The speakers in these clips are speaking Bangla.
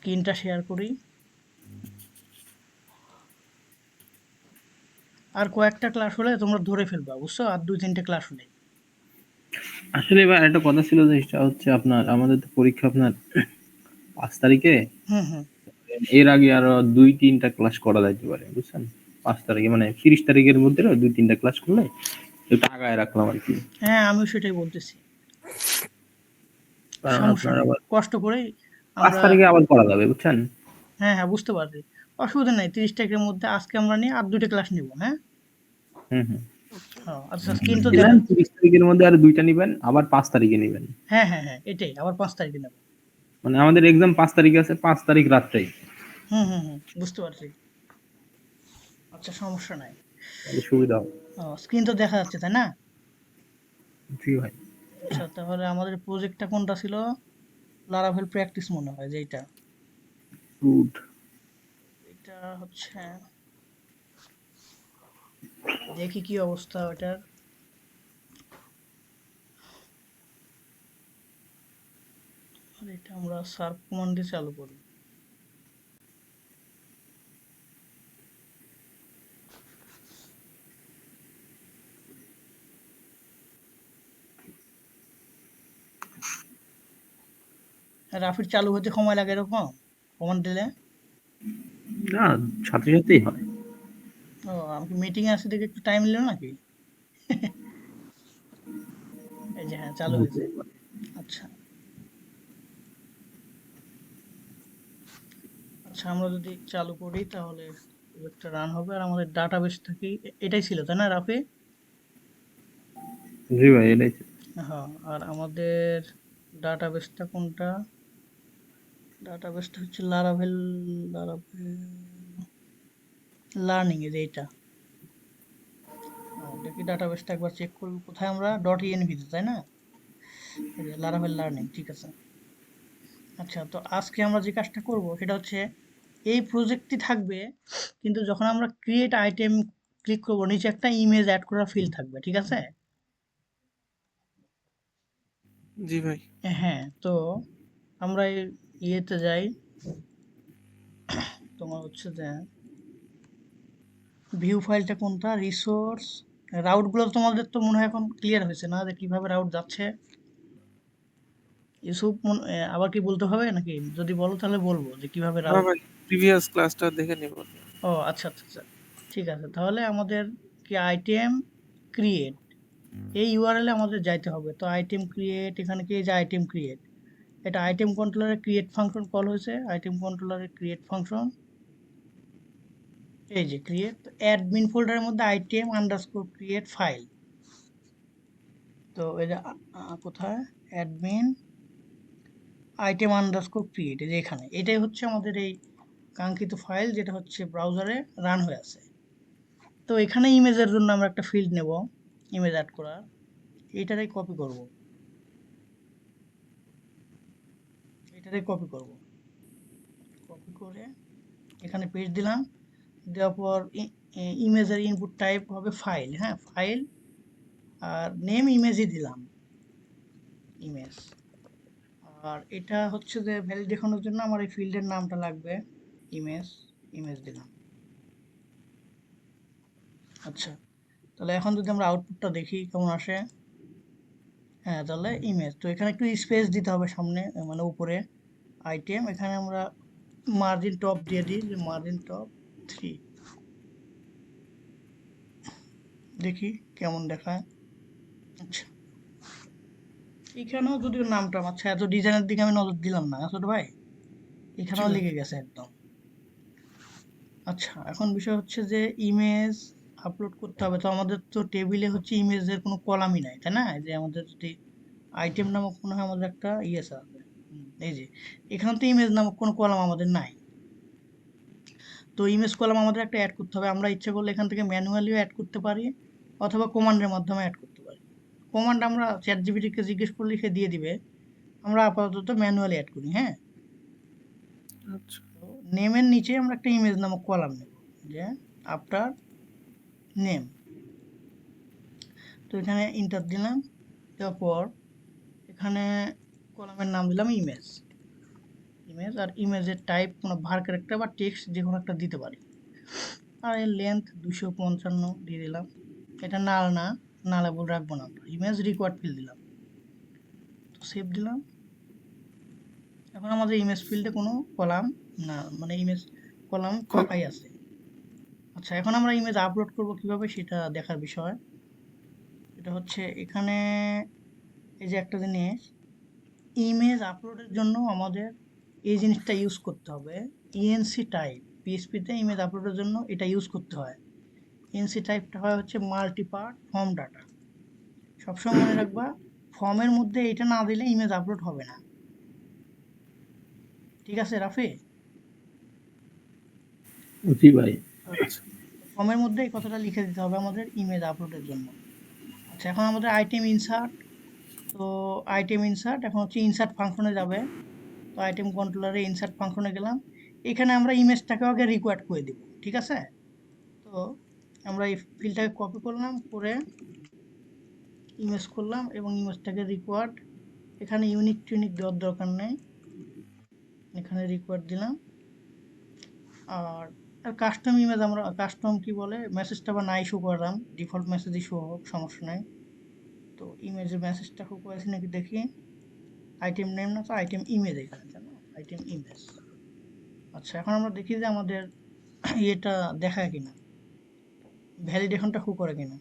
স্ক্রিনটা শেয়ার করি। আর কয়েকটা ক্লাস হলে তোমরা ধরে ফেলবা, বুঝছো? আর 2-3টে ক্লাস হলে। আসলে এবার একটা কথা ছিল যে সেটা হচ্ছে আপনার আমাদের তো পরীক্ষা আপনার 5 তারিখে। হুম হুম। এর আগে আরো 2-3টা ক্লাস করা যাইতে পারে, বুঝছেন? 5 তারিখে মানে 30 তারিখের মধ্যে 2-3টা ক্লাস করলে একটু আগায় রাখলাম আর কি। হ্যাঁ, আমিও সেটাই বলতেছি। কারণ সমস্যা আপনার নাই, আবার কষ্ট করেই 5 আমরা। তারিখে আবার করা যাবে, বুঝছেন? হ্যাঁ হ্যাঁ, বুঝতে পারছি। অসুবিধা নাই, 30 তারিখের মধ্যে আজকে আমরা নিয়ে আর 2টে ক্লাস নিব। হ্যাঁ। হুম, হুম। আচ্ছা, স্ক্রিন তো দিলেন দেখাচ্ছে। 30 তারিখের মধ্যে আর 2টা নিবেন, আবার 5 তারিখে নিবেন। হ্যাঁ হ্যাঁ হ্যাঁ, এটাই আবার 5 তারিখে নেব। মানে আমাদের এক্সাম 5 তারিখে আছে, 5 তারিখ রাত্রেই। হুম হুম হুম, বুঝতে পারছি। আচ্ছা, সমস্যা নাই। তাহলে সুবিধা হবে। স্ক্রিন তো দেখা যাচ্ছে, তাই না? জি ভাই। আচ্ছা, তাহলে আমাদের প্রজেক্টটা কোনটা ছিল? লারাভেল প্র্যাকটিস মনে হয় যে এইটা। গুড। এটা হচ্ছে, দেখি কি অবস্থা ওটার। আর এটা আমরা সার্ভ কমান্ডে চালু করি। রাফির চালু হতে সময় লাগে এরকম কমান্ড দিলে? না, সাথে সাথেই হয়। ও, আমি মিটিং এ আসতে দেখে একটু টাইম নিল নাকি? এই যে, হ্যাঁ, চালু হয়েছে। আচ্ছা। আচ্ছা, আমরা যদি চালু করি তাহলে একটা রান হবে আর আমাদের ডাটাবেস থেকে এটাই ছিল, তাই না রাফি? জি ভাই, এটাই। হ্যাঁ, আর আমাদের ডাটাবেসটা কোনটা? ডাটাবেসটা হচ্ছে লারাভেল। লারাভেল লার্নিং, এর এইটা। দেখি ডাটাবেসটা একবার চেক করবো, কোথায় আমরা ডট ইএনভি, তাই না? এই যে লারাভেল লার্নিং, ঠিক আছে। আচ্ছা, তো আজকে আমরা যে কাজটা করব সেটা হচ্ছে, এই প্রজেক্টটি থাকবে, কিন্তু যখন আমরা ক্রিয়েট আইটেম ক্লিক করব, নিচে একটা ইমেজ অ্যাড করার ফিল্ড থাকবে, ঠিক আছে? জি ভাই। হ্যাঁ, তো আমরা ইয়েতে যাই, তোমার হচ্ছে যে ভিউ ফাইলটা কোনটা, রিসোর্স রাউট গুলো তোমাদের তো মনে হয় এখন ক্লিয়ার হয়েছে না, যে কিভাবে রাউট যাচ্ছে? ইউসুফ আবার কি বলতে হবে নাকি? যদি বলো তাহলে বলবো যে কিভাবে না রাউট। ভাই, প্রিভিয়াস ক্লাসটা দেখে নিব। ও আচ্ছা আচ্ছা আচ্ছা, ঠিক আছে। তাহলে আমাদের কি আইটেম ক্রিয়েট, এই ইউআরএল এ আমাদের যাইতে হবে। তো আইটেম ক্রিয়েট, এখানে কি এই যে আইটেম ক্রিয়েট, এটা আইটেম কন্ট্রোলারের ক্রিয়েট ফাংশন কল হয়েছে। আইটেম কন্ট্রোলারের ক্রিয়েট ফাংশন, এই যে ক্রিয়েট, অ্যাডমিন ফোল্ডারের মধ্যে আইটেম আন্ডারস্কোর ক্রিয়েট ফাইল। তো এই যে কোথায় অ্যাডমিন আইটেম আন্ডারস্কোর ক্রিয়েট, এই যে এখানে, এটাই হচ্ছে আমাদের এই কাঙ্ক্ষিত ফাইল, যেটা হচ্ছে ব্রাউজারে রান হয়ে আছে। তো এখানে ইমেজের জন্য আমরা একটা ফিল্ড নেব, ইমেজ অ্যাড করার। এটারে কপি করব, এটারে কপি করব, কপি করে এখানে পেস্ট দিলাম। দেওয়ার পর ইমেজের ইনপুট টাইপ হবে ফাইল, হ্যাঁ ফাইল, আর নেম ইমেজই দিলাম, ইমেজ। আর এটা হচ্ছে যে ভ্যালিড দেখানোর জন্য আমার এই ফিল্ডের নামটা লাগবে, ইমেজ, ইমেজ দিলাম। আচ্ছা, তাহলে এখন যদি আমরা আউটপুটটা দেখি কেমন আসে। হ্যাঁ, তাহলে ইমেজ, তো এখানে একটু স্পেস দিতে হবে সামনে, মানে উপরে আইটেম, এখানে আমরা মার্জিন টপ দিয়ে দিই, যে মার্জিন টপ 3, দেখি কেমন দেখায়। আচ্ছা, এখানেও যদিও নামটা, আচ্ছা এত ডিজাইনের দিকে আমি নজর দিলাম না ছোট ভাই, জি এখানেও ভাই। লেগে গেছে একদম। আচ্ছা, এখন বিষয় হচ্ছে যে ইমেজ আপলোড করতে হবে। তো আমাদের তো টেবিলে হচ্ছে ইমেজের কোনো কলামই নাই, তাই না? এই যে আমাদের যদি আইটেম নামক মনে হয় আমাদের একটা ইয়েস আছে। এই যে এখানে তো ইমেজ নামক কোনো কলাম আমাদের নাই। তো ইমেজ কলাম আমাদের একটা অ্যাড করতে হবে। আমরা ইচ্ছে করলে এখান থেকে ম্যানুয়ালিও অ্যাড করতে পারি, অথবা কমান্ডের মাধ্যমে অ্যাড করতে পারি। কমান্ড আমরা চ্যাট জিপিটিকে জিজ্ঞেস করলে সে দিয়ে দিবে। আমরা আপাতত ম্যানুয়ালি অ্যাড করি, হ্যাঁ। আচ্ছা। তো নেমের নিচে আমরা একটা ইমেজ নামক কলাম নেব, যে আফটার নেম। তো এখানে ইন্টার দিলাম, দেওয়ার পর এখানে কলামের নাম দিলাম ইমেজ, ইমেজ, আর ইমেজের টাইপ কোনো var ক্যারেক্টার বা টেক্সট যে কোনো একটা দিতে পারি। আর এর লেন্থ 255 দিয়ে দিলাম। এটা নাল না, নালেবল রাখবো না আমরা, ইমেজ রিকোয়ার্ড ফিল দিলাম, তো সেভ দিলাম। এখন আমাদের ইমেজ ফিল্ডে কোনো কলাম না, মানে ইমেজ কলাম ফাঁকাই আছে। আচ্ছা, এখন আমরা ইমেজ আপলোড করব কিভাবে সেটা দেখার বিষয়। এটা হচ্ছে এখানে এই যে একটা জিনিস, ইমেজ আপলোডের জন্য আমাদের এই জিনিসটা ইউজ করতে হবে, ইএনসি টাইপ। পিএইচপিতে ইমেজ আপলোডের জন্য এটা ইউজ করতে হয়। ইএনসি টাইপটা হয় হচ্ছে মাল্টিপার্ট ফর্ম ডাটা। সবসময় মনে রাখবা, ফর্মের মধ্যে এটা না দিলে ইমেজ আপলোড হবে না। ঠিক আছে রাফি? জি ভাই। আচ্ছা ফর্মের মধ্যে এই কথাটা লিখে দিতে হবে আমাদের ইমেজ আপলোডের জন্য। আচ্ছা, এখন আমাদের আইটেম ইনসার্ট, তো আইটেম ইনসার্ট এখন হচ্ছে ইনসার্ট ফাংশনে যাবে। তো আইটেম কন্ট্রোলারে ইনসার্ট ফাংশনে গেলাম, এখানে আমরা ইমেজটাকে আগে রিকোয়ার্ড করে দিব। ঠিক আছে, তো আমরা এই ফিল্ডটাকে কপি করলাম, করে ইমেজ করলাম এবং ইমেজটাকে রিকোয়ার্ড, এখানে ইউনিক টিউনিক দেওয়ার দরকার নেই, এখানে রিকোয়ার্ড দিলাম। আর কাস্টম ইমেজ, আমরা কাস্টম কি বলে মেসেজটা বা নাই শো করলাম, ডিফল্ট মেসেজই শো হোক, সমস্যা নাই। তো ইমেজের মেসেজটা শো করেছি নাকি দেখি, আইটেম নেম না তো আইটেম ইমেজ, এখানে জানো আইটেম ইমেজ। আচ্ছা, এখন আমরা দেখি যে আমাদের এটা দেখায় কিনা, ভ্যালিডেশনটা শো করে কিনা।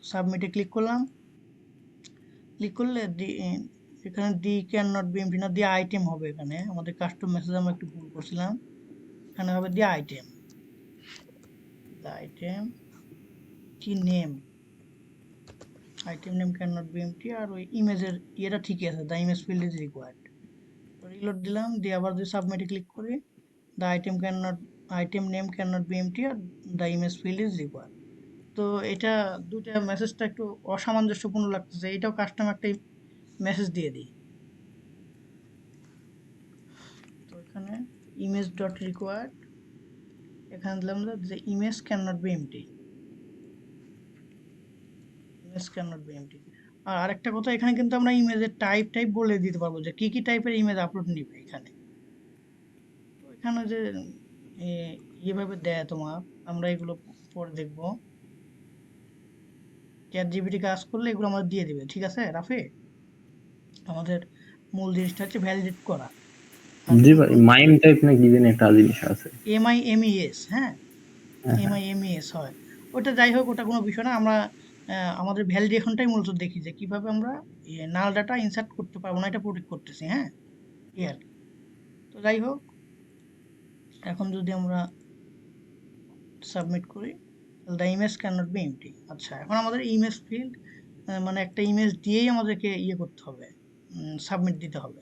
সাবমিটে ক্লিক করলাম, ক্লিক করলে এখানে the can not be empty না, দিয়ে আইটেম হবে। এখানে আমাদের কাস্টম মেসেজ আমরা একটু ভুল করছিলাম, এখানে হবে দিয়ে আইটেম, আইটেম কি name, item name can not be empty. আর ওই ইমেজের ইয়েটা ঠিকই আছে, the image field is required. Reload দিলাম, দিয়ে আবার যদি সাবমিটে ক্লিক করি, the item can not, item name can not be empty আর the image field is required. তো এটা দুইটা মেসেজটা একটু অসামঞ্জস্যপূর্ণ লাগতেছে, এটাও কাস্টম একটা মেসেজ দিয়ে দিই। তো এখানে ইমেজ ডট রিকোয়ার্ড, এখানে দিলাম যে image can not be empty, image can not be empty. আর আরেকটা কথা, এখানে কিন্তু আমরা ইমেজের টাইপ বলে দিতে পারবো যে কি কি টাইপের ইমেজ আপলোড নিবে এখানে। তো এখানে যে এইভাবে দেয় তোমার, আমরা এগুলো পরে দেখবো, চ্যাট জিপিটি কাজ করলে এগুলো আমাদের দিয়ে দিবে। ঠিক আছে রাফি, আমাদের মূল জিনিসটা হচ্ছে ভ্যালিডেট করা। জি ভাই, মাইম টাইপ না কি যেন একটা জিনিস আছে। MIMES, হ্যাঁ হ্যাঁ, হ্যাঁ। MIMES হয় ওটা। যাই হোক, ওটা কোনো বিষয় না, আমরা আমাদের ভ্যালিডেশনটাই মূলত দেখি যে কিভাবে আমরা নাল ডাটা ইনসার্ট করতে পারবো না, এটা প্রোটেক্ট করতেছি। হ্যাঁ, এই আর কি। তো যাই হোক, এখন যদি আমরা সাবমিট করি, the image can not be empty. আচ্ছা, এখন আমাদের ইমেজ ফিল্ড, মানে একটা ইমেজ দিয়েই আমাদেরকে ইয়ে করতে হবে, সাবমিট দিতে হবে।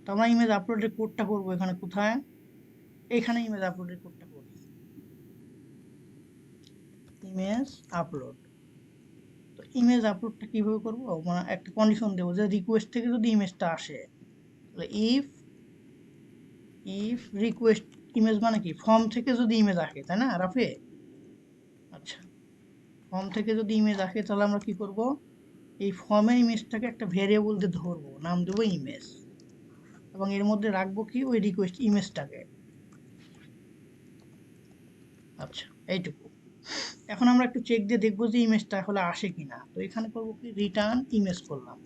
তো আমরা ইমেজ আপলোডের কোডটা করবো এখানে কোথায়, এখানে ইমেজ আপলোডের কোডটা করি, ইমেজ আপলোড। তো ইমেজ আপলোডটা কিভাবে করব, মানে একটা কন্ডিশন দেবো যে রিকোয়েস্ট থেকে যদি ইমেজটা আসে, তাহলে ইফ রিকোয়েস্ট ইমেজ, মানে কি ফর্ম থেকে যদি ইমেজ আসে, তাই না রাফি? আচ্ছা, ফর্ম থেকে যদি ইমেজ আসে তাহলে আমরা কি করব, এই ফর্মের ইমেজটাকে একটা ভেরিয়েবল দিয়ে ধরবো, নাম দেবো ইমেজ, এবং এর মধ্যে রাখবো কি ওই রিকোয়েস্ট ইমেজটাকে। আচ্ছা, এইটুকু। এখন আমরা একটু চেক দিয়ে দেখবো যে ইমেজটা আসলে আসে কিনা। তো এখানে করবো কি, রিটার্ন ইমেজ করলাম,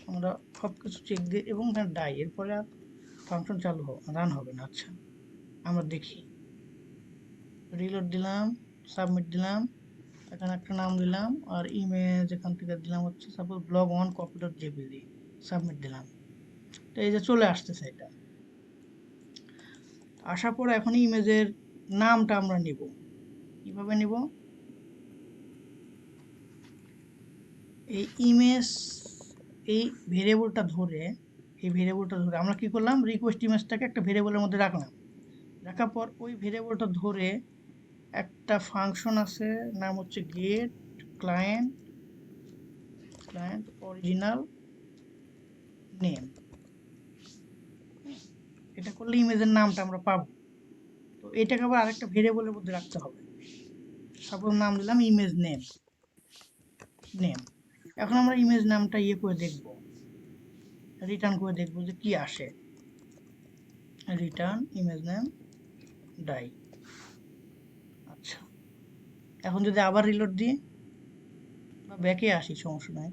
আমরা সবকিছু চেক দিয়ে, এবং এখানে ডাই, এরপরে আর ফাংশন চালু রান হবে না। আচ্ছা, আমরা দেখি, রিলোড দিলাম, সাবমিট দিলাম, এখানে একটা নাম দিলাম, আর ইমেজ এখান থেকে দিলাম হচ্ছে সাপোজ blog1 copy.jpg, সাবমিট দিলাম। তো এই যে চলে আসতেছে এটা, আসার পর এখন ইমেজের নামটা আমরা নিব, কিভাবে নিব, এই ইমেজ, এই ভেরিয়েবলটা ধরে, আমরা কি করলাম, রিকোয়েস্ট ইমেজটাকে একটা ভেরিয়েবলের মধ্যে রাখলাম, রাখার পর ওই ভেরিয়েবলটা ধরে একটা ফাংশন আছে, নাম হচ্ছে গেট ক্লায়েন্ট অরিজিনাল নেম। এটা করলে ইমেজের নামটা আমরা পাবো। তো এটাকে আবার আরেকটা ভেরিয়েবলের মধ্যে রাখতে হবে, সাপোজ নাম দিলাম ইমেজ নেম। এখন আমরা ইমেজ নামটা ইয়ে করে দেখব, রিটার্ন করে দেখব যে কি আসে। Return image name die. আচ্ছা, এখন যদি আবার রিলোড দিই বা ব্যাকে আসি, সমস্যা নাই,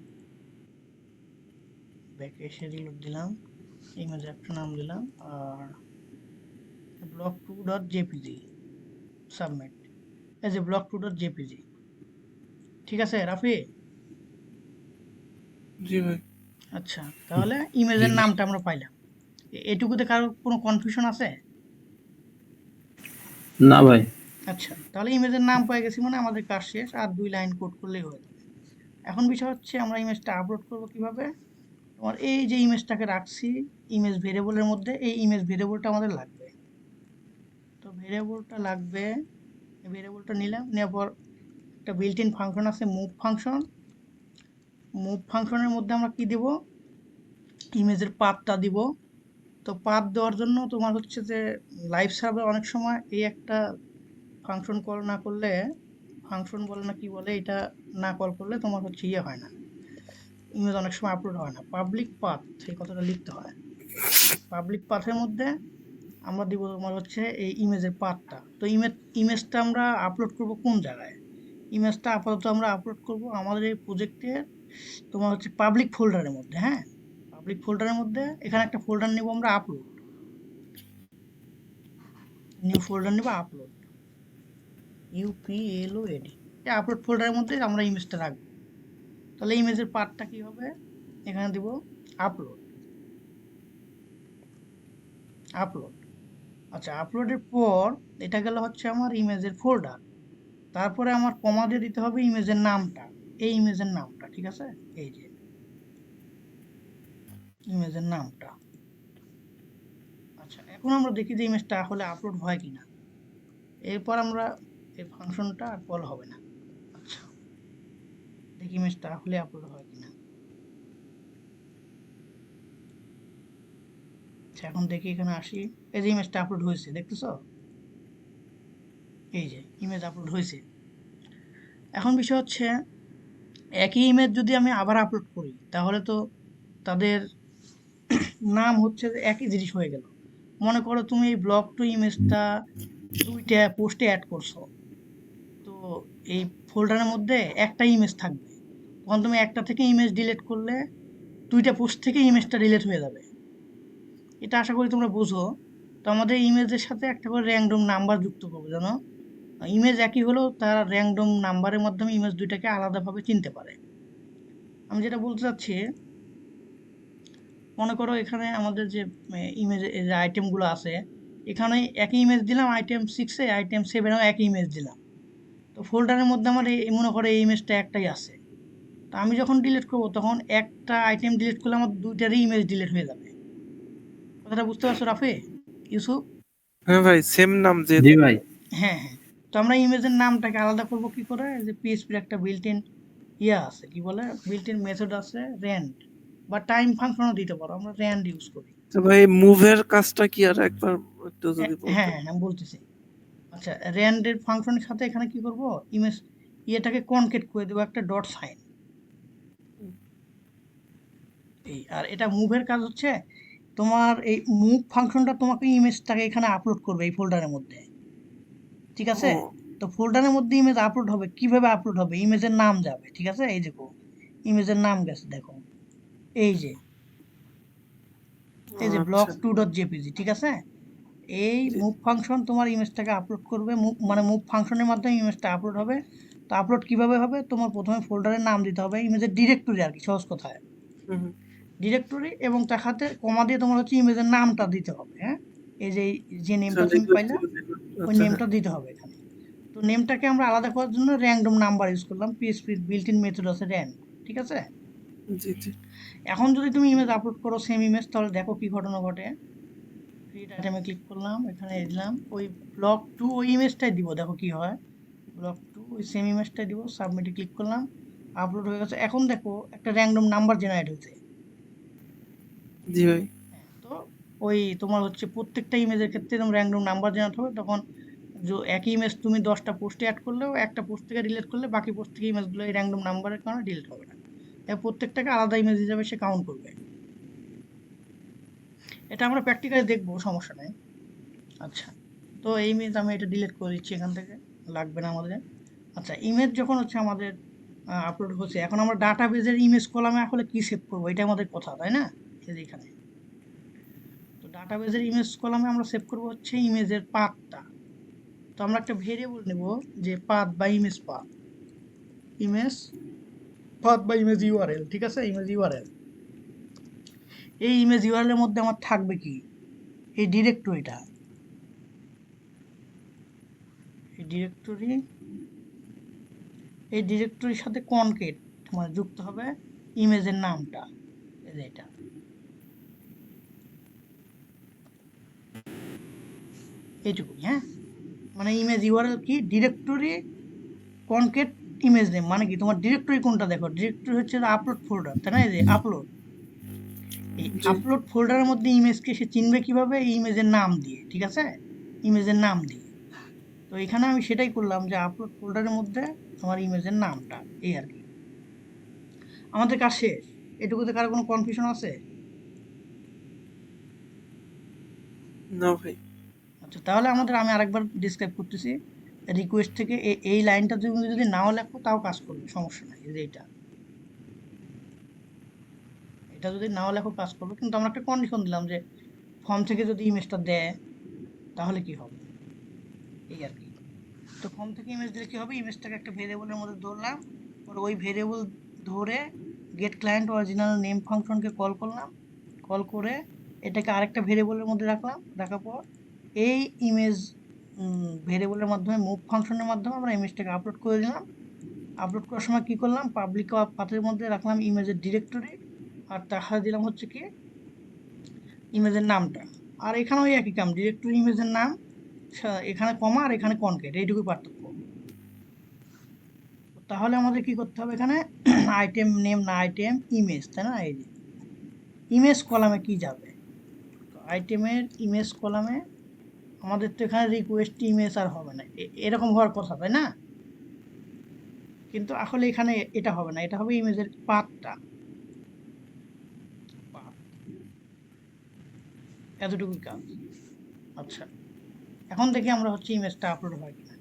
ব্যাকে এসে রিলোড দিলাম, ইমেজের একটা নাম দিলাম আর block2.jpg সাবমিট। এই যে block2.jpg, ঠিক আছে রাফি? জি ভাই। আচ্ছা, তাহলে জি ইমেজের ভাই। নামটা আমরা পাইলাম। এটুকুতে কারো কোনো কনফিউশন আছে? না ভাই। আচ্ছা, তাহলে ইমেজের নাম পেয়ে গেছি মানে আমাদের কাজ শেষ, আর 2 লাইন কোড করলেই হয়ে যাবে। এখন বিষয় হচ্ছে আমরা ইমেজটা আপলোড করব কিভাবে। তোমার এই যে ইমেজটাকে রাখছি ইমেজ ভেরিয়েবলের মধ্যে, এই ইমেজ ভেরিয়েবলটা আমাদের লাগবে। তো ভেরিয়েবলটা লাগবে, ভেরিয়েবলটা নিলাম, নেওয়ার পর একটা বিল্ট ইন ফাংশন আছে মুভ ফাংশন। মুভ ফাংশনের মধ্যে আমরা কি দেব, ইমেজের পাথটা দিব। তো পাথ দেওয়ার জন্য তোমার হচ্ছে যে লাইভ সার্ভার অনেক সময় এই একটা ফাংশন কল না করলে, ফাংশন বলে না কি বলে, এটা না কল করলে তোমার হচ্ছে ইয়ে হয় না, ইমেজ অনেক সময় আপলোড হয় না। পাবলিক পাথ সেই কথাটা লিখতে হয়। পাবলিক পাথের মধ্যে আমরা দিব তোমার হচ্ছে এই ইমেজের পাথটা। তো ইমেজটা আমরা আপলোড করব কোন জায়গায়, ইমেজটা আপাতত আমরা আপলোড করব আমাদের এই প্রজেক্টের তোমার হচ্ছে পাবলিক ফোল্ডারের মধ্যে। হ্যাঁ, পাবলিক ফোল্ডারের মধ্যে এখানে একটা ফোল্ডার নেব আমরা, আপলোড, নিউ ফোল্ডার নেব আপলোড, UPLOAD। এই আপলোড ফোল্ডারের মধ্যে আমরা ইমেজটা রাখবো। তাহলে ইমেজের পার্টটা কি হবে, এখানে দিব আপলোড, আপলোড। আচ্ছা, আপলোডের পর এটা গেল হচ্ছে আমার ইমেজের ফোল্ডার। তারপরে আমার কমা দিয়ে দিতে হবে ইমেজের নামটা, এই ইমেজের নামটা, ঠিক আছে, এই যে ইমেজের নামটা। আচ্ছা, এখন আমরা দেখি যে ইমেজটা আসলে আপলোড হয় কিনা। এরপর আমরা এই ফাংশনটা আর কল হবে না। আচ্ছা, দেখি ইমেজটা আসলে আপলোড হয় কিনা। আচ্ছা, এখন দেখি এখানে আসি, এই যে ইমেজটা আপলোড হয়েছে, দেখতেছো, এই যে ইমেজ আপলোড হয়েছে। এখন বিষয় হচ্ছে একই ইমেজ যদি আমি আবার আপলোড করি তাহলে তো তাদের নাম হচ্ছে যে একই জিনিস হয়ে গেল। মনে করো তুমি এই ব্লগ টু ইমেজটা 2টা পোস্টে অ্যাড করছো, তো এই ফোল্ডারের মধ্যে একটা ইমেজ থাকবে, তখন তুমি একটা থেকে ইমেজ ডিলিট করলে 2টা পোস্ট থেকে ইমেজটা ডিলিট হয়ে যাবে। এটা আশা করি তোমরা বুঝো। তো আমাদের ইমেজের সাথে একটা করে র্যান্ডম নাম্বার যুক্ত করবো, জানো, ইমেজ একই হলেও তারা র্যান্ডম নাম্বারের মাধ্যমে ইমেজ দুইটাকে আলাদাভাবে চিনতে পারে। আমি যেটা বলতে চাচ্ছি, মনে করো এখানে আমাদের যে ইমেজ যে আইটেমগুলো আছে, এখানে একই ইমেজ দিলাম, আইটেম 6-এ আইটেম 7-এও একই ইমেজ দিলাম। তো ফোল্ডারের মধ্যে আমার মনে করো এই ইমেজটা একটাই আছে। তো আমি যখন ডিলিট করব তখন একটা আইটেম ডিলিট করলে আমার দুইটারই ইমেজ ডিলিট হয়ে যাবে। কথাটা বুঝতে পারছো রাফি, ইউসুফ? হ্যাঁ ভাই, সেম নাম জি যেহেতু। ভাই। হ্যাঁ হ্যাঁ। তো আমরা ইমেজের নামটাকে আলাদা করব কি করে, যে পিএইচপির একটা বিল্ট ইন ইয়া আছে, কি বলে, বিল্ট ইন মেথড আছে র্যান্ড, বা টাইম ফাংশনও দিতে পারো, আমরা র্যান্ড ইউজ করি। তো ভাই, মুভের কাজটা কি আর একবার একটু যদি হ্যাঁ বলতেন। হ্যাঁ হ্যাঁ, বলতেছি। আচ্ছা, র্যান্ডের ফাংশনের সাথে এখানে কি করব, ইমেজ ইয়েটাকে কনকেট করে দেবো একটা ডট সাইন, এই। আর এটা মুভের কাজ হচ্ছে তোমার এই মুভ ফাংশনটা তোমাকে ইমেজটাকে এখানে আপলোড করবে এই ফোল্ডারের মধ্যে, ঠিক আছে? ও তো ফোল্ডারের মধ্যে ইমেজ আপলোড হবে, কিভাবে আপলোড হবে, ইমেজের নাম যাবে, ঠিক আছে, এই দেখো ইমেজের নাম গেছে, দেখো এই যে, এই যে ব্লক আচ্ছা। টু ডট জেপিজি, ঠিক আছে। এই জি মুভ ফাংশন তোমার ইমেজটাকে আপলোড করবে, মানে মুভ ফাংশনের মাধ্যমে ইমেজটা আপলোড হবে। তো আপলোড কিভাবে হবে, তোমার প্রথমে ফোল্ডারের নাম দিতে হবে, ইমেজের ডিরেক্টরি আর কি, সহজ কথায় হুম হুম। ডিরেক্টরি, এবং তার সাথে কমা দিয়ে তোমার হচ্ছে ইমেজের নামটা দিতে হবে। হ্যাঁ, এই যে যে আচ্ছা, নেমটা তুমি লিকুইড পাইলা, থেকে লিকুইড। ওই আচ্ছা হ্যাঁ। নেমটা দিতে হবে এখানে। তো নেমটাকে আমরা আলাদা করার জন্য র্যান্ডম নাম্বার ইউজ করলাম, পিএইচপির বিল্ট ইন মেথড আছে র্যান্ড, ঠিক আছে। জি জি। এখন যদি তুমি ইমেজ আপলোড করো সেম ইমেজ, তাহলে দেখো কি ঘটনা ঘটে। ক্রিয়েট আইটেমে ক্লিক করলাম, এখানে দিলাম ওই ব্লক টু, ওই ইমেজটাই দিব, দেখো কি হয়। ব্লক টু ওই সেম ইমেজটাই দিব, সাবমিটে ক্লিক করলাম, আপলোড হয়ে গেছে। এখন দেখো একটা র্যান্ডম নাম্বার জেনারেট হয়েছে। জি ভাই। হ্যাঁ, তো ওই তোমার হচ্ছে প্রত্যেকটা ইমেজের ক্ষেত্রে যেমন র্যান্ডম নাম্বার জেনারেট হবে, তখন যে একই ইমেজ তুমি 10টা পোস্টে অ্যাড করলেও একটা পোস্ট থেকে ডিলিট করলে বাকি পোস্ট থেকে ইমেজগুলো এই র্যান্ডম নাম্বারের কারণে ডিলিট হবে না। তাই প্রত্যেকটাকে আলাদা ইমেজ হিসাবে সে কাউন্ট করবে। এটা আমরা প্র্যাকটিক্যালি দেখবো, সমস্যা নেই। আচ্ছা, তো এই ইমেজ আমি এটা ডিলিট করে দিচ্ছি এখান থেকে, লাগবে না আমাদের। আচ্ছা, ইমেজ যখন হচ্ছে আমাদের আপলোড হচ্ছে, এখন আমরা ডাটাবেজের ইমেজ কলামে আসলে কি সেভ করবো, এটা আমাদের কথা, তাই না? এই যে এখানে, তো ডাটাবেজের ইমেজ কলামে আমরা সেভ করবো হচ্ছে ইমেজের পাথটা। তো আমরা একটা ভেরিয়েবল নেব, যে পাথ বা ইমেজ পাথ, ইমেজ পাথ বা ইমেজ ইউআরএল, ঠিক আছে, ইমেজ ইউআরএল। এই ইমেজ ইউআরএল এর মধ্যে আমার থাকবে কি, এই ডিরেক্টরিটা, এই ডিরেক্টরি, এই ডিরেক্টরির সাথে কনকেট মানে যুক্ত হবে ইমেজের নামটা, এই যে এটা, এইটুকুই। হ্যাঁ, মানে ইমেজ ইউআরএল কি, ডিরেক্টরি কনকেট ইমেজ নেম, মানে কি তোমার ডিরেক্টরি কোনটা, দেখো ডিরেক্টরি হচ্ছে আপলোড ফোল্ডার, তাই না? এই যে আপলোড, এই জি আপলোড ফোল্ডারের মধ্যে ইমেজকে সে চিনবে কিভাবে, এই ইমেজের নাম দিয়ে, ঠিক আছে, ইমেজের নাম দিয়ে। তো এখানে আমি সেটাই করলাম, যে আপলোড ফোল্ডারের মধ্যে আমার ইমেজের নামটা, এই আর কি। আমাদের কাজ শেষ। এটুকুতে কারো কোনো কনফিউশন আছে? না ভাই। আচ্ছা, তাহলে আমি আরেকবার ডিসক্রাইব করতেছি। রিকোয়েস্ট থেকে এই লাইনটা তুমি যদি নাও লেখো তাও কাজ করবে, সমস্যা নাই। এই যে এটা, এটা যদি নাও লেখো কাজ করবে, কিন্তু আমরা একটা কন্ডিশন দিলাম যে ফর্ম থেকে যদি ইমেজটা দেয় তাহলে কি হবে, এই আর কি। তো ফর্ম থেকে ইমেজ দিলে কি হবে, ইমেজটাকে একটা ভেরিয়েবলের মধ্যে ধরলাম, আর ওই ভেরিয়েবল ধরে গেট ক্লায়েন্ট অরিজিনাল নেম ফাংশনকে কল করলাম, কল করে এটাকে আরেকটা ভেরিয়েবলের মধ্যে রাখলাম, রাখার পর এই ইমেজ ভেরিয়েবলের মাধ্যমে মুভ ফাংশনের মাধ্যমে আমরা ইমেজটাকে আপলোড করে দিলাম। আপলোড করার সময় কি করলাম, পাবলিক পাথের মধ্যে রাখলাম ইমেজের ডিরেক্টরি, আর তাহার দিলাম হচ্ছে কি ইমেজের নামটা। আর এখানে ওই একই কাম, ডিরেক্টরি ইমেজের নাম, এখানে কমা আর এখানে কনকেট, এইটুকুই পার্থক্য। তাহলে আমাদের কি করতে হবে এখানে, আইটেম নেম না আইটেম ইমেজ, তাই না? এই যে ইমেজ কলামে কি যাবে, তো আইটেমের ইমেজ কলামে আমাদের তো এখানে রিকোয়েস্ট ইমেজ আর হবে না, এরকম হওয়ার কথা, তাই না? কিন্তু আসলে এখানে এটা হবে না, এটা হবে ইমেজের পাথটা, এতটুকুই কাজ। আচ্ছা, এখন দেখি আমরা হচ্ছে ইমেজটা আপলোড হয় কিনা।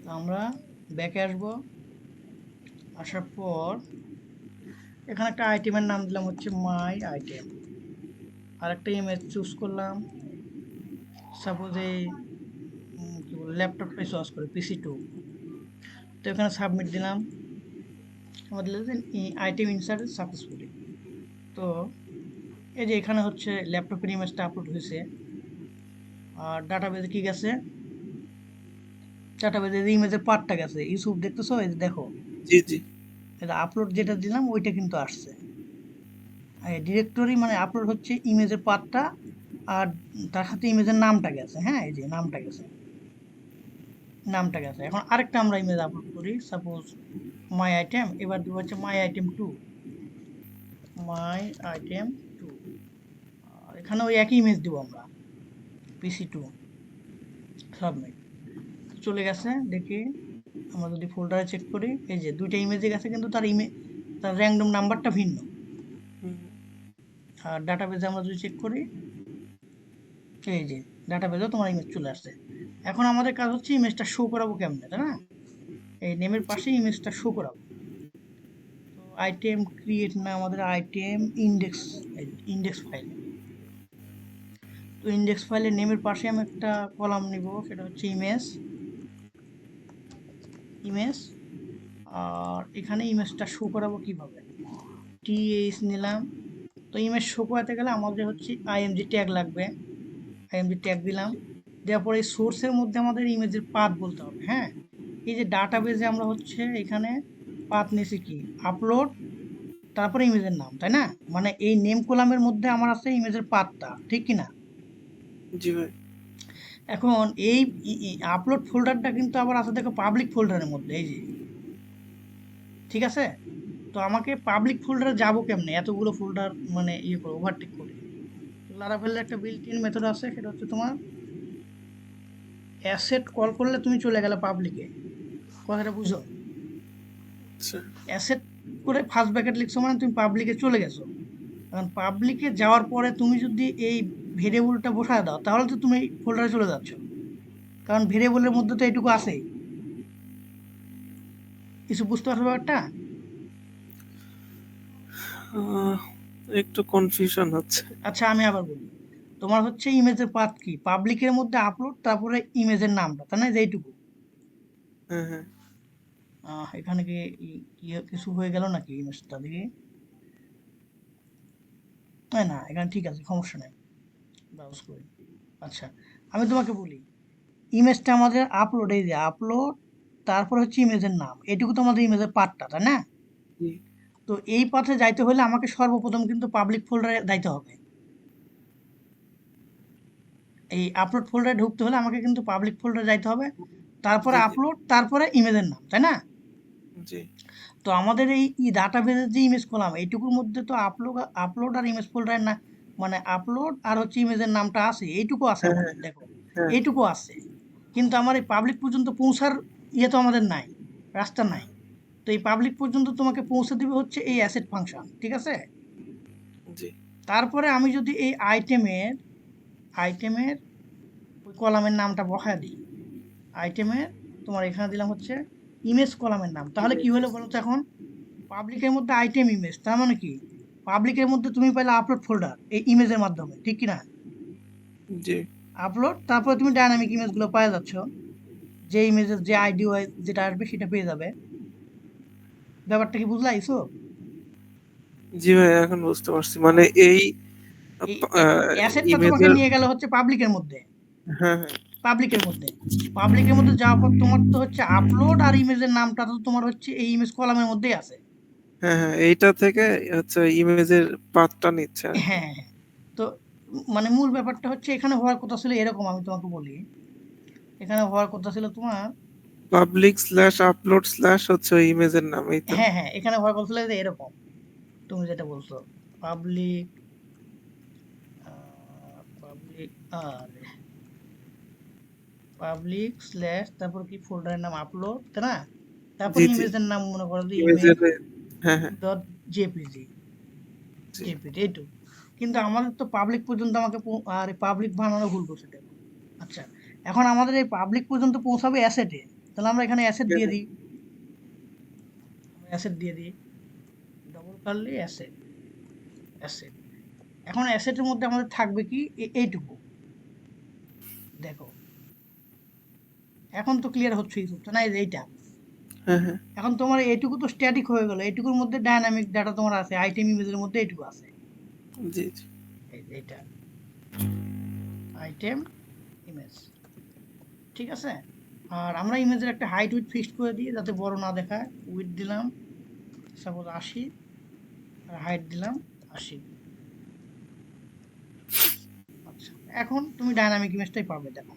তো আমরা ব্যাকে আসবো, আসার পর এখানে একটা আইটেমের নাম দিলাম হচ্ছে মাই আইটেম, আর একটা ইমেজ চুজ করলাম, সাপোজ এই কি বলে ল্যাপটপটাই চয়েস করে PC2। তো এখানে সাবমিট দিলাম, আমাদের আইটেম ইনসার্ট সাকসেসফুলি। তো এই যে এখানে হচ্ছে ল্যাপটপের ইমেজটা আপলোড হয়েছে। আর ডাটাবেজে কি গেছে, ডাটাবেজে ইমেজের পার্টটা গেছে, ইউসুফ দেখতেছো, এই যে দেখো, জি জি। এটা আপলোড যেটা দিলাম ওইটা কিন্তু আসছে। ডিরেক্টরি মানে আপলোড হচ্ছে ইমেজের পার্টটা, আর তার সাথে ইমেজের নামটা গেছে। হ্যাঁ, এই যে নামটা গেছে, নামটা গেছে। এখন আরেকটা আমরা ইমেজ আপলোড করি, সাপোজ মাই আইটেম, এবার দিব হচ্ছে মাই আইটেম 2, মাই আইটেম 2। আর এখানে ওই একই ইমেজ দিব আমরা, PC2, সাবমিট। চলে গেছে, দেখি আমরা যদি ফোল্ডারে চেক করি, এই যে দুইটা ইমেজে গেছে, কিন্তু তার র্যান্ডম নাম্বারটা ভিন্ন। হুম, আর ডাটাবেজে আমরা যদি চেক করি, এই যে ডাটাবেজেও তোমার ইমেজ চলে আসছে। এখন আমাদের কাজ হচ্ছে ইমেজটা শো করাবো কেমনে, তাই না? এই নেমের জি পাশে ইমেজটা শো করাবো। তো আইটেম ক্রিয়েট না, আমাদের আইটেম ইন্ডেক্স, ইন্ডেক্স ফাইল। তো ইন্ডেক্স ফাইলের নেমের পাশে আমি একটা কলাম নিব, সেটা হচ্ছে ইমেজ, ইমেজ। আর এখানে ইমেজটা শো করাবো কিভাবে, TH নিলাম। তো ইমেজ শো করাতে গেলে আমাদের হচ্ছে IMG ট্যাগ লাগবে, IMG ট্যাগ দিলাম। দেওয়ার পরে এই সোর্সের মধ্যে আমাদের ইমেজের পাথ বলতে হবে। হ্যাঁ, এই যে ডাটাবেজে আমরা হচ্ছে এখানে পাথ নিয়েছি কি, আপলোড, তারপরে ইমেজের নাম, তাই না? মানে এই নেম কলামের মধ্যে আমার আছে ইমেজের পাথটা, ঠিক কি না? জি ভাই। এখন এই আপলোড ফোল্ডারটা কিন্তু আবার আছে দেখো পাবলিক ফোল্ডারের মধ্যে, এই যে, ঠিক আছে? তো আমাকে পাবলিক ফোল্ডারে যাবো কেমনে, এতগুলো ফোল্ডার মানে ইয়ে করে ওভারটেক করে। লারাভেলের একটা বিল্ট ইন মেথড আছে, সেটা হচ্ছে তোমার অ্যাসেট কল করলে তুমি চলে গেলে পাবলিকে, কথাটা বুঝো? আচ্ছা। অ্যাসেট করে ফার্স্ট ব্র্যাকেট লিখছো মানে তুমি পাবলিকে চলে গেছো। কারণ পাবলিকে যাওয়ার পরে তুমি যদি এই ভেরিয়েবলটা বসায় দাও তাহলে তো তুমি ফোল্ডারে চলে যাচ্ছ, কারণ ভেরিয়েবলের মধ্যে তো এইটুকু আছেই। কিছু বুঝতে পারছো ব্যাপারটা? আহ, একটু কনফিউশন হচ্ছে। আচ্ছা আমি আবার বলি, তোমার হচ্ছে ইমেজের পাথ কি, পাবলিকের মধ্যে আপলোড তারপরে ইমেজের নামটা, তাই না, যে এইটুকু। হ্যাঁ হ্যাঁ। এখানে কি কি কিছু হয়ে গেল নাকি ইমেজটা দেখি? না এখানে ঠিক আছে, সমস্যা নাই, ব্রাউজ করি। আচ্ছা আমি তোমাকে বলি, ইমেজটা আমাদের আপলোড, এই যে আপলোড, তারপর হচ্ছে ইমেজের নাম, এটুকু তো আমাদের ইমেজের পার্টটা, তাই না? জি। তো এই পাথে যাইতে হলে আমাকে সর্বপ্রথম কিন্তু পাবলিক ফোল্ডারে যাইতে হবে। এই আপলোড ফোল্ডারে ঢুকতে হলে আমাকে কিন্তু পাবলিক ফোল্ডারে যাইতে হবে, তারপরে জি জি আপলোড, তারপরে ইমেজের নাম, তাই না? জি। তো আমাদের এই ডাটাবেসের যে ইমেজ কলাম এইটুকুর মধ্যে তো আপলোড আপলোড আর ইমেজ ফোল্ডারের না, মানে আপলোড আর হচ্ছে ইমেজের নামটা আছে, এইটুকু আছে হ্যাঁ হ্যাঁ আমাদের, দেখো হ্যাঁ। এইটুকু আছে। কিন্তু আমার এই পাবলিক পর্যন্ত পৌঁছার ইয়ে তো আমাদের নাই, রাস্তা নাই। তো এই পাবলিক পর্যন্ত তোমাকে পৌঁছে দিবে হচ্ছে এই অ্যাসেট ফাংশন, ঠিক আছে? জি তারপরে আমি যদি এই আইটেমের ওই কলামের নামটা বসায় দিই, আইটেমের তোমার এখানে দিলাম হচ্ছে ইমেজ কলামের নাম, তাহলে কি হলো বলো তো এখন? পাবলিকের মধ্যে আইটেম ইমেজ, তার মানে কি পাবলিকের মধ্যে তুমি পাইলে আপলোড ফোল্ডার এই ইমেজের মাধ্যমে, ঠিক কি না? জি। আপলোড, তারপরে তুমি ডাইনামিক ইমেজগুলো পেয়ে যাচ্ছ, যে ইমেজের যে আইডি ওয়াইজ যেটা আসবে সেটা পেয়ে যাবে। ব্যাপারটা কি বুঝলা ইসো? জি ভাই, এখন বুঝতে পারছি। মানে এই এই অ্যাসেটটা তোমাকে ইমেজের। নিয়ে গেল হচ্ছে পাবলিকের মধ্যে, হ্যাঁ হ্যাঁ পাবলিকের মধ্যে পাবলিকের মধ্যে যাওয়ার পর তোমার তো হচ্ছে আপলোড আর ইমেজের নামটা তো তোমার হচ্ছে এই ইমেজ কলামের মধ্যেই আছে। হ্যাঁ হ্যাঁ, এইটা থেকে হচ্ছে ইমেজের পাথটা নিচ্ছে আর কি। হ্যাঁ হ্যাঁ। তো মানে মূল ব্যাপারটা হচ্ছে এখানে হওয়ার কথা ছিল এরকম, আমি তোমাকে বলি, এখানে হওয়ার কথা ছিল তোমার, পাবলিক স্ল্যাশ আপলোড স্ল্যাশ হচ্ছে ওই ইমেজের নাম, এই তো। হ্যাঁ হ্যাঁ, এখানে হওয়ার কথা ছিল যে এরকম, তুমি যেটা বলছো পাবলিক, পাবলিক আর পাবলিক স্ল্যাশ তারপর কি ফোল্ডারের নাম আপলোড, তাই না? তারপর জি জি। ইমেজের নাম মনে করো যে ইমেজ ইমেজের। হ্যাঁ হ্যাঁ। ডট জেপিজি, জি। জেপিজি এইটুকু। কিন্তু আমাদের তো পাবলিক পর্যন্ত আমাকে আর পাবলিক বানানো ভুল করছে দেখো। আচ্ছা এখন আমাদের এই পাবলিক পর্যন্ত পৌঁছাবে অ্যাসেটে, তাহলে আমরা এখানে অ্যাসেট হ্যাঁ দিয়ে হ্যাঁ। দিই, অ্যাসেট দিয়ে দিই, ডবল কার্লি অ্যাসেট, অ্যাসেট। এখন অ্যাসেটের মধ্যে আমাদের থাকবে কি এইটুকু, দেখো এখন তো ক্লিয়ার হচ্ছে ইস্যুটা না, এই যে এইটা। হ্যাঁ হ্যাঁ। এখন তোমার এইটুকু তো স্ট্যাটিক হয়ে গেল, এইটুকুর মধ্যে ডায়নামিক ডাটা তোমার আছে, আইটেম ইমেজের মধ্যে এইটুকু আছে, জি জি। এই যে এইটা আইটেম ইমেজ, ঠিক আছে? আর আমরা ইমেজের একটা হাইট উইথ ফিক্সড করে দিই যাতে বড় না দেখায়, উইথ দিলাম সাপোজ 80, আর হাইট দিলাম 80। আচ্ছা এখন তুমি ডায়নামিক ইমেজটাই পাবে, দেখো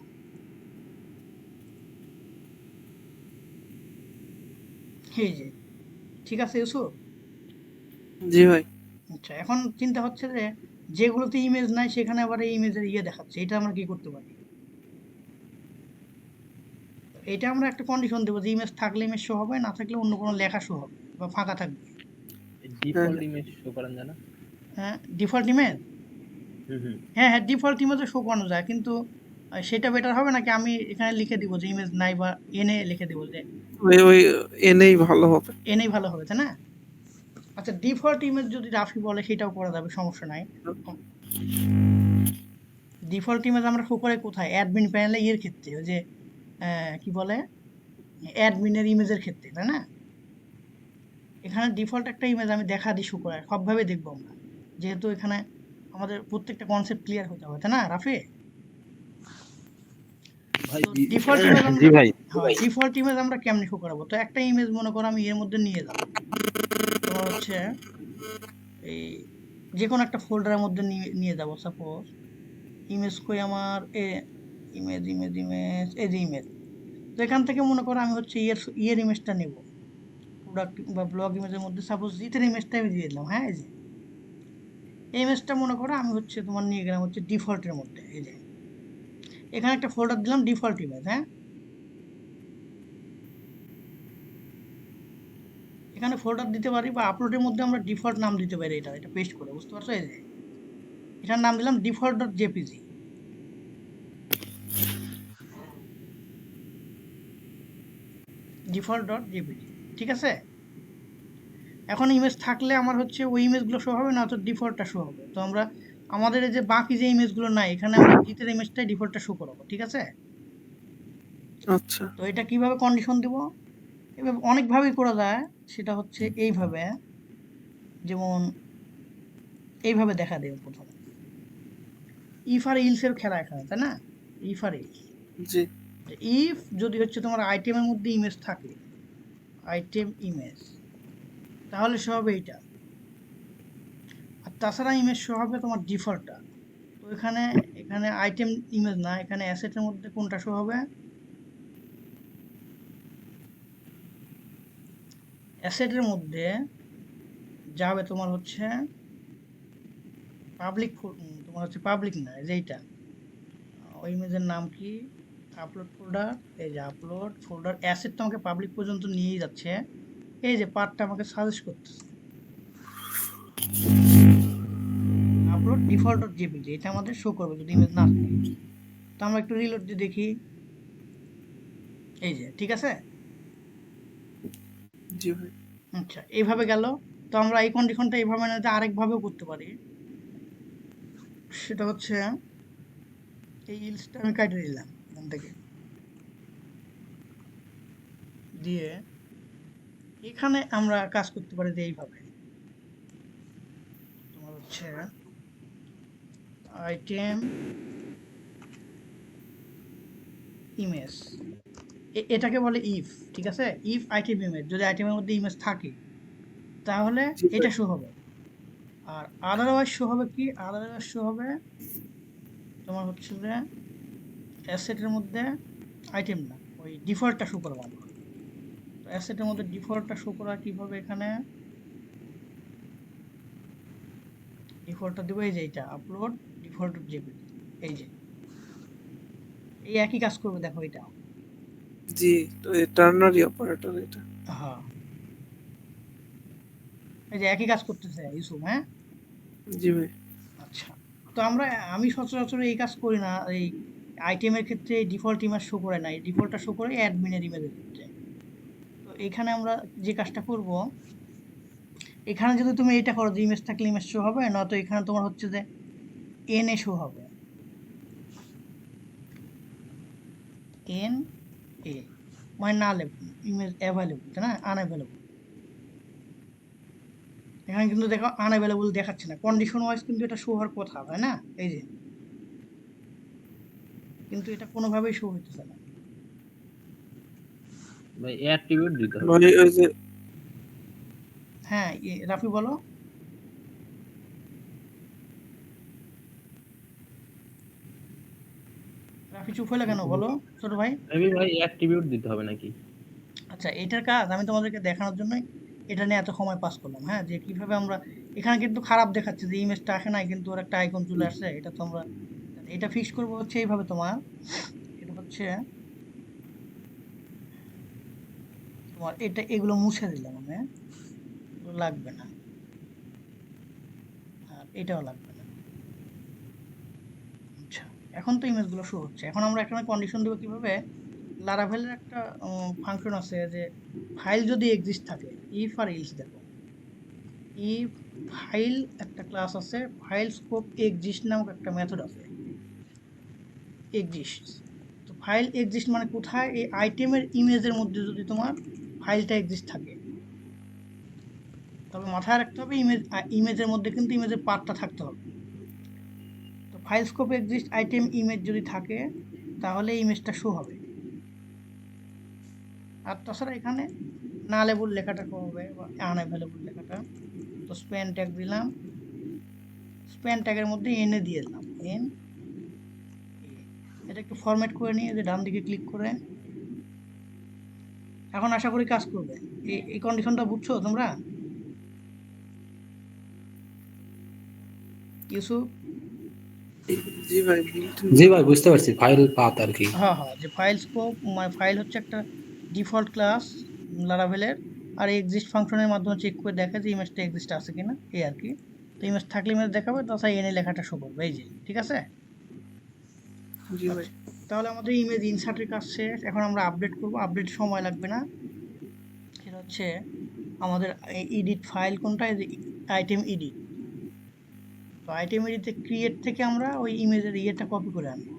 এই যে, ঠিক আছে ইউসুফ? জি ভাই। আচ্ছা এখন চিন্তা হচ্ছে যে যেগুলোতে ইমেজ নাই সেখানে আবার এই ইমেজের ইয়ে দেখাচ্ছে, এটা আমরা কি করতে পারি? এটা আমরা একটা কন্ডিশন দেবো যে ইমেজ থাকলে ইমেজ শো হবে, না থাকলে অন্য কোনো লেখা শো হবে বা ফাঁকা থাকবে। হ্যাঁ ডিফল্ট হ্যাঁ। ইমেজ শো করেন জানা? হ্যাঁ ডিফল্ট ইমেজ, হুম হুম। হ্যাঁ হ্যাঁ ডিফল্ট ইমেজও শো করানো যায়, কিন্তু সেটা বেটার হবে নাকি আমি এখানে লিখে দিব যে ইমেজ নাই, বা এনে লিখে দিব যে ওই ওই এনেই ভালো হবে। এনেই ভালো হবে, তাই না? আচ্ছা ডিফল্ট ইমেজ যদি রাফি বলে সেটাও করা যাবে, সমস্যা নাই। ডিফল্ট ইমেজ আমরা শো করে কোথায়, অ্যাডমিন প্যানেলে ইয়ের ক্ষেত্রে, ওই যে কি বলে, অ্যাডমিনের ইমেজের ক্ষেত্রে, তাই না? এখানে ডিফল্ট একটা ইমেজ আমি দেখা দিই শো করে, সবভাবে দেখবো আমরা, যেহেতু এখানে আমাদের প্রত্যেকটা কনসেপ্ট ক্লিয়ার হতে হবে, তাই না রাফি? ভাই তো ডিফল্ট ইমেজ জি আমরা, ভাই। হ্যাঁ ডিফল্ট ইমেজ আমরা কেমনে শো করাবো, তো একটা ইমেজ মনে করো আমি এর মধ্যে নিয়ে যাবো, তোমার হচ্ছে এই যে কোনো একটা ফোল্ডারের মধ্যে নিয়ে নিয়ে যাবো, সাপোজ ইমেজ কই আমার ইমেজ ইমেজ ইমেজ, এই যে ইমেজ। তো এখান থেকে মনে করো আমি হচ্ছে ইয়ের ইমেজটা নেব, প্রোডাক্ট বা ব্লগ ইমেজের মধ্যে সাপোজ জিতের ইমেজটা আমি দিয়ে দিলাম, হ্যাঁ এই যে এই ইমেজটা মনে করো আমি হচ্ছে তোমার নিয়ে গেলাম হচ্ছে ডিফল্টের মধ্যে, এই যে এখানে একটা ফোল্ডার দিলাম ডিফল্ট ইমেজ, হ্যাঁ এখানে ফোল্ডার দিতে পারি বা আপলোডের মধ্যে আমরা ডিফল্ট নাম দিতে পারি, এটা পেস্ট করে, বুঝতে পারছো? এই যে এটার নাম দিলাম default dot JPG. Default dot JPG, ঠিক আছে। এখন ইমেজ থাকলে আমার হচ্ছে ওই ইমেজগুলো শো হবে না, তো ডিফল্টটা শো হবে। তো আমরা আমাদের এই যে বাকি যে ইমেজগুলো নাই, এখানে আমরা জিতের ইমেজটাই ডিফল্টটা শো করাবো, ঠিক আছে। আচ্ছা, তো এটা কিভাবে কন্ডিশন দিব, এভাবে অনেকভাবেই করা যায়। সেটা হচ্ছে এইভাবে, যেমন এইভাবে দেখা দেবে প্রথমে। ইফ আর ইলস এর খেলা এখানে, তাই না? ইফ আর ইলস, জি ইফ যদি হচ্ছে তোমার আইটেমের মধ্যে ইমেজ থাকে, আইটেম ইমেজ, তাহলে শো হবে এইটা। আর তাছাড়া ইমেজ শো হবে তোমার ডিফল্টটা। তো এখানে এখানে আইটেম ইমেজ না, এখানে অ্যাসেটের মধ্যে কোনটা শো হবে? অ্যাসেটের মধ্যে যাবে তোমার হচ্ছে পাবলিক, তোমার হচ্ছে পাবলিক না, এই যে এইটা, ওই ইমেজের নাম কি, আপলোড ফোল্ডার। এই যে আপলোড ফোল্ডার অ্যাসেট তো আমাকে পাবলিক পর্যন্ত নিয়েই যাচ্ছে। এই যে পার্টটা আমাকে সাজেস্ট করতেছে আপলোড ডিফল্ট ডট জেপিজি, এটা আমাদের শো করবে যদি ইমেজ না থাকে। তো আমরা একটু রিলোড দিয়ে দেখি, এই যে ঠিক আছে। জি ভাই। আচ্ছা, এইভাবে গেল। তো আমরা এই কন্ডিশনটা এইভাবে না, যে আরেকভাবেও করতে পারি। সেটা হচ্ছে এই ইলসটা আমি কাটে দিলাম এখান থেকে, দিয়ে এখানে আমরা কাজ করতে পারি যে এইভাবে, তোমার হচ্ছে আইটেম ইমেজ, এটাকে বলে ইফ, ঠিক আছে। ইফ আইটেম ইমেজ, যদি আইটেমের মধ্যে ইমেজ থাকে তাহলে জি ভাই। এটা শো হবে। আর আদারওয়াইজ শো হবে কি, আদারওয়াইজ শো হবে তোমার হচ্ছে যে অ্যাসেটের মধ্যে আইটেম না, ওই ডিফল্টটা শো করবো আমরা। তো অ্যাসেটের মধ্যে ডিফল্টটা শো করা কিভাবে, এখানে ডিফল্টটা দেবো, এই যে এইটা আপলোড ডিফল্ট জেপিজি, এই যে এই একই কাজ করবে, দেখো এটা। জি, তো এই টার্নারি অপারেটর এটা। হ্যাঁ, এই যে একই কাজ করতেছে ইউসুফ, হ্যাঁ। জি ভাই। আচ্ছা, তো আমি সচরাচর এই কাজ করি না। এই আইটেমের ক্ষেত্রে ডিফল্ট ইমেজ শো করে না, ডিফল্টটা শো করে অ্যাডমিনের ইমেজের ক্ষেত্রে। তো এখানে আমরা যে কাজটা করব, এখানে যদি তুমি এটা করো যে ইমেজ থাকলে ইমেজ শো হবে, নয়তো এখানে তোমার হচ্ছে যে এন এ শো হবে, এন এ, মানে না ইমেজ অ্যাভেলেবল, তাই না, আনঅ্যাভেলেবল। এখানে কিন্তু দেখো আনঅ্যাভেলেবল দেখাচ্ছে না, কন্ডিশন ওয়াইজ কিন্তু এটা শো হওয়ার কথা, তাই না? এই যে, কিন্তু এটা কোনোভাবেই শো হইতেছে না। ভাই অ্যাট্রিবিউট দিতে হবে। মানে ওই যে হ্যাঁ, রাফি বলো। রাফি চুপ হলে কেন, বলো ছোট ভাই। মেবি ভাই অ্যাট্রিবিউট দিতে হবে নাকি? আচ্ছা, এটার কাজ আমি তোমাদেরকে দেখানোর জন্যই এটা নিয়ে এত সময় পাস করলাম, হ্যাঁ, যে কিভাবে আমরা এখানে কিন্তু খারাপ দেখাচ্ছে যে ইমেজটা আসে নাই, কিন্তু ওর একটা আইকন চলে আসছে। এটা তো আমরা এটা ফিক্স করবো হচ্ছে এইভাবে, তোমার এটা হচ্ছে তোমার এটা, এগুলো মুছে দিলাম আমি, এগুলো লাগবে না, আর এটাও লাগবে না। আচ্ছা, এখন তো ইমেজগুলো শো হচ্ছে। এখন আমরা এখানে কন্ডিশন দেবো কিভাবে, লারাভেলের একটা ফাংশন আছে যে ফাইল যদি এক্সিস্ট থাকে, ইফ আর ইলস, দেখো ইফ ফাইল একটা ক্লাস আছে, ফাইল স্কোপ এক্সিস্ট নামক একটা মেথড আছে, এক্সিস্ট। তো ফাইল এক্সিস্ট মানে কোথায়, এই আইটেমের ইমেজের মধ্যে যদি তোমার ফাইলটা এক্সিস্ট থাকে, তবে মাথায় রাখতে হবে ইমেজের মধ্যে কিন্তু ইমেজের পার্টটা থাকতে হবে। তো file scope exist item image যদি থাকে তাহলে ইমেজটা শো হবে। আর তাছাড়া এখানে না লেবল লেখাটা হবে বা আনঅ্যাভেলেবল লেখাটা। তো স্প্যান ট্যাগ দিলাম, স্প্যান ট্যাগের মধ্যে এনে দিয়ে দিলাম, এন, এটা একটু ফরম্যাট করে নিয়ে যে ডান দিকে ক্লিক করে, এখন আশা করি কাজ করবে। এই কন্ডিশনটা বুঝছো তোমরা, ইউসুফ? জি ভাই, জি ভাই, বুঝতে পারছি, ফাইল পাথ আর কি। হ্যাঁ হ্যাঁ, যে ফাইল স্কোপ, মানে ফাইল হচ্ছে একটা ডিফল্ট ক্লাস লারাভেলের, আর এক্সিস্ট ফাংশনের মাধ্যমে চেক করে দেখা যে ইমেজটা এক্সিস্ট আছে কিনা, এই আর কি। তো ইমেজ থাকলে ইমেজ দেখাবে, তাছাড়া এনে লেখাটা শো করবে, এই যে, ঠিক আছে। জি ভাই। আচ্ছা, তাহলে আমাদের ইমেজ ইনসার্টের কাজ শেষ। এখন আমরা আপডেট করব, আপডেট সময় লাগবে না। সেটা হচ্ছে আমাদের এডিট ফাইল কোনটা, আইটেম এডিট। তো আইটেম এডিটে ক্রিয়েট থেকে আমরা ওই ইমেজের ইয়েটা কপি করে আনবো,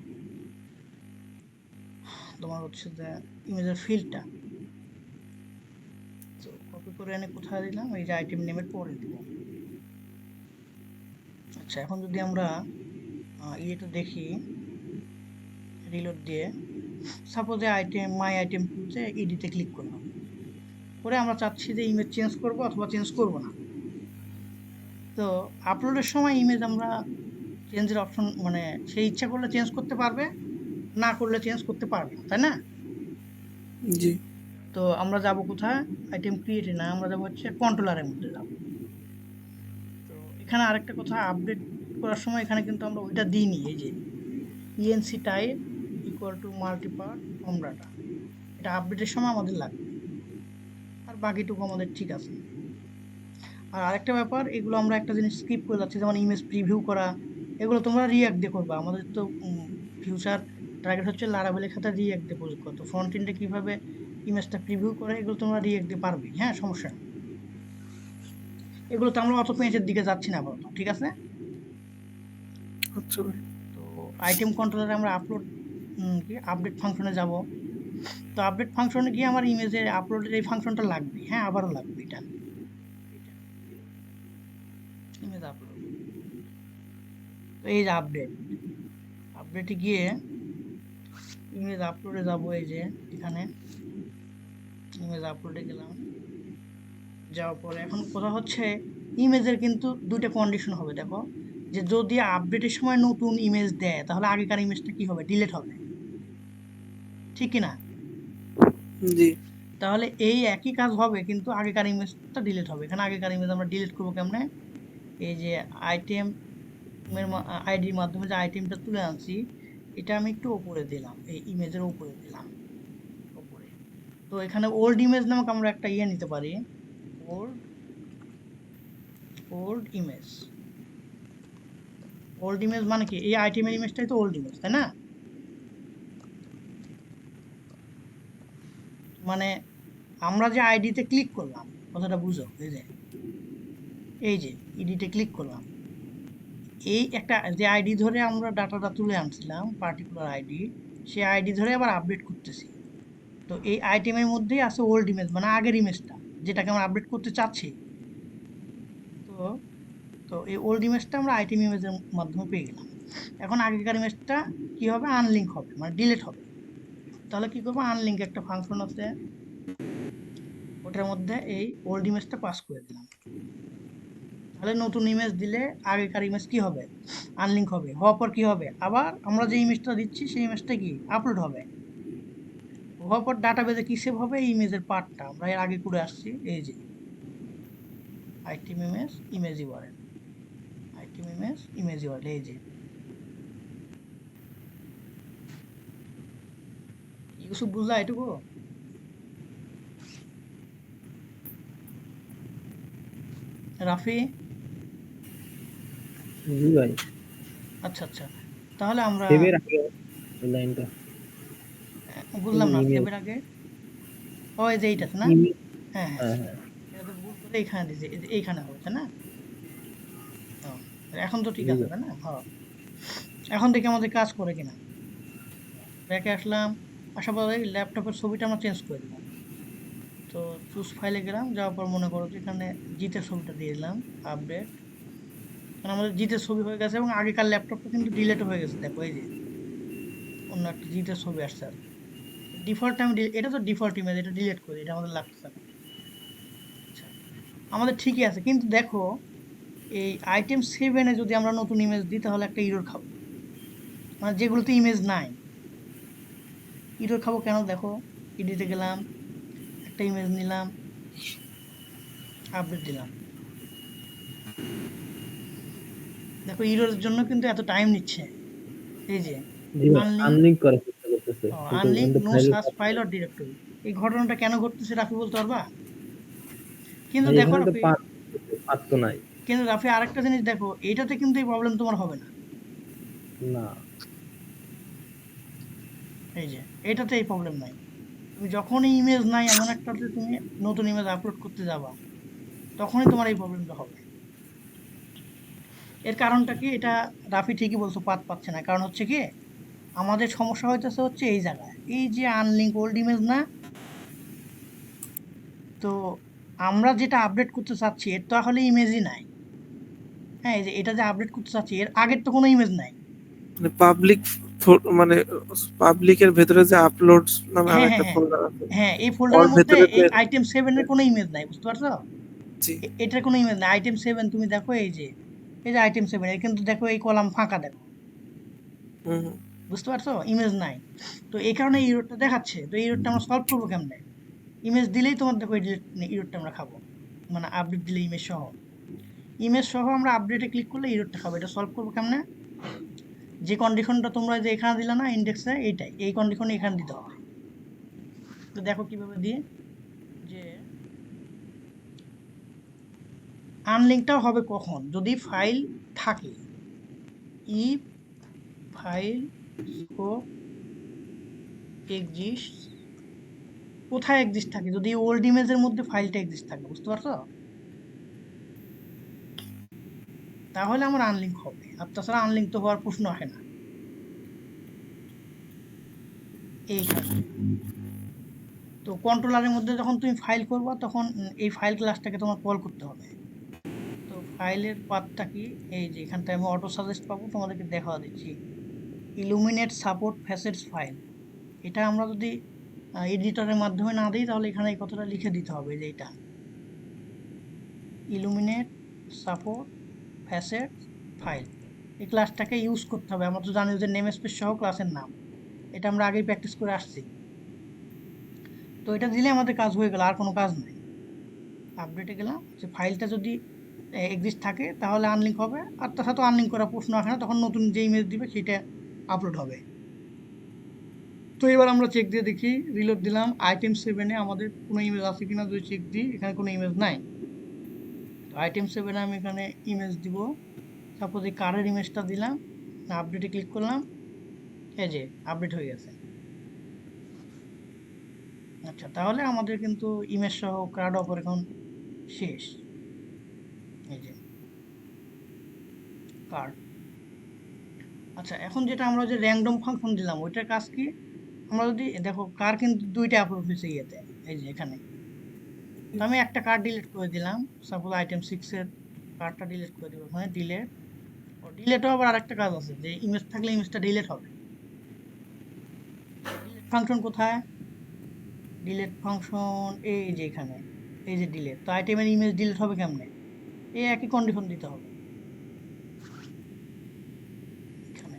তোমার হচ্ছে যে ইমেজের ফিল্ডটা। তো কপি করে এনে কোথায় দিলাম, এই যে আইটেম নেমের পরে দিব। আচ্ছা, এখন যদি আমরা ইয়েটা দেখি রিলোড দিয়ে, সাপোজ আইটেম মাই আইটেম টুতে এডিটে ক্লিক করলাম, করে আমরা চাচ্ছি যে ইমেজ চেঞ্জ করব অথবা চেঞ্জ করব না। তো আপলোডের সময় ইমেজ আমরা চেঞ্জের অপশন, মানে সেই ইচ্ছা করলে চেঞ্জ করতে পারবে, না করলে চেঞ্জ করতে পারবে না, তাই না? জি। তো আমরা যাব কোথায়, আইটেম ক্রিয়েটে না, আমরা যাব হচ্ছে কন্ট্রোলারের মধ্যে যাব। তো এখানে আরেকটা কথা, আপডেট করার সময় এখানে কিন্তু আমরা ওইটা দিইনি, এই যে E N C type equal to multipart form data, এটা আপডেটের সময় আমাদের লাগবে, আর বাকিটুকু আমাদের ঠিক আছে। আর আরেকটা ব্যাপার, এগুলো আমরা একটা জিনিস স্কিপ করে যাচ্ছি, যেমন ইমেজ প্রিভিউ করা, এগুলো তোমরা রিয়াক্ট দিয়ে করবা। আমাদের তো ফিউচার টার্গেট হচ্ছে লারাভেলের খাতা রিয়াক্ট দিয়ে প্রয়োগ করতে, ফ্রন্ট এন্ডে কীভাবে ইমেজটা প্রিভিউ করে এগুলো তোমরা রিয়াক্ট দিয়ে পারবে, হ্যাঁ, সমস্যা নেই। এগুলো তো আমরা অত পেজের দিকে যাচ্ছি না আপাতত, ঠিক আছে। আচ্ছা ভাই। তো আইটেম কন্ট্রোলারে আমরা আপলোড কি আপডেট ফাংশনে যাব। তো আপডেট ফাংশনে গিয়ে আমার ইমেজের আপলোডের এই ফাংশনটা লাগবে, হ্যাঁ, আবারও লাগবে এটা, ইমেজ আপলোড। তো এই যে আপডেটে গিয়ে ইমেজ আপলোডে যাব, এই যে এখানে ইমেজ আপলোডে গেলাম, যাওয়ার পরে এখন কথা হচ্ছে ইমেজের কিন্তু দুইটা কন্ডিশন হবে, দেখো, যে যদি আপডেটের সময় নতুন ইমেজ দেয় তাহলে আগেকার ইমেজটা কি হবে, ডিলিট হবে, ঠিক কি না? জি। তাহলে এই একই কাজ হবে, কিন্তু আগেকার ইমেজটা ডিলিট হবে। এখানে আগেকার ইমেজ আমরা ডিলিট করবো কেমনে, এই যে আইটেমের আইডির মাধ্যমে যে আইটেমটা তুলে আনছি, এটা আমি একটু উপরে দিলাম, এই ইমেজের উপরে দিলাম, উপরে। তো এখানে ওল্ড ইমেজ নামক আমরা একটা ইয়ে নিতে পারি, ওল্ড ইমেজ। ওল্ড ইমেজ মানে কি, এই আইটেমের ইমেজটাই তো ওল্ড ইমেজ, তাই না? মানে আমরা যে আইডিতে ক্লিক করলাম, কথাটা বুঝো, এই যে ইডিটে ক্লিক করলাম, এই একটা যে আইডি ধরে আমরা ডাটাটা তুলে আনছিলাম, পার্টিকুলার আইডি, সেই আইডি ধরে আবার আপডেট করতেছি। তো এই আইটেমের মধ্যেই আছে ওল্ড ইমেজ, মানে আগের ইমেজটা যেটাকে আমরা আপডেট করতে চাচ্ছি। তো তো এই ওল্ড ইমেজটা আমরা আইটেম ইমেজের মাধ্যমে পেয়ে গেলাম। এখন আগেকার ইমেজটা কি হবে, আনলিঙ্ক হবে, মানে ডিলিট হবে। তাহলে কি করবো, আনলিঙ্ক একটা ফাংশন আছে, ওটার মধ্যে এই ওল্ড ইমেজটা পাস করে দিলাম। তাহলে নতুন ইমেজ দিলে আগেকার ইমেজ কি হবে, আনলিঙ্ক হবে, হওয়ার পর কি হবে, আবার আমরা যে ইমেজটা দিচ্ছি সেই ইমেজটা কি আপলোড হবে, হওয়ার পর ডাটাবেজে কি সেভ হবে, এই ইমেজের পার্টটা আমরা এর আগে করে আসছি, এই যে item image image URL, item image image URL, এই যে। ইউসুফ, বুঝলা এটুকু? রাফি? জি ভাই। আচ্ছা আচ্ছা, তাহলে আমরা সেভের আগে এই লাইনটা বুঝলাম না, ইমেজ সেভের আগে ও এই যে এইটাতে না, ইমেজ হ্যাঁ হ্যাঁ, হ্যাঁ হ্যাঁ এটা তো ভুল করে এইখানে দিয়েছে, এই যে এইখানে হবে, তাই না? ও, এখন তো ঠিক জি আছে, ভাই। তাই না? হ্যাঁ, এখন দেখি আমাদের কাজ করে কিনা। ব্যাকে আসলাম, আসার পরে ল্যাপটপের ছবিটা আমরা চেঞ্জ করে দিলাম। তো চুজ ফাইলে গেলাম, যাওয়ার পর মনে করো যে এখানে জিতের ছবিটা দিয়ে দিলাম, আপডেট। কারণ আমাদের জিতের ছবি হয়ে গেছে, এবং আগেকার ল্যাপটপটা কিন্তু ডিলেট হয়ে গেছে, দেখো এই যে অন্য একটা জিতের ছবি আসছে। আর ডিফল্ট আমি এটা তো ডিফল্ট ইমেজ, এটা ডিলিট করি, এটা আমাদের লাগতেছে না। আচ্ছা, আমাদের ঠিকই আছে, কিন্তু দেখো এই আইটেম 7-এ যদি আমরা নতুন ইমেজ দিই তাহলে একটা ইরর খাবো, মানে যেগুলোতে ইমেজ নাই ইরর খাবো কেন, দেখো এডিটে গেলাম, একটা ইমেজ নিলাম, আপডেট দিলাম, দেখো ইরোর জন্য কিন্তু এত টাইম নিচ্ছে, এই যে জি ভাই, আনলিঙ্ক, আনলিঙ্ক করার চেষ্টা করতেছে কিন্তু আনলিঙ্ক কিন্তু নো ফাইল সার্চ ফাইল অর ডিরেক্টরি। এই ঘটনাটা কেন ঘটতেছে রাফি, বলতে পারবা? কিন্তু ভাই দেখো এখানে তো রাফি, পাঁচ তো নাই। কিন্তু রাফি আরেকটা জিনিস দেখো, এইটাতে কিন্তু এই প্রবলেম তোমার হবে না। না এই যে এটাতে এই প্রবলেম নাই। তুমি যখনই ইমেজ নাই এমন একটাতে তুমি নতুন ইমেজ আপলোড করতে যাবা, তখনই তোমার এই প্রবলেমটা হবে। এর কারণটা কি, এটা রাফি ঠিকই বলছো, পাচ্ছে না। কারণ হচ্ছে কি, আমাদের সমস্যা হইতেছে হচ্ছে এই জায়গায়, এই যে আনলিঙ্ক ওল্ড ইমেজ না, তো আমরা যেটা আপডেট করতে চাচ্ছি এর তো আসলে ইমেজই নাই। হ্যাঁ, এই যে এটা যে আপডেট করতে চাচ্ছি এর আগের তো কোনো ইমেজ নাই। মানে পাবলিক, মানে পাবলিকের ভেতরে যে আপলোডস নামে আর হ্যাঁ হ্যাঁ একটা হ্যাঁ ফোল্ডার আছে, হ্যাঁ, এই ওর ফোল্ডারের মধ্যে ভেতরে তো এই আইটেম 7 এর কোনো ইমেজ নাই, বুঝতে পারছো? জি। এটার কোনো ইমেজ নাই। আইটেম 7 তুমি দেখো, এই যে আইটেম 7 এর কিন্তু দেখো এই কলাম ফাঁকা দেখো, হুম। বুঝতে পারছো? ইমেজ নাই। তো এই কারণে এই এররটা দেখাচ্ছে। তো এই এররটা আমরা সলভ করবো কেমনে? ইমেজ দিলেই তোমার দেখো এই এররটা আমরা খাবো, মানে আপডেট দিলে ইমেজ সহ, আমরা আপডেটে ক্লিক করলে এররটা খাবো। এটা সলভ করবো কেমনে? যে কন্ডিশনটা তোমরা যে এখানে দিলা না ইন্ডেক্সে, এইটাই, এই কন্ডিশন এখানে দিতে হবে। তো দেখো কিভাবে দিয়ে, যে আনলিঙ্কটাও হবে কখন, যদি ফাইল থাকে। ইফ ফাইল স্কোপ এক্সিস্ট, কোথায় এক্সিস্ট থাকে? যদি ওল্ড ইমেজের মধ্যে ফাইলটা এক্সিস্ট থাকে, বুঝতে পারছো? তাহলে আমার আনলিঙ্ক হবে, আর তাছাড়া আনলিঙ্ক তো হওয়ার প্রশ্ন আসে না। এইখানে তো কন্ট্রোলারের মধ্যে যখন তুমি ফাইল করবা তখন এই ফাইল ক্লাসটাকে তোমার কল করতে হবে। তো ফাইলের পাথটা কি, এই যে এখানটায় আমি অটো সাজেস্ট পাবো, তোমাদেরকে দেখা দিচ্ছি। ইলুমিনেট সাপোর্ট ফ্যাসেটস ফাইল, এটা আমরা যদি এডিটরের মাধ্যমে না দিই তাহলে এখানে এই কথাটা লিখে দিতে হবে, যে এটা ইলুমিনেট সাপোর্ট ফ্যাসেট ফাইল, এই ক্লাসটাকে ইউজ করতে হবে। আমরা তো জানি যে নেম স্পেস সহ ক্লাসের নাম, এটা আমরা আগেই প্র্যাকটিস করে আসছি। তো এটা দিলে আমাদের কাজ হয়ে গেল, আর কোনো কাজ নাই। আপডেটে গেলাম, যে ফাইলটা যদি এক্সিস্ট থাকে তাহলে আনলিঙ্ক হবে, আর তাছাড়া তো আনলিঙ্ক করার প্রশ্ন আসে না, তখন নতুন যে ইমেজ দিবে সেটা আপলোড হবে। তো এবার আমরা চেক দিয়ে দেখি, রিলোড দিলাম, আইটেম 7-এ আমাদের কোনো ইমেজ আছে কিনা যদি চেক দিই, এখানে কোনো ইমেজ নাই। তো আইটেম 7-এ আমি এখানে ইমেজ দিব, সাপোজ এই কারের ইমেজটা দিলাম, আপডেটে ক্লিক করলাম, এই যে আপডেট হয়ে গেছে। আচ্ছা, তাহলে আমাদের কিন্তু ইমেজ সহ কার্ড অফার এখন শেষ। এই যে কার্ড। আচ্ছা, এখন যেটা আমরা যে র্যান্ডম ফাংশন দিলাম ওইটার কাজ কি? আমরা যদি দেখো কার কিন্তু দুইটা আপলোড হয়েছে ইয়েতে, এই যে এখানে। তো আমি একটা কার্ড ডিলিট করে দিলাম, সাপোজ আইটেম 6-এর কার্ডটা ডিলিট করে দিব, ওখানে ডিলেট। ও ডিলেটও আবার আরেকটা কাজ আছে, যে ইমেজ থাকলে ইমেজটা ডিলিট হবে। ডিলিট ফাংশন কোথায়? ডিলিট ফাংশন এই যে এখানে, এই যে ডিলিট। তো আইটেমের ইমেজ ডিলিট হবে কেমনে? এই একই কন্ডিশন দিতে হবে এখানে,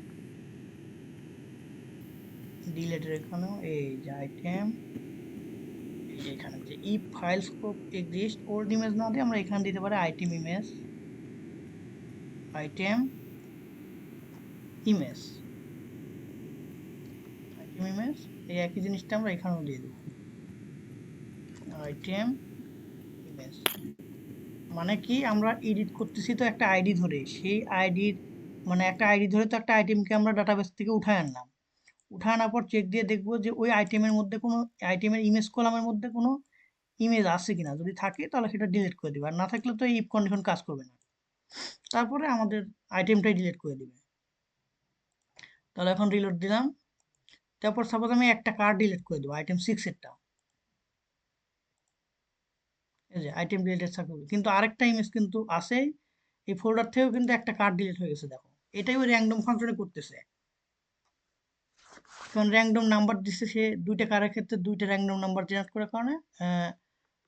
ডিলেটের এখানেও এই যে আইটেম, এই যে এখানে যে if file scope exist, old image না দিয়ে আমরা এখানে দিতে পারি item image, item image, item image, এই একই জিনিসটা আমরা এখানেও দিয়ে দেবো, আইটেম ইমেজ। মানে কি, আমরা এডিট করতেছি তো একটা আইডি ধরে, সেই আইডির মানে একটা আইডি ধরে তো একটা আইটেমকে আমরা ডাটাবেস থেকে উঠায় আনলাম, উঠায় আনার পর চেক দিয়ে দেখবো যে ওই আইটেমের মধ্যে কোনো, আইটেমের ইমেজ কলামের মধ্যে কোনো ইমেজ আছে কিনা। যদি থাকে তাহলে সেটা ডিলিট করে দিবে, আর না থাকলে তো এই ইফ কন্ডিশন কাজ করবে না। তারপরে আমাদের আইটেমটাই ডিলিট করে দিবে। তাহলে এখন রিলোড দিলাম, তারপর সাপোজ আমি একটা কার্ড ডিলিট করে দেবো, আইটেম 6-এরটা, এই যে আইটেম ডিলিটেড সাকসেসফুল। কিন্তু আরেকটা ইমেজ কিন্তু আছে, এই ফোল্ডার থেকেও কিন্তু একটা কার্ড ডিলিট হয়ে গেছে, দেখো। এটাই ওই র্যান্ডম ফাংশনে করতেছে, কারণ র্যান্ডম নাম্বার দিচ্ছে সে, দুইটা কারের ক্ষেত্রে দুইটা র্যান্ডম নাম্বার জেনারেট করার কারণে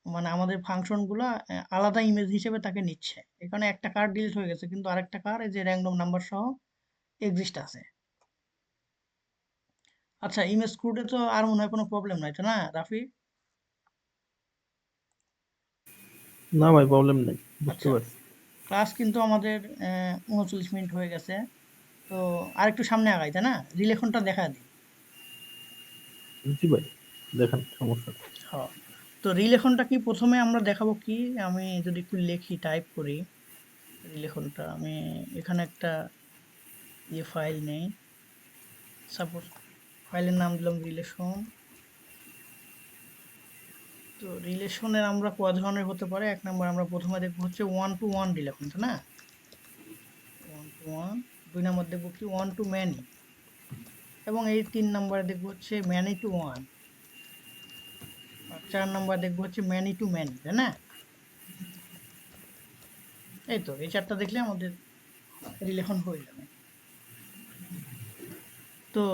মানে আমাদের ফাংশন গুলা আলাদা ইমেজ হিসেবে তাকে নিচ্ছে। এখানে একটা কার্ড ডিলিট হয়ে গেছে, কিন্তু আরেকটা কার্ড এই যে র্যান্ডম নাম্বার সহ এক্সিস্ট আছে। আচ্ছা, ইমেজ ক্রুডে তো আর মনে হয় কোনো প্রবলেম নাই, তো না রাফি? না ভাই, প্রবলেম নেই, বুঝতে আচ্ছা, পারছি। ক্লাস কিন্তু আমাদের 39 মিনিট হয়ে গেছে। তো আর একটু সামনে আগাই, তাই না? রিলেশনটা দেখা দিই। জি ভাই, দেখেন সমস্যা নেই। হ্যাঁ, তো রিলেশনটা কি প্রথমে আমরা দেখাবো কি, আমি যদি একটু লিখি, টাইপ করি রিলেশনটা, আমি এখানে একটা ফাইল নেই, সাপোজ ফাইলের নাম দিলাম রিলেশন। তো রিলেশনের আমরা ক ধরনের হতে পারে, এক নম্বর আমরা প্রথমে দেখবো হচ্ছে 1 to 1 রিলেশন, তাই না, 1 to 1। 2 নম্বর দেখবো কি 1 to many, এবং এই 3 নম্বরে দেখবো হচ্ছে many to 1, আর 4 নম্বর দেখবো হচ্ছে many to many, তাই না। এই তো এই চারটা দেখলে আমাদের রিলেশন হয়ে যাবে। তো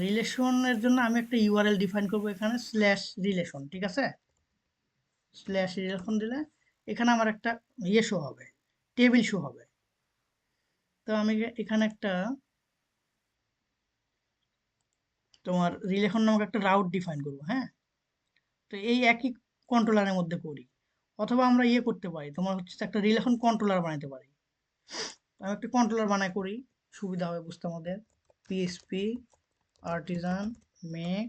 রিলেশনের জন্য আমি একটা ইউআরএল ডিফাইন করব এখানে, স্ল্যাশ রিলেশন, ঠিক আছে। স্ল্যাশ রিলেশন দিলে এখানে আমার একটা শো হবে, টেবিল শো হবে। তো আমি এখানে একটা তোমার রিলেশন নামক একটা রাউট ডিফাইন করব, হ্যাঁ। তো এই একই কন্ট্রোলারের মধ্যে করি, অথবা আমরা করতে পারি, তোমার হচ্ছে একটা রিলেশন কন্ট্রোলার বানাতে পারি। আমি একটা কন্ট্রোলার বানাই করি, সুবিধা হবে বুঝতে আমাদের। PSP Artisan make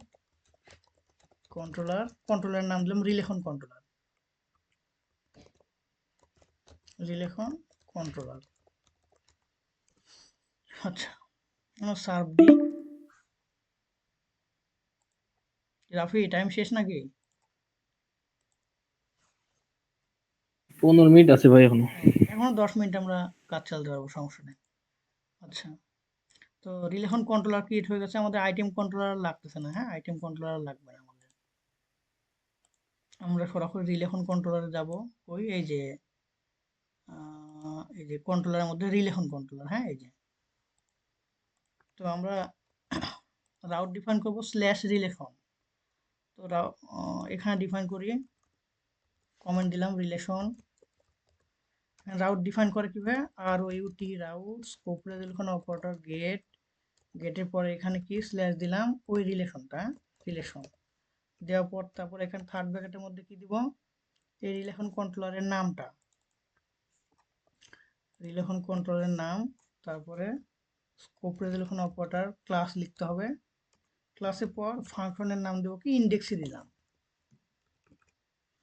controller, controller নাম দিলাম রিলেশন কন্ট্রোলার, রিলেশন কন্ট্রোলার। আচ্ছা, সার্ভ দিই। রাফি টাইম শেষ নাকি? 15 মিনিট আছে ভাই এখনো। এখনো 10 মিনিট আমরা কাজ চালাতে পারবো, সমস্যা নেই। আচ্ছা, তো রিলেশন কন্ট্রোলার ক্রিয়েট হয়ে গেছে, আমাদের আইটেম কন্ট্রোলার লাগতেছে না, হ্যাঁ, আইটেম কন্ট্রোলার লাগবে না আমাদের। আমরা সরাসরি রিলেশন কন্ট্রোলারে যাব। ওই এই যে কন্ট্রোলারের মধ্যে রিলেশন কন্ট্রোলার, হ্যাঁ, এই যে। তো আমরা রাউট ডিফাইন করব স্ল্যাশ রিলেশন। তো এখানে ডিফাইন করি, কমেন্ট দিলাম রিলেশন। রাউট ডিফাইন করে কিভাবে, আর U T route, scope resolution operator get, গেটের পরে এখানে কি স্ল্যাশ দিলাম ওই রিলেশনটা, রিলেশন দেওয়ার পর তারপর এখানে থার্ড ব্র্যাকেটের মধ্যে কি দিব, এই রিলেশন কন্ট্রোলারের নামটা, রিলেশন কন্ট্রোলারের নাম, তারপরে স্কোপ রেজলিউশন অপারেটর ক্লাস লিখতে হবে, ক্লাসের পর ফাংশনের নাম দেবো কি ইন্ডেক্সে দিলাম।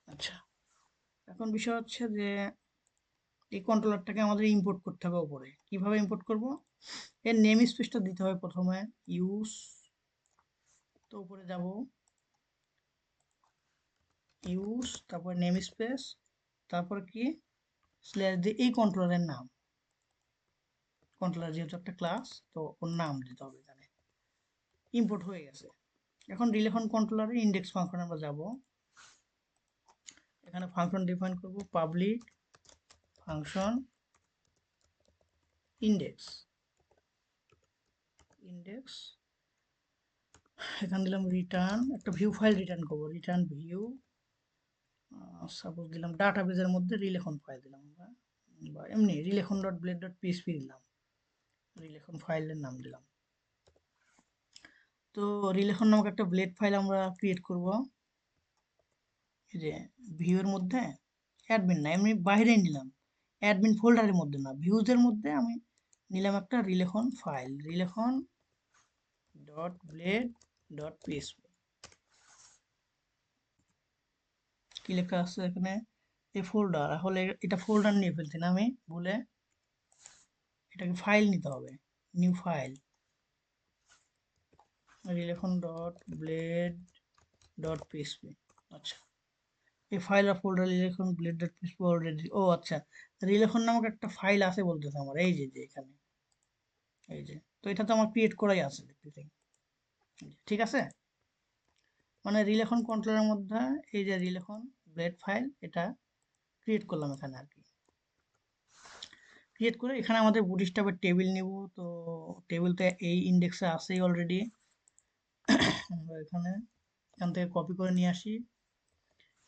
আচ্ছা, এখন বিষয় হচ্ছে যে এই কন্ট্রোলারটাকে আমাদের ইম্পোর্ট করতে হবে উপরে। কিভাবে ইম্পোর্ট করব, এর নেম স্পেসটা দিতে হবে প্রথমে, ইউজ, তো উপরে যাব ইউজ, তারপর নেম স্পেস, তারপর কি স্ল্যাশ দিয়ে এই কন্ট্রোলারের নাম, কন্ট্রোলার যেহেতু একটা ক্লাস তো ওর নাম দিতে হবে এখানে। ইম্পোর্ট হয়ে গেছে। এখন রিলেশন কন্ট্রোলারে ইন্ডেক্স ফাংশন আমরা যাব, এখানে ফাংশন ডিফাইন করব পাবলিক ফাংশন ইন্ডেক্স, ইন্ডেক্স এখানে দিলাম রিটার্ন, একটা ভিউ ফাইল রিটার্ন করব, রিটার্ন ভিউ, সাপোজ দিলাম ডাটাবেজের মধ্যে রিলেশন ফাইল দিলাম আমরা, বা এমনি relation dot blade dot PSP দিলাম, রিলেশন ফাইলের নাম দিলাম। তো রিলেশন নামক একটা ব্লেড ফাইল আমরা ক্রিয়েট করব, এই যে ভিউ এর মধ্যে, অ্যাডমিন না এমনি বাইরে নিলাম, অ্যাডমিন ফোল্ডারের মধ্যে না, ভিউজের মধ্যে আমি নিলাম একটা relation file, relation dot blade dot PSP. কি লেখা আছে এখানে, এই ফোল্ডার, আসলে এটা ফোল্ডার নিয়ে ফেলছি না আমি ভুলে, এটাকে ফাইল নিতে হবে, new file, relation dot blade dot P S P. আচ্ছা, এই ফাইল আর folder relation blade dot P S P already, ও আচ্ছা, রিলেশন নামক একটা ফাইল আছে বলতেছে আমার, এই যে এখানে, এই যে, তো এটা তো আমার ক্রিয়েট করাই আছে দেখতেছি, ঠিক আছে। মানে রিলেশন কন্ট্রোলের মধ্যে এই যে রিলেশন ব্লেড ফাইল, এটা ক্রিয়েট করলাম এখানে আর কি। ক্রিয়েট করে এখানে আমাদের বুটস্ট্র্যাপের টেবিল নিব, তো টেবিল তো এই ইন্ডেক্সে আছেই অলরেডি, আমরা এখান থেকে কপি করে নিয়ে আসি,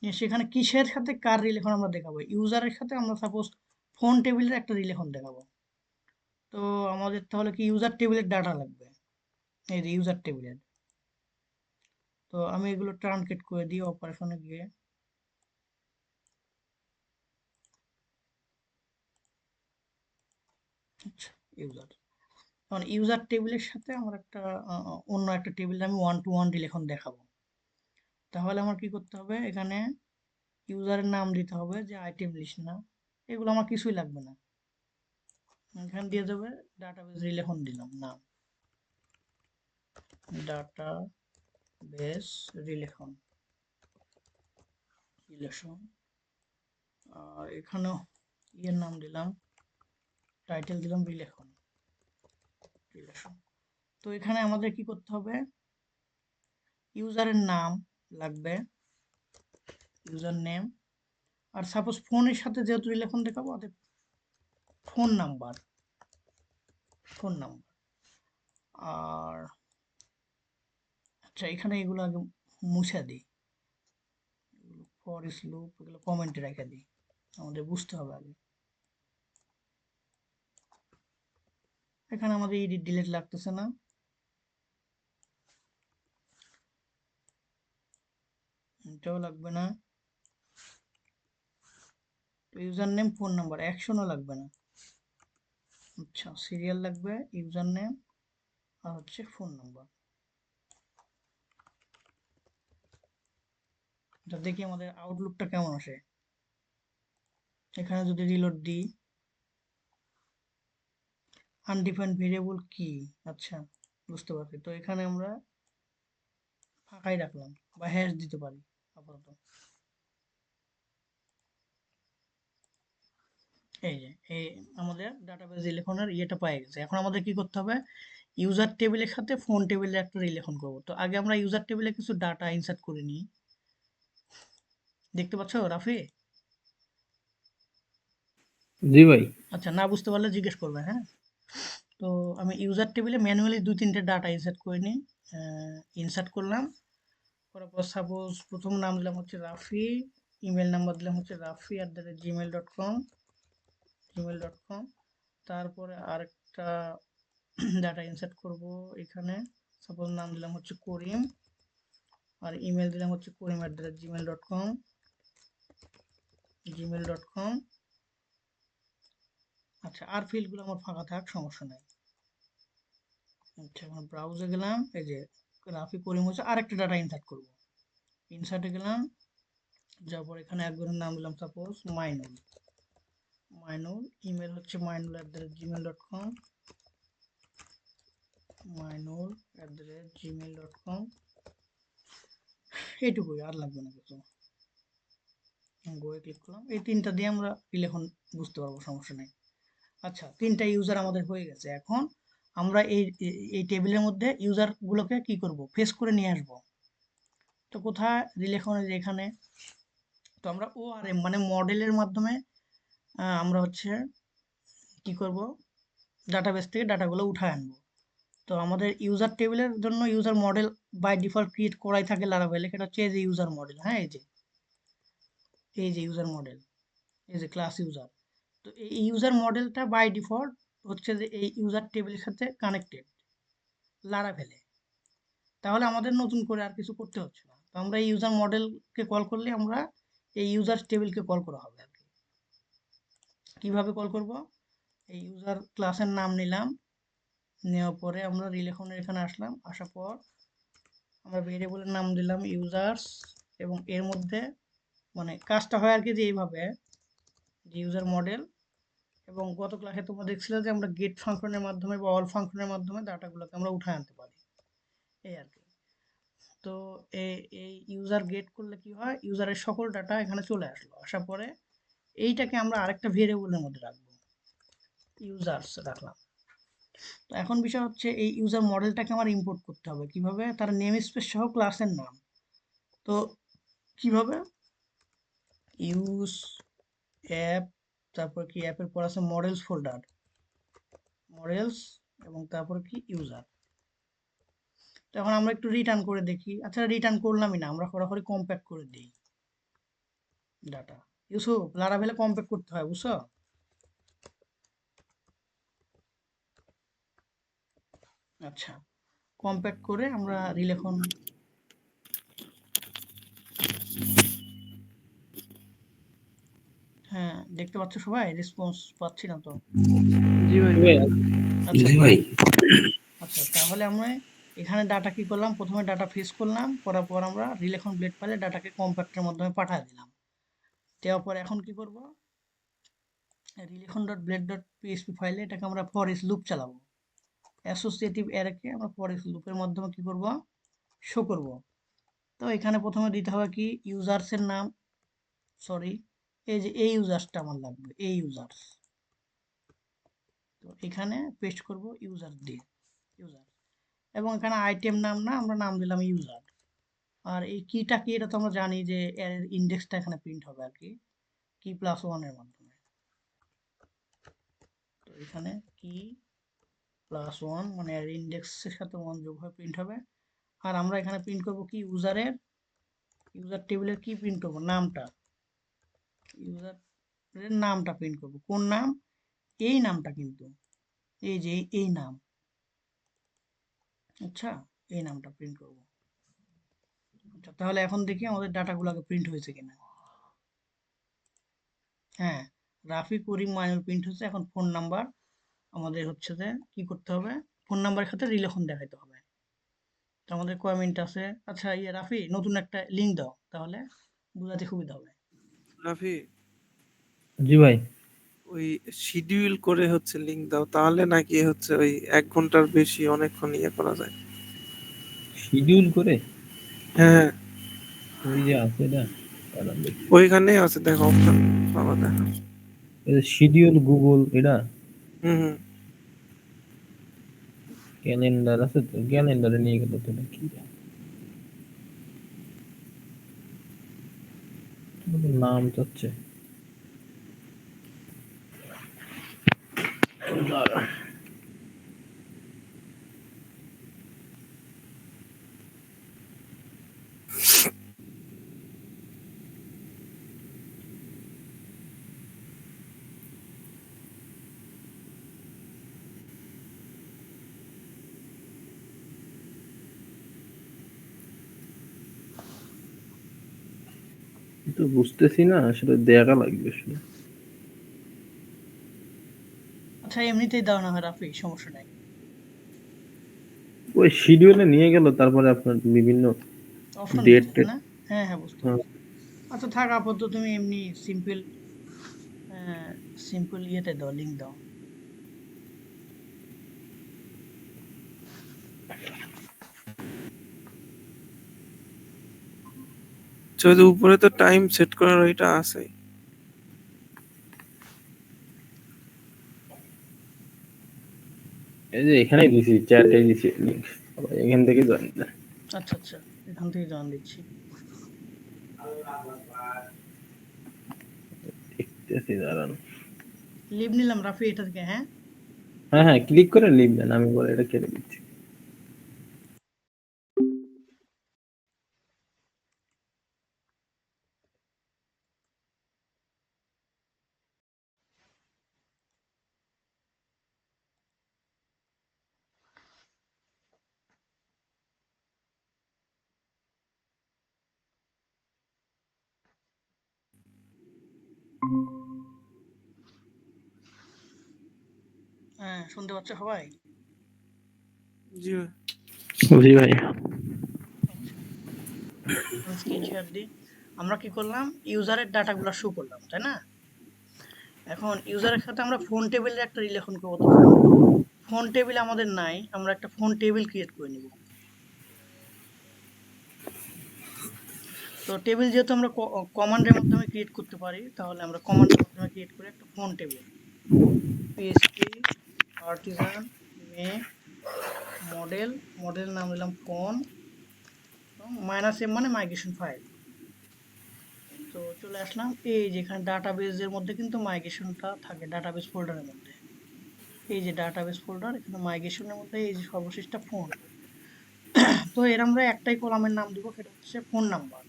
নিয়ে সেখানে কিসের সাথে কার রিলেশন আমরা দেখাবো, ইউজারের সাথে আমরা সাপোজ ফোন টেবিলের একটা রিলেশন দেখাবো। তো আমাদের তাহলে কি ইউজার টেবিলের ডাটা লাগবে, এই যে ইউজার টেবিলের। তো আমি এগুলো ট্রানকেট করে দিই অপারেশনে গিয়ে, আচ্ছা, ইউজার, কারণ ইউজার টেবিলের সাথে আমার একটা অন্য একটা টেবিলে আমি 1 to 1 রিলেশন দেখাবো। তাহলে আমার কি করতে হবে, এখানে ইউজারের নাম দিতে হবে যে আইটেম লিস্ট না, এগুলো আমার কিছুই লাগবে না। এখানে দিয়ে দেবে ডাটাবেস রিলেশন দিলাম নাম, ডাটাবেস রিলেশন রিলেশন আর এখানেও ইয়ের নাম দিলাম, টাইটেল দিলাম রিলেশন রিলেশন। তো এখানে আমাদের কি করতে হবে, ইউজারের নাম লাগবে, ইউজার নেম, আর সাপোজ ফোনের সাথে যেহেতু রিলেশন দেখাবো অতএব ফোন নাম্বার আর আচ্ছা এখানে এগুলো আগে মুছে দিই, ফর ইস লুপ এগুলো কমেন্টে রেখে দিই, আমাদের বুঝতে হবে আগে। এখানে আমাদের এডিট ডিলিট লাগতেছে না, এটাও লাগবে না, ইউজার নেম ফোন নাম্বার অ্যাকশনও লাগবে না। আচ্ছা সিরিয়াল লাগবে, ইউজার নেম আর হচ্ছে ফোন নাম্বার। এটা দেখি আমাদের আউটলুকটা কেমন আসে। এখানে যদি রিলোড দিই, আনডিফাইন্ড ভেরিয়েবল কি, আচ্ছা বুঝতে পারছি। তো এখানে আমরা ফাঁকাই রাখলাম বা হ্যাশ দিতে পারি আপাতত। এই যে এই আমাদের ডাটাবেস রিলেশনের ইয়েটা পেয়ে গেছে। এখন আমাদের কি করতে হবে, ইউজার টেবিলের সাথে ফোন টেবিলের একটা রিলেশন করব। তো আগে আমরা ইউজার টেবিলে কিছু ডাটা ইনসার্ট করে নিই, দেখতে পাচ্ছ রাফি? জি ভাই। আচ্ছা না বুঝতে পারলে জিজ্ঞেস করবে, হ্যাঁ। তো আমি ইউজার টেবিলে ম্যানুয়ালি 2-3টে ডাটা ইনসার্ট করে নিই, ইনসার্ট করলাম, করার পর সাপোজ প্রথম নাম দিলাম হচ্ছে রাফি, ইমেল নাম্বার দিলাম হচ্ছে rafi@gmail.com, তারপরে আরেকটা ডাটা ইনসার্ট করব এখানে, সাপোজ নাম দিলাম হচ্ছে করিম আর ইমেল দিলাম হচ্ছে করিম@gmail.com। আচ্ছা আর ফিল্ডগুলো আমার ফাঁকা থাক, সমস্যা নাই। আচ্ছা এখন ব্রাউজে গেলাম, এই যে রাফি করিম হচ্ছে, আরেকটা ডাটা ইনসার্ট করব, ইনসার্টে গেলাম, যাওয়ার পর এখানে একজনের নাম দিলাম সাপোজ মাইনুল, ইমেল হচ্ছে মাইনুল@gmail.com, এইটুকুই, আর লাগবে না কিছু। গোয়ে ক্লিক করলাম, এই তিনটা দিয়ে আমরা রিলেশন বুঝতে পারবো, সমস্যা নেই। আচ্ছা তিনটা ইউজার আমাদের হয়ে গেছে। এখন আমরা এই টেবিলের মধ্যে ইউজার গুলোকে কি করব, ফেস করে নিয়ে আসব। তো কোথায়, রিলেশনের এখানে। তো আমরা ORM মানে মডেলের মাধ্যমে আমরা হচ্ছে কি করব, ডাটাবেস থেকে ডাটাগুলো উঠায় আনবো। তো আমাদের ইউজার টেবিলের জন্য user model by default create করাই থাকে লারাভেলে, এটা হচ্ছে এই যে ইউজার মডেল, হ্যাঁ এই যে ইউজার মডেল, এই যে ক্লাস ইউজার। তো এই ইউজার মডেলটা বাই ডিফল্ট হচ্ছে যে এই ইউজার টেবিলের সাথে কানেক্টেড লারাভেলে, তাহলে আমাদের নতুন করে আর কিছু করতে হচ্ছে না। তো আমরা এই ইউজার মডেলকে কল করলে আমরা এই ইউজার টেবিলকে কল করা হবে আর কি। কিভাবে কল করব, এই ইউজার ক্লাসের নাম নিলাম, নেওয়ার পরে আমরা রিলেশনের এখানে আসলাম, আসার পর আমরা ভেরিয়েবলের নাম দিলাম ইউজার্স, এবং এর মধ্যে মানে কাজটা হয় আর কি যে এইভাবে, যে ইউজার মডেল, এবং গত ক্লাসে তোমরা দেখছিলে যে আমরা গেট ফাংশনের মাধ্যমে বা অল ফাংশনের মাধ্যমে ডাটাগুলোকে আমরা উঠায় আনতে পারি, এই আর কি। তো এই ইউজার গেট করলে কি হয়, ইউজারের সকল ডাটা এখানে চলে আসলো, আসার পরে এইটাকে আমরা আরেকটা ভেরিয়েবলের মধ্যে রাখবো, ইউজার্স রাখলাম। তো এখন বিষয় হচ্ছে এই ইউজার মডেলটাকে আমার ইম্পোর্ট করতে হবে কিভাবে, তার নেম স্পেস সহ ক্লাসের নাম। তো কিভাবে, ইউজ অ্যাপ, তারপর কি অ্যাপের পর আছে মডেলস ফোল্ডার, মডেলস, এবং তারপর কি ইউজার। তখন আমরা একটু রিটার্ন করে দেখি, আচ্ছা রিটার্ন করলামই না, আমরা সরাসরি কম্প্যাক্ট করে দিই ডাটা। ইউসুফ লারাভেলে কম্প্যাক্ট করতে হয়, বুঝছো? আচ্ছা কম্প্যাক্ট করে আমরা রিলেশন, হ্যাঁ দেখতে পাচ্ছ সবাই, রেসপন্স পাচ্ছি না তো। জি ভাই। আচ্ছা জি ভাই। আচ্ছা তাহলে আমরা এখানে ডাটা কি করলাম, প্রথমে ডাটা ফেচ করলাম, করার পর আমরা রিলেশন ব্লেড ফাইলে ডাটাকে কম্প্যাক্টের মাধ্যমে পাঠিয়ে দিলাম। দেওয়ার পর এখন কি করব, relation dot blade dot PHP ফাইলে এটাকে আমরা ফর ইচ লুপ চালাবো। অ্যাসোসিয়েটিভ অ্যারেকে আমরা ফর ইচ লুপের মাধ্যমে কি করব, শো করব। তো এখানে প্রথমে দিতে হবে কি, ইউজার্সের নাম, সরি এই যে এই ইউজার্সটা আমার লাগবে, এই ইউজার্স। তো এখানে পেস্ট করব ইউজার দিয়ে, ইউজার, এবং এখানে আইটেম নাম না, আমরা নাম দিলাম ইউজার। আর এই কিটা কি, এটা তো আমরা জানি যে এর ইন্ডেক্সটা এখানে প্রিন্ট হবে আর কি, কি প্লাস ওয়ানের মাধ্যমে। তো এখানে কি প্লাস ওয়ান মানে এর ইন্ডেক্সের সাথে ওয়ান যোগ হয়ে প্রিন্ট হবে। আর আমরা এখানে প্রিন্ট করব কি, ইউজারের, ইউজার টেবিলের কি প্রিন্ট করব, নামটা, ইউজারের নামটা প্রিন্ট করব। কোন নাম, এই নামটা কিন্তু, এই যে এই নাম, আচ্ছা এই নামটা প্রিন্ট করব। আচ্ছা তাহলে এখন দেখি আমাদের ডাটাগুলোকে প্রিন্ট হয়েছে কিনা। হ্যাঁ, রাফি করিম মাইনুল প্রিন্ট হচ্ছে। এখন ফোন নাম্বার আমাদের হচ্ছে যে কি করতে হবে, ফোন নাম্বারের সাথে রিলেশন দেখাইতে হবে। তো আমাদের কয় মিনিট আছে, আচ্ছা ইয়ে রাফি নতুন একটা লিঙ্ক দাও, তাহলে বোঝাতে সুবিধা হবে। রাফি, জি ভাই। ওই শিডিউল করে হচ্ছে লিংক দাও, তাহলে নাকি হচ্ছে ওই 1 ঘন্টার বেশি অনেকক্ষণ ইয়ে করা যায়। শিডিউল করে? হ্যাঁ, ওই যে আছে না, দাঁড়ান দেখি। ওইখানে আছে, দেখো অপশন পাবা, দেখো। শিডিউল গুগল এটা, হুম হুম। ক্যালেন্ডার আছে তো, ক্যালেন্ডারে নিয়ে গেল তো, এটা কি নাম চাচ্ছে, দাঁড়া। তো বুঝতেছি না আসলে, দেখা লাগবে আসলে। আচ্ছা এমনিতেই দাও না হয় রাফি, সমস্যা নাই। ওই শিডিউলে নিয়ে গেল, তারপরে আপনার বিভিন্ন অপশন ডেট দিচ্ছে টেট। না, হ্যাঁ হ্যাঁ বুঝতে পারছি। আচ্ছা থাক আপাতত, তুমি এমনি সিম্পল, সিম্পল ইয়েতে দাও, লিঙ্ক দাও। যদি উপরে তো টাইম সেট করার ওইটা আছে। এই যে এখানে দিছি, চ্যাটে দিছি লিংক, এখান থেকে জয়েন দেন। আচ্ছা আচ্ছা, এখান থেকে জান দিচ্ছি। দেখতেছি, দাঁড়ান। লিভ নিলাম রাফি এটা থেকে, হ্যাঁ। হ্যাঁ হ্যাঁ, ক্লিক করে লিভ দেন, আমি পরে এটা কেটে দিচ্ছি। হ্যাঁ শুনতে পাচ্ছ সবাই? জি ভাই। জি ভাই। আচ্ছা স্ক্রিন শেয়ার দিই। আমরা কি করলাম, ইউজারের ডাটাগুলো শো করলাম, তাই না? এখন ইউজারের সাথে আমরা ফোন টেবিলের একটা রিলেশন করবো। তো ফোন টেবিল আমাদের নাই, আমরা একটা ফোন টেবিল ক্রিয়েট করে নিব। তো টেবিল যেহেতু আমরা কমান্ডের মাধ্যমে ক্রিয়েট করতে পারি, তাহলে আমরা কমান্ডের মাধ্যমে ক্রিয়েট করি একটা phone table. PHP Artisan make model, model নাম দিলাম ফোন, -m মানে মাইগ্রেশন ফাইল। তো চলে আসলাম এই যেখানে ডাটাবেজের মধ্যে কিন্তু মাইগ্রেশনটা থাকে, ডাটাবেস ফোল্ডারের মধ্যে। এই যে ডাটাবেস ফোল্ডার, এখানে মাইগ্রেশনের মধ্যে এই যে সর্বশেষটা ফোন। তো এর আমরা একটাই কলামের নাম দিব, সেটা হচ্ছে ফোন নাম্বার।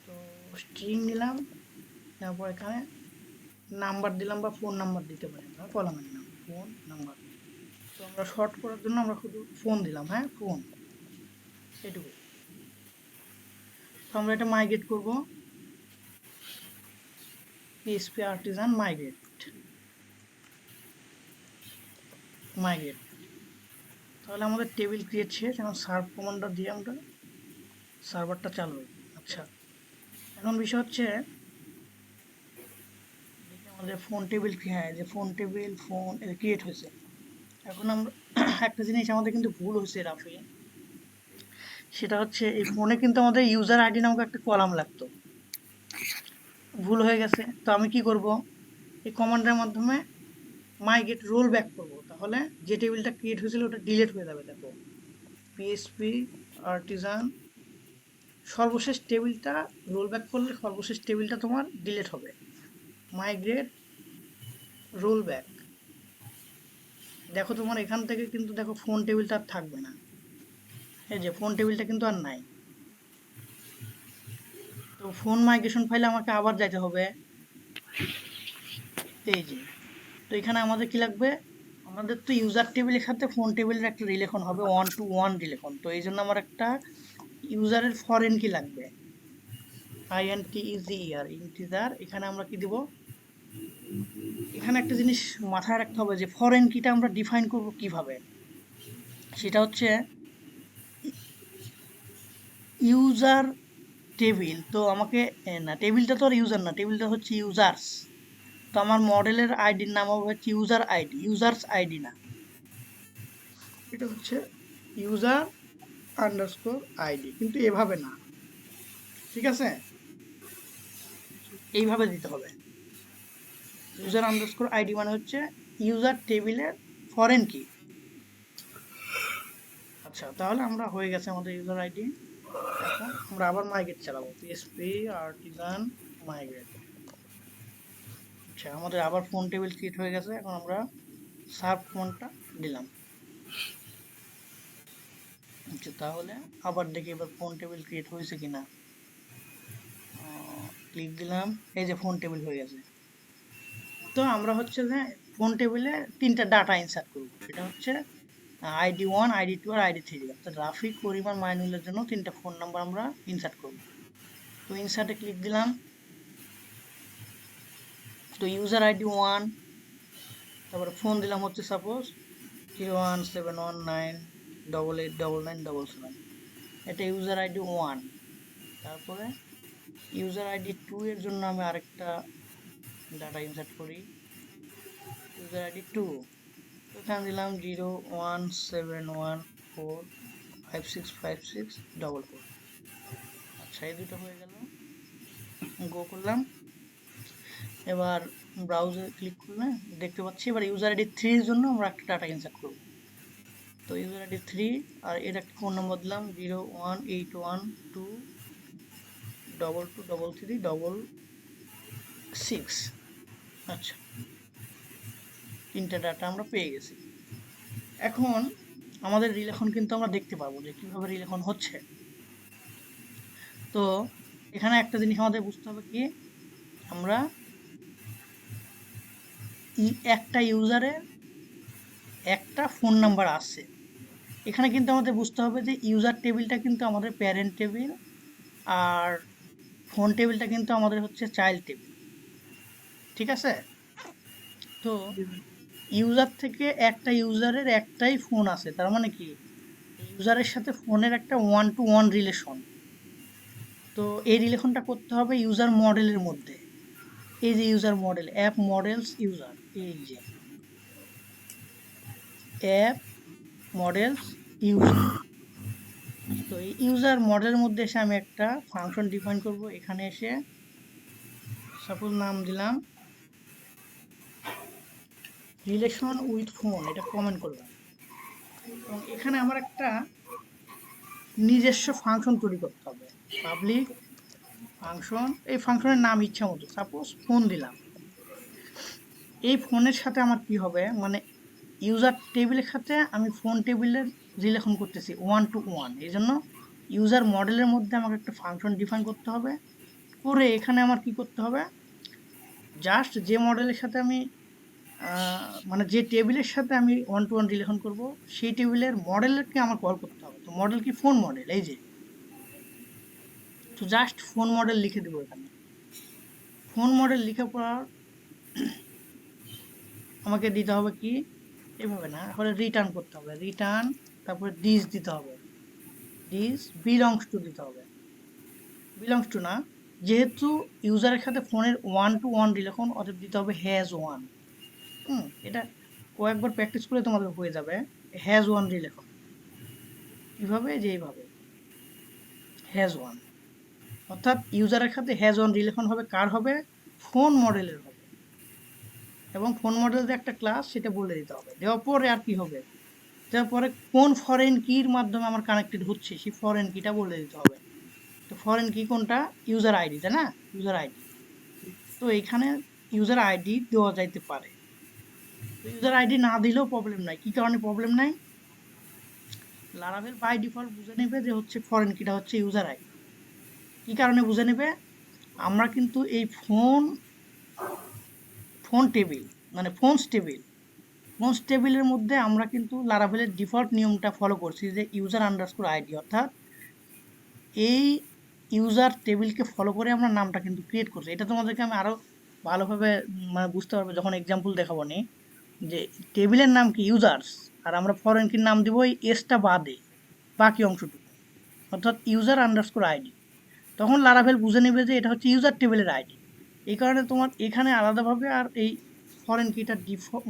তো স্ট্রিং নিলাম, তারপর এখানে নাম্বার দিলাম, বা ফোন নাম্বার দিতে পারি আমরা, কলামের নাম ফোন নাম্বার। তো আমরা শর্ট করার জন্য আমরা শুধু ফোন দিলাম, হ্যাঁ ফোন, এটুকু। তো আমরা এটা মাইগ্রেট করব, পিএইচপি আর্টিজান মাইগ্রেট, মাইগ্রেট। তো তাহলে আমাদের টেবিল ক্রিয়েট শেষ। এখন সার্ভ কমান্ডটা দিয়ে আমরা সার্ভারটা চালু হবে। আচ্ছা, এখন বিষয় হচ্ছে দেখি আমাদের ফোন টেবিল, হ্যাঁ যে ফোন টেবিল ফোন ক্রিয়েট হয়েছে। এখন আমরা একটা জিনিস আমাদের কিন্তু ভুল হয়েছে রাফি, সেটা হচ্ছে এই ফোনে কিন্তু আমাদের ইউজার আইডি নামক একটা কলাম লাগতো, ভুল হয়ে গেছে। তো আমি কি করব, এই কমান্ডের মাধ্যমে মাই গেট রোল ব্যাক করবো, তাহলে যে টেবিলটা ক্রিয়েট হয়েছিল ওটা ডিলিট হয়ে যাবে। দেখো পিএসপি আর্টিজান সর্বশেষ টেবিলটা রোল ব্যাক করলে সর্বশেষ টেবিলটা তোমার ডিলিট হবে। মাইগ্রেট রোল ব্যাক, দেখো তোমার এখান থেকে কিন্তু দেখো ফোন টেবিলটা আর থাকবে না, এই যে ফোন টেবিলটা কিন্তু আর নাই। তো ফোন মাইগ্রেশন ফাইলে আমাকে আবার যাইতে হবে, এই যে। তো এখানে আমাদের কি লাগবে, আমাদের তো ইউজার টেবিলের সাথে ফোন টেবিলের একটা রিলেশন হবে, 1-to-1 রিলেশন। তো এই জন্য আমার একটা ইউজারের ফরেন কি লাগবে, INTER ইন্টিজার। এখানে আমরা কি দিব, এখানে একটা জিনিস মাথায় রাখতে হবে যে ফরেন কিটা আমরা ডিফাইন করব কিভাবে, সেটা হচ্ছে ইউজার টেবিল। তো আমাকে না, টেবিলটা তো আর ইউজার না, টেবিলটা হচ্ছে ইউজার্স। তো আমার মডেলের আইডির নাম হবে হচ্ছে ইউজার আইডি, ইউজার্স আইডি না, এটা হচ্ছে ইউজার আন্ডারস্কোর আইডি, কিন্তু এভাবে না, ঠিক আছে, এইভাবে দিতে হবে। ইউজার আন্ডারস্কোর আইডি মানে হচ্ছে ইউজার টেবিলের ফরেন কি। আচ্ছা, তাহলে আমরা হয়ে গেছে আমাদের ইউজার আইডি। এখন আমরা আবার মাইগ্রেট চালাবো, পিএসপি আর্টিজান মাইগ্রেট। আচ্ছা, আমাদের আবার ফোন টেবিল ক্রিয়েট হয়ে গেছে। এখন আমরা সার্ভ ফোনটা দিলাম। আচ্ছা, তাহলে আবার দেখি এবার ফোন টেবিল ক্রিয়েট হয়েছে কিনা। ক্লিক দিলাম, এই যে ফোন টেবিল হয়ে গেছে। তো আমরা হচ্ছে যে ফোন টেবিলে তিনটা ডাটা ইনসার্ট করব, সেটা হচ্ছে ID1, ID2 আর ID3। অর্থাৎ রাফি, করিম আর মাইনুলের জন্য তিনটা ফোন নাম্বার আমরা ইনসার্ট করব। তো ইনসার্টে ক্লিক দিলাম। তো ইউজার ID1, তারপরে ফোন দিলাম হচ্ছে সাপোজ 01719889977, এটা ইউজার ID1। তারপরে ইউজার ID2 এর জন্য আমি আরেকটা ডাটা ইনসার্ট করি, ইউজার ID2। এখানে দিলাম 01714565644। আচ্ছা, এই দুটো হয়ে গেল। গো করলাম, এবার ব্রাউজার ক্লিক করলে দেখতে পাচ্ছি এবার ইউজার ID3 এর জন্য আমরা একটা ডাটা ইনসার্ট করব। তো ইউজার ID3 আর এর একটা ফোন নম্বর দিলাম 01812223366। আচ্ছা, তিনটা ডাটা আমরা পেয়ে গেছি। এখন আমাদের রিলেশন কিন্তু আমরা দেখতে পাবো যে কিভাবে রিলেশন হচ্ছে। তো এখানে একটা জিনিস আমাদের বুঝতে হবে কি, আমরা একটা ইউজারের একটা ফোন নাম্বার আছে। এখানে কিন্তু আমাদের বুঝতে হবে যে ইউজার টেবিলটা কিন্তু আমাদের প্যারেন্ট টেবিল, আর ফোন টেবিলটা কিন্তু আমাদের হচ্ছে চাইল্ড টেবিল, ঠিক আছে। তো ইউজার থেকে একটা ইউজারের একটাই ফোন আছে, তার মানে কি ইউজারের সাথে ফোনের একটা 1-to-1 রিলেশন। তো এই রিলেশনটা করতে হবে ইউজার মডেলের মধ্যে। এই যে user model, app models user, এই যে অ্যাপ মডেলস ইউজার। তো এই ইউজার মডেলের মধ্যে এসে আমি একটা ফাংশন ডিফাইন করব। এখানে এসে সাপোজ নাম দিলাম রিলেশন উইথ ফোন, এটা কমেন্ট করলাম। এবং এখানে আমার একটা নিজস্ব ফাংশন তৈরি করতে হবে, পাবলিক ফাংশন। এই ফাংশনের নাম ইচ্ছা মতো, সাপোজ ফোন দিলাম। এই ফোনের সাথে আমার কি হবে, মানে ইউজার টেবিলের সাথে আমি ফোন টেবিলের রিলেশন করতেছি 1-to-1। এই জন্য ইউজার মডেলের মধ্যে আমাকে একটা ফাংশন ডিফাইন করতে হবে। করে এখানে আমার কি করতে হবে, জাস্ট যে মডেলের সাথে আমি মানে যে টেবিলের সাথে আমি 1-to-1 রিলেশন করব, সেই টেবিলের মডেলকে আমার কল করতে হবে। তো মডেল কি, ফোন মডেল, এই যে। তো জাস্ট ফোন মডেল লিখে দেবো এখানে। ফোন মডেল লিখে পর আমাকে দিতে হবে কি, এভাবে না, তাহলে রিটার্ন করতে হবে, রিটার্ন তারপরে দিস দিতে হবে, দিস বিলংস টু দিতে হবে, বিলংস টু না, যেহেতু ইউজারের সাথে ফোনের ওয়ান টু ওয়ান রিলেশন, অতএব দিতে হবে হ্যাজ ওয়ান। এটা কয়েকবার প্র্যাকটিস করে তোমাদের হয়ে যাবে। হ্যাজ ওয়ান রিলেশন কিভাবে, যে এইভাবে হ্যাজ ওয়ান, অর্থাৎ ইউজারের সাথে হ্যাজ ওয়ান রিলেশন হবে, কার হবে, ফোন মডেলের হবে, এবং ফোন মডেল যে একটা ক্লাস সেটা বলে দিতে হবে। দেওয়ার পরে আর কি হবে, দেওয়ার পরে কোন ফরেন কির মাধ্যমে আমার কানেক্টেড হচ্ছে সেই ফরেন কিটা বলে দিতে হবে। তো ফরেন কি কোনটা, ইউজার আইডি, তাই না, ইউজার আইডি। তো এখানে ইউজার আইডি দেওয়া যাইতে পারে, ইউজার আইডি না দিলেও প্রবলেম নাই। কি কারণে প্রবলেম নাই, লারাভেল বাই ডিফল্ট বুঝে নেবে যে হচ্ছে ফরেন কিটা হচ্ছে ইউজার আইডি। কি কারণে বুঝে নেবে, আমরা কিন্তু এই ফোন টেবিল মানে ফোনস টেবিলের মধ্যে আমরা কিন্তু লারাভেলের ডিফল্ট নিয়মটা ফলো করছি যে ইউজার আন্ডারস্কোর আইডি, অর্থাৎ এই ইউজার টেবিলকে ফলো করে আমরা নামটা কিন্তু ক্রিয়েট করছি। এটা তোমাদেরকে আমি আরো ভালোভাবে মানে বুঝতে পারবে যখন এক্সাম্পল দেখাবো নি, যে টেবিলের নাম কি ইউজার্স, আর আমরা ফরেন কির নাম দিব এই এসটা বাদে বাকি অংশটুকু, অর্থাৎ ইউজার আন্ডারস্কোর আইডি। তখন লারাভেল বুঝে নেবে যে এটা হচ্ছে ইউজার টেবিলের আইডি। এই কারণে তোমার এখানে আলাদাভাবে আর এই ফরেন কিটা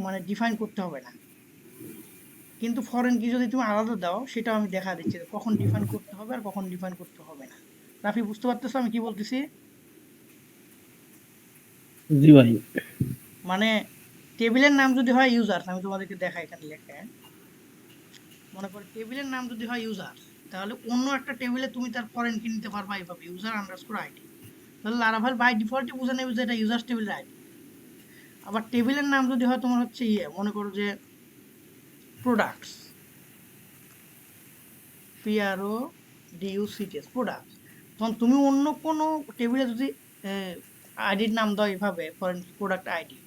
মানে ডিফাইন করতে হবে না। কিন্তু ফরেন কি যদি তুমি আলাদা দাও, সেটাও আমি দেখা দিচ্ছি কখন ডিফাইন করতে হবে আর কখন ডিফাইন করতে হবে না। রাফি বুঝতে পারতেছো আমি কি বলতেছি? জি ভাই। মানে টেবিলের নাম যদি হয় ইউজার্স, আমি তোমাদেরকে দেখাই এখানে লেখা, মনে করো টেবিলের নাম যদি হয় ইউজার, তাহলে অন্য একটা টেবিলে তুমি তার ফরেন কি নিতে পারবা এইভাবে ইউজার আন্ডারস্কোর আইডি। তাহলে লারাভেল বাই ডিফল্টই বুঝে নেবে যে এটা ইউজার টেবিলের আইডি। আবার টেবিলের নাম যদি হয় তোমার হচ্ছে মনে করো যে প্রোডাক্টস, PRODUCTS প্রোডাক্টস, তখন তুমি অন্য কোনো টেবিলে যদি আইডির নাম দাও এইভাবে ফরেন প্রোডাক্ট আইডি,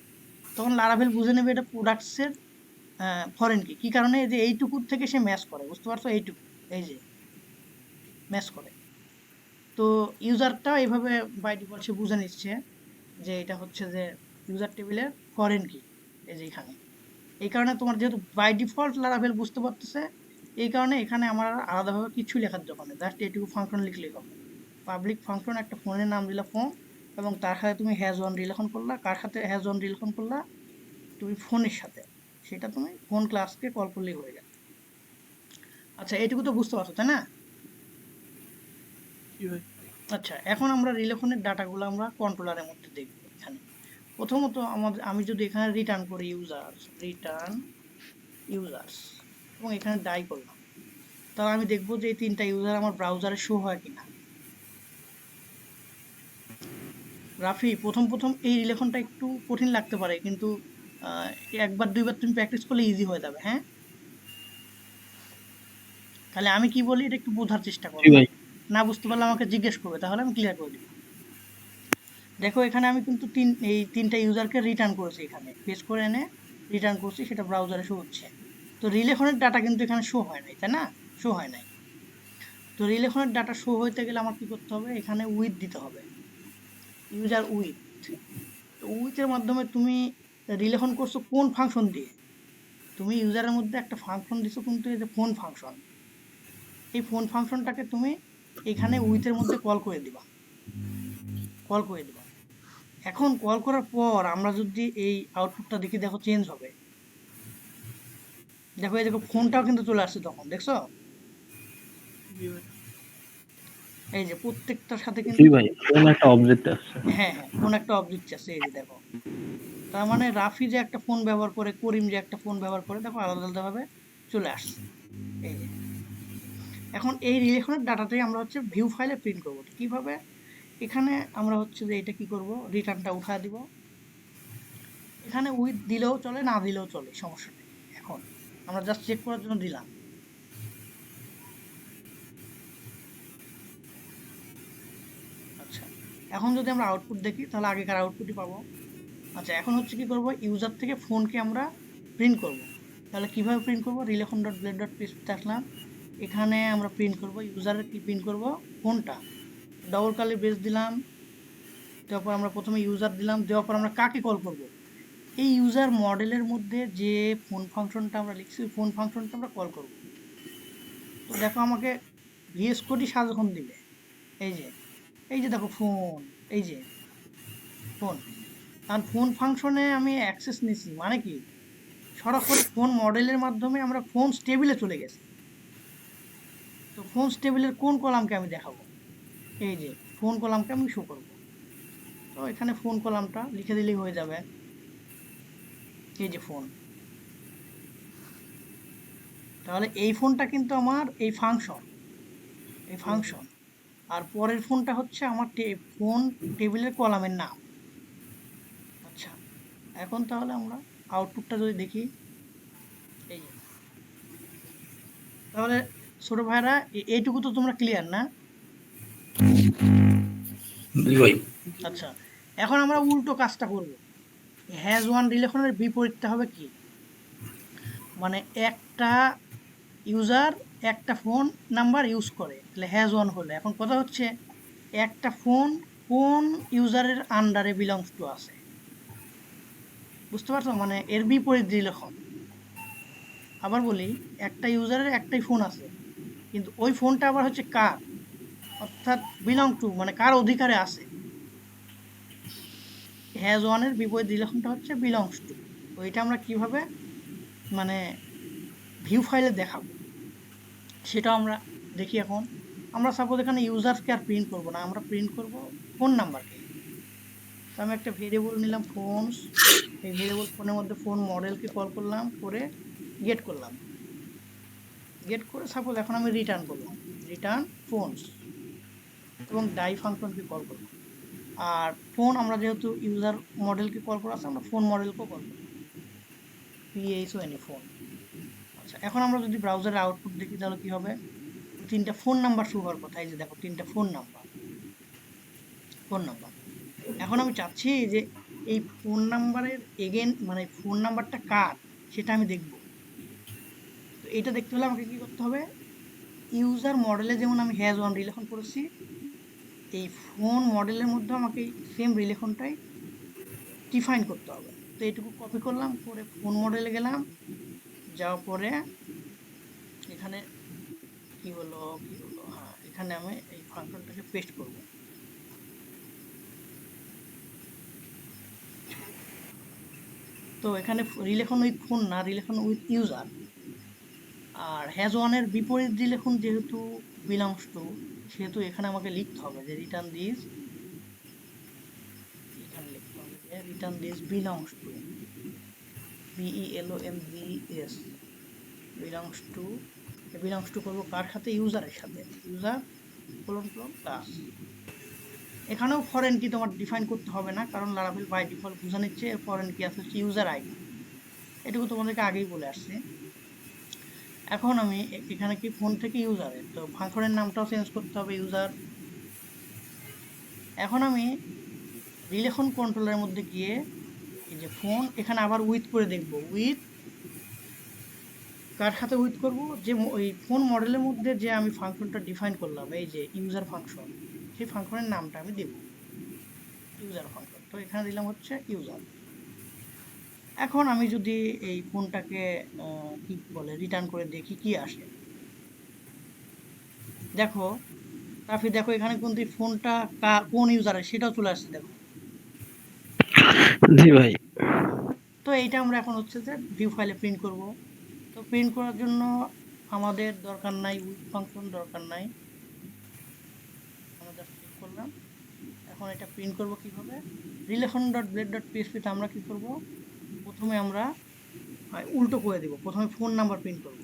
তখন লারাভেল বুঝে নেবে এটা প্রোডাক্টসের ফরেন কি। কি কারণে, এই যে এইটুকুর থেকে সে ম্যাচ করে, বুঝতে পারছো, এইটুকু এই যে ম্যাচ করে। তো ইউজারটাও এইভাবে বাই ডিফল্ট সে বুঝে নিচ্ছে যে এটা হচ্ছে যে ইউজার টেবিলের ফরেন কি, এই যে এখানে। এই কারণে তোমার যেহেতু বাই ডিফল্ট লারাভেল বুঝতে পারতেছে, এই কারণে এখানে আমার আলাদাভাবে কিছু লেখার দরকার নেই, জাস্ট এইটুকু ফাংশন লিখলেই হবে। পাবলিক ফাংশন একটা ফোনের নাম দিলা ফোন, এবং তার সাথে তুমি হ্যাজ ওয়ান রিলেশন করলা, কার সাথে হ্যাজ ওয়ান রিলেশন করলা, তুমি ফোনের সাথে, সেটা তুমি ফোন ক্লাসকে কল করলেই হয়ে যাবে। আচ্ছা এইটুকু তো বুঝতে পারছো তাই না? কি ভাই? আচ্ছা এখন আমরা রিলেশনের ডাটাগুলো আমরা কন্ট্রোলারের মধ্যে দেখব। এখানে প্রথমত আমি যদি এখানে রিটার্ন করি রিটার্ন ইউজার্স এবং এখানে ডাই করলাম, তাহলে আমি দেখবো যে এই তিনটা ইউজার আমার ব্রাউজারে শো হয় কিনা। রাফি প্রথম এই রিলেশনটা একটু কঠিন লাগতে পারে, কিন্তু একবার দুইবার তুমি প্র্যাকটিস করলে ইজি হয়ে যাবে। হ্যাঁ, তাহলে আমি কি বলি এটা একটু বোঝার চেষ্টা করো, জি ভাই। না বুঝতে পারলে আমাকে জিজ্ঞেস করবে, তাহলে আমি ক্লিয়ার করে দিব। দেখো এখানে আমি কিন্তু এই তিনটা ইউজারকে রিটার্ন করেছি, এখানে পেস্ট করে এনে রিটার্ন করছি, সেটা ব্রাউজারে শো হচ্ছে। তো রিলেশনের ডাটা কিন্তু এখানে শো হয় নাই, তাই না, শো হয় নাই। তো রিলেশনের ডাটা শো হইতে গেলে আমার কি করতে হবে, এখানে উইথ দিতে হবে, ইউজার উইথ। তো উইথের মাধ্যমে তুমি রিলেশন করছো কোন ফাংশন দিয়ে, তুমি ইউজারের মধ্যে একটা ফাংশন দিছো, কিন্তু এই যে ফোন ফাংশন, এই ফোন ফাংশনটাকে তুমি এখানে উইথের মধ্যে কল করে দিবা। এখন কল করার পর আমরা যদি এই আউটপুটটা দেখি, দেখো চেঞ্জ হবে। দেখো এই দেখো ফোনটাও কিন্তু চলে আসছে তখন, দেখছো জি ভাই। এই যে প্রত্যেকটার সাথে কিন্তু জি ভাই, কোন একটা অবজেক্ট আছে। হ্যাঁ ফোন একটা অবজেক্ট আছে, এই যে দেখো। তার মানে রাফি যে একটা ফোন ব্যবহার করে, করিম যে একটা ফোন ব্যবহার করে, দেখো আলাদা আলাদাভাবে চলে আসছে। এই যে এখন এই রিলেশনের ডাটাটাই আমরা হচ্ছে ভিউ ফাইলে প্রিন্ট করবো। কিভাবে, এখানে আমরা হচ্ছে যে এটা কি করব, রিটার্নটা উঠা দিব, এখানে উইথ দিলেও চলে, না দিলেও চলে, সমস্যা নেই। এখন আমরা জাস্ট চেক করার জন্য দিলাম। আচ্ছা এখন যদি আমরা আউটপুট দেখি, তাহলে আগেকার আউটপুটই পাবো। আচ্ছা এখন হচ্ছে কি করব, ইউজার থেকে ফোনকে আমরা প্রিন্ট করব। তাহলে কিভাবে প্রিন্ট করব, relation dot blade dot PHP আসলাম, এখানে আমরা প্রিন্ট করব, ইউজারের কি প্রিন্ট করব, ফোনটা, ডবল কালি ব্রেস দিলাম, দেওয়ার পর আমরা প্রথমে ইউজার দিলাম, দেওয়ার পর আমরা কাকে কল করব, এই ইউজার মডেলের মধ্যে যে ফোন ফাংশনটা আমরা লিখছি, ফোন ফাংশনটা আমরা কল করব। তো দেখো আমাকে ভিএস কোডই সারাক্ষণ দিবে। এই যে দেখো ফোন, এই যে ফোন, কারণ ফোন ফাংশনে আমি অ্যাক্সেস নিছি, মানে কি সরাসরি ফোন মডেলের মাধ্যমে আমরা ফোন টেবিলে চলে গেছি। তো ফোন টেবিলের কোন কলামকে আমি দেখাবো, এই যে ফোন কলামকে আমি শো করব। তো এখানে ফোন কলামটা লিখে দিলেই হয়ে যাবে, এই যে ফোন। তাহলে এই ফোনটা কিন্তু আমার এই ফাংশন, আর পরের ফোনটা হচ্ছে আমার ফোন টেবিলের কলামের নাম। আচ্ছা, এখন তাহলে আমরা আউটপুটটা যদি দেখি, এই যে, তাহলে ছোট ভাইরা এইটুকু তো তোমরা ক্লিয়ার না? জি ভাই। আচ্ছা, এখন আমরা উল্টো কাজটা করব। হ্যাজ ওয়ান রিলেশনের বিপরীতটা হবে কি, মানে একটা ইউজার একটা ফোন নাম্বার ইউজ করে, তাহলে হ্যাজ ওয়ান হলে এখন কথা হচ্ছে একটা ফোন কোন ইউজারের আন্ডারে বিলংস টু আছে, বুঝতে পারছো? মানে এর বিপরীত রিলেশন। আবার বলি, একটা ইউজারের একটাই ফোন আছে, কিন্তু ওই ফোনটা আবার হচ্ছে কার, অর্থাৎ বিলং টু মানে কার অধিকারে আছে। হ্যাজ ওয়ানের বিপরীত রিলেশনটা হচ্ছে বিলংস টু। তো এটা আমরা কিভাবে মানে ভিউ ফাইলে দেখাবো সেটা আমরা দেখি। এখন আমরা সাপোজ এখানে ইউজারকে আর প্রিন্ট করবো না, আমরা প্রিন্ট করব ফোন নাম্বারকে। তো আমি একটা ভেরিয়েবল নিলাম ফোনস, এই ভেরিয়েবল ফোনের মধ্যে ফোন মডেলকে কল করলাম, করে গেট করলাম, গেট করে সাপোজ এখন আমি রিটার্ন করলাম, রিটার্ন ফোনস, এবং ডাই ফাংশনকে কল করলাম। আর ফোন আমরা যেহেতু ইউজার মডেলকে কল করা আছে, আমরা ফোন মডেলকেও কল করব, PHONE ফোন। আচ্ছা, এখন আমরা যদি ব্রাউজারের আউটপুট দেখি তাহলে কি হবে, তিনটা ফোন নাম্বার শো হওয়ার কথা। এই যে দেখো তিনটা ফোন নাম্বার। এখন আমি চাচ্ছি যে এই ফোন নাম্বারের এগেন মানে ফোন নাম্বারটা কার সেটা আমি দেখব। তো এটা দেখতে হলে আমাকে কি করতে হবে, ইউজার মডেলে যেমন আমি হ্যাজ ওয়ান রিলেশন করেছি, এই ফোন মডেলের মধ্যে আমাকে সেম রিলেশনটাই ডিফাইন করতে হবে। তো এইটুকু কপি করলাম, করে ফোন মডেলে গেলাম, যাওয়ার পরে এখানে কি হলো, হ্যাঁ, এখানে আমি এই ফাংশনটাকে পেস্ট করব। তো এখানে রিলেশন উইথ ফোন না, রিলেশন উইথ ইউজার। আর হ্যাজ ওয়ানের বিপরীত রিলেশন যেহেতু বিলংস টু, সেহেতু এখানে আমাকে লিখতে হবে যে রিটার্ন দিস, এখানে লিখতে হবে যে return this belongs to, BELONGS, belongs to করবো কার সাথে, ইউজারের সাথে, ইউজার কোলন ক্লাস। এখানেও ফরেন কি তোমার ডিফাইন করতে হবে না, কারণ লারাভেল বাই ডিফল্ট বুঝে নিচ্ছে ফরেন কি আছে হচ্ছে ইউজার আইডি, এটুকু তোমাদেরকে আগেই বলে আসছে। এখন আমি এখানে কি ফোন থেকে ইউজারের, তো ফাংশনের নামটাও চেঞ্জ করতে হবে ইউজার। এখন আমি রিলেশন কন্ট্রোলের মধ্যে গিয়ে এই যে ফোন, এখানে আবার উইথ করে দেখব, উইথ কার সাথে উইথ করব, যে ওই ফোন মডেলের মধ্যে যে আমি ফাংশনটা ডিফাইন করলাম, এই যে ইউজার ফাংশন, সেই ফাংশনের নামটা আমি দেব ইউজার ফাংশন। তো এখানে দিলাম হচ্ছে ইউজার। এখন আমি যদি এই ফোনটাকে কি বলে রিটার্ন করে দেখি কি আসে, দেখো রাফি, দেখো এখানে কিন্তু ফোনটা কোন ইউজারের সেটাও চলে আসছে, দেখো। জি ভাই। তো এইটা আমরা এখন হচ্ছে যে ভিউ ফাইলে প্রিন্ট করব। তো প্রিন্ট করার জন্য আমাদের দরকার নাই উইথ ফাংশন, দরকার নাই, আমরা জাস্ট ক্লিক করলাম। এখন এটা প্রিন্ট করব কিভাবে, রিলেশন ডট ব্লেড ডট পিএসপিতে আমরা কি করব, প্রথমে আমরা উল্টো করে দেব, প্রথমে ফোন নাম্বার প্রিন্ট করব,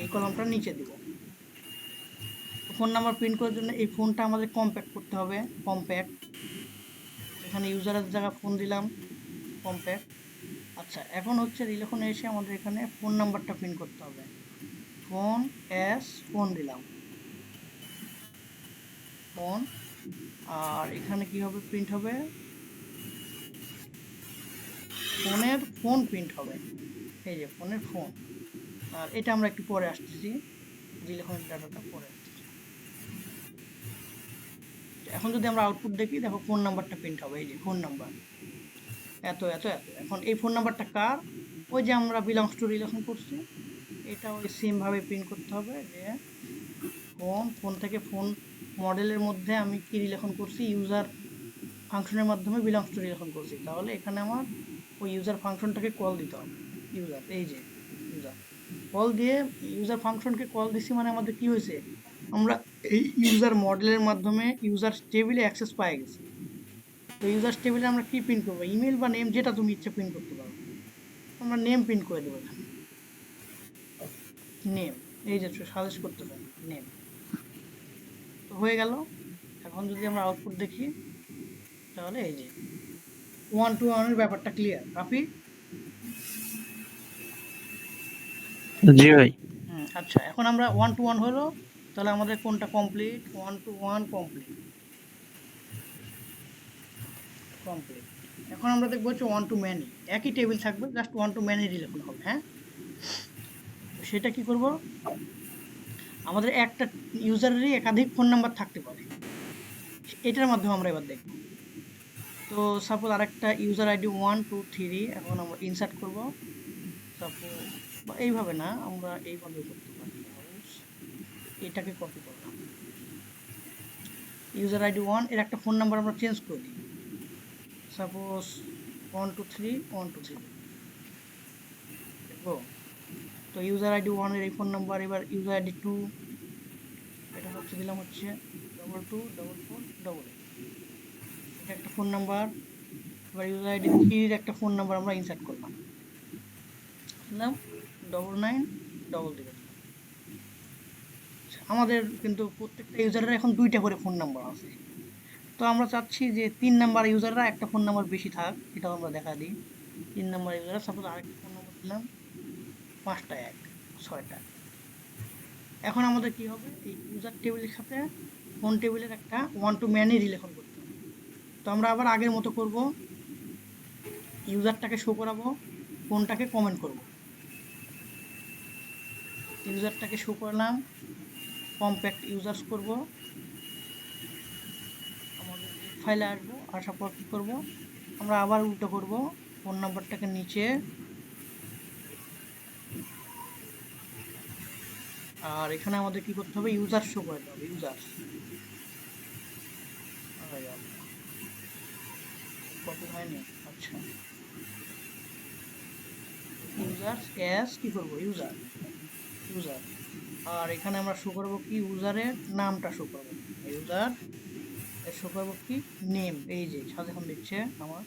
এই কলামটা নিচে দেব। ফোন নাম্বার প্রিন্ট করার জন্য এই ফোনটা আমাদের কম্প্যাক্ট করতে হবে, কম্প্যাক্ট, এখানে ইউজারের জায়গা ফোন দিলাম, কম্প্যাক্ট। আচ্ছা, এখন হচ্ছে রিলেশনে এসে আমাদের এখানে ফোন নাম্বারটা প্রিন্ট করতে হবে, ফোন ফোন দিলাম, ফোন। আর এখানে কি হবে, প্রিন্ট হবে ফোনের ফোন প্রিন্ট হবে, এই যে ফোনের ফোন। আর এটা আমরা একটু পরে আসতেছি, রিলেশনের ডাটাটা পরে আসতেছি। এখন যদি আমরা আউটপুট দেখি, দেখো ফোন নাম্বারটা প্রিন্ট হবে, এই যে ফোন নাম্বার এত এত এত। এখন এই ফোন নাম্বারটা কার, ওই যে আমরা বিলংস টু রিলেশন করছি এটা ওই সেম ভাবে প্রিন্ট করতে হবে যে ফোন থেকে ফোন মডেলের মধ্যে আমি কি রিলেশন করছি, ইউজার ফাংশনের মাধ্যমে বিলংস টু রিলেশন করছি, তাহলে এখানে আমার ওই ইউজার ফাংশনটাকে কল দিতে হবে। ইউজার, এই যে ইউজার কল দিয়ে ইউজার ফাংশনকে কল দিছি, মানে আমাদের কি হয়েছে, আমরা এই ইউজার মডেলের মাধ্যমে ইউজার টেবিলে অ্যাক্সেস পাই গেছি। তো ইউজার টেবিলে আমরা কি প্রিন্ট করবো, ইমেল বা নেম, যেটা তুমি ইচ্ছে প্রিন্ট করতে পারো। আমরা নেম প্রিন্ট করে দেবো এখানে, নেম, এই যে সাজেস্ট করতে পারি নেম। তো হয়ে গেল। এখন যদি আমরা আউটপুট দেখি তাহলে এই যে 1 to 1 এর ব্যাপারটা ক্লিয়ার। রাফি? জি ভাই। আচ্ছা, এখন আমরা 1 to 1 হলো, তাহলে আমাদের কোনটা কমপ্লিট, 1 to 1 কমপ্লিট। কমপ্লিট। এখন আমরা দেখবো হচ্ছে 1 to many, একই টেবিল থাকবে, জাস্ট 1 to many রিলেশন হবে। হ্যাঁ, সেটা কি করব, আমাদের একটা ইউজারেরই একাধিক ফোন নাম্বার থাকতে পারে, এটার মাধ্যমে আমরা এবার দেখব। তো সাপোজ আরেকটা ইউজার আইডি 1 2 3, এখন আমরা ইনসার্ট করব। সাপোজ বা এইভাবে না, আমরা এইভাবে করতে পারি। এটাকে কপি করলাম, ইউজার আইডি 1 এর একটা ফোন নাম্বার আমরা চেঞ্জ করে দিই, সাপোজ 1 2 3 1 2 3 দেখবো। তো ইউজার আইডি 1 এর এই ফোন নাম্বার, এবার ইউজার আইডি 2 এটা হচ্ছে দিলাম হচ্ছে 224488, এটা একটা ফোন নাম্বার। এবার ইউজার আইডি 3 এর একটা ফোন নাম্বার আমরা ইনসার্ট করলাম, দিলাম 9900। আমাদের কিন্তু প্রত্যেকটা ইউজারের এখন 2টা করে ফোন নাম্বার আছে। তো আমরা চাচ্ছি যে 3 নাম্বার ইউজাররা একটা ফোন নাম্বার বেশি থাক, এটাও আমরা দেখা দিই। 3 নাম্বার ইউজাররা সাপোজ আরেকটা ফোন নাম্বার দিলাম 5টা 1 6টা। এখন আমাদের কি হবে, এই ইউজার টেবিলের সাথে ফোন টেবিলের একটা 1 to many রিলেশন করতে হবে। তো আমরা আবার আগের মতো করব, ইউজারটাকে শো করাবো, ফোনটাকে কমেন্ট করব। ইউজারটাকে শো করলাম, কম্প্যাক্ট ইউজার্স করব, আমাদের ফাইলে আসবো, আসার পর কী করবো, আমরা আবার উল্টো করব, ফোন নাম্বারটাকে নিচে, আর এখানে আমাদের কি করতে হবে, ইউজার শো করতে হবে, ইউজার। কপি হয়নি, আচ্ছা, ইউজার অ্যাজ কি করব, ইউজার, ইউজার। আর এখানে আমরা শো করব কি, ইউজারের নামটা শো করব, ইউজার শো করব কি, নেম, এই যে সাজেশন দিচ্ছে আমার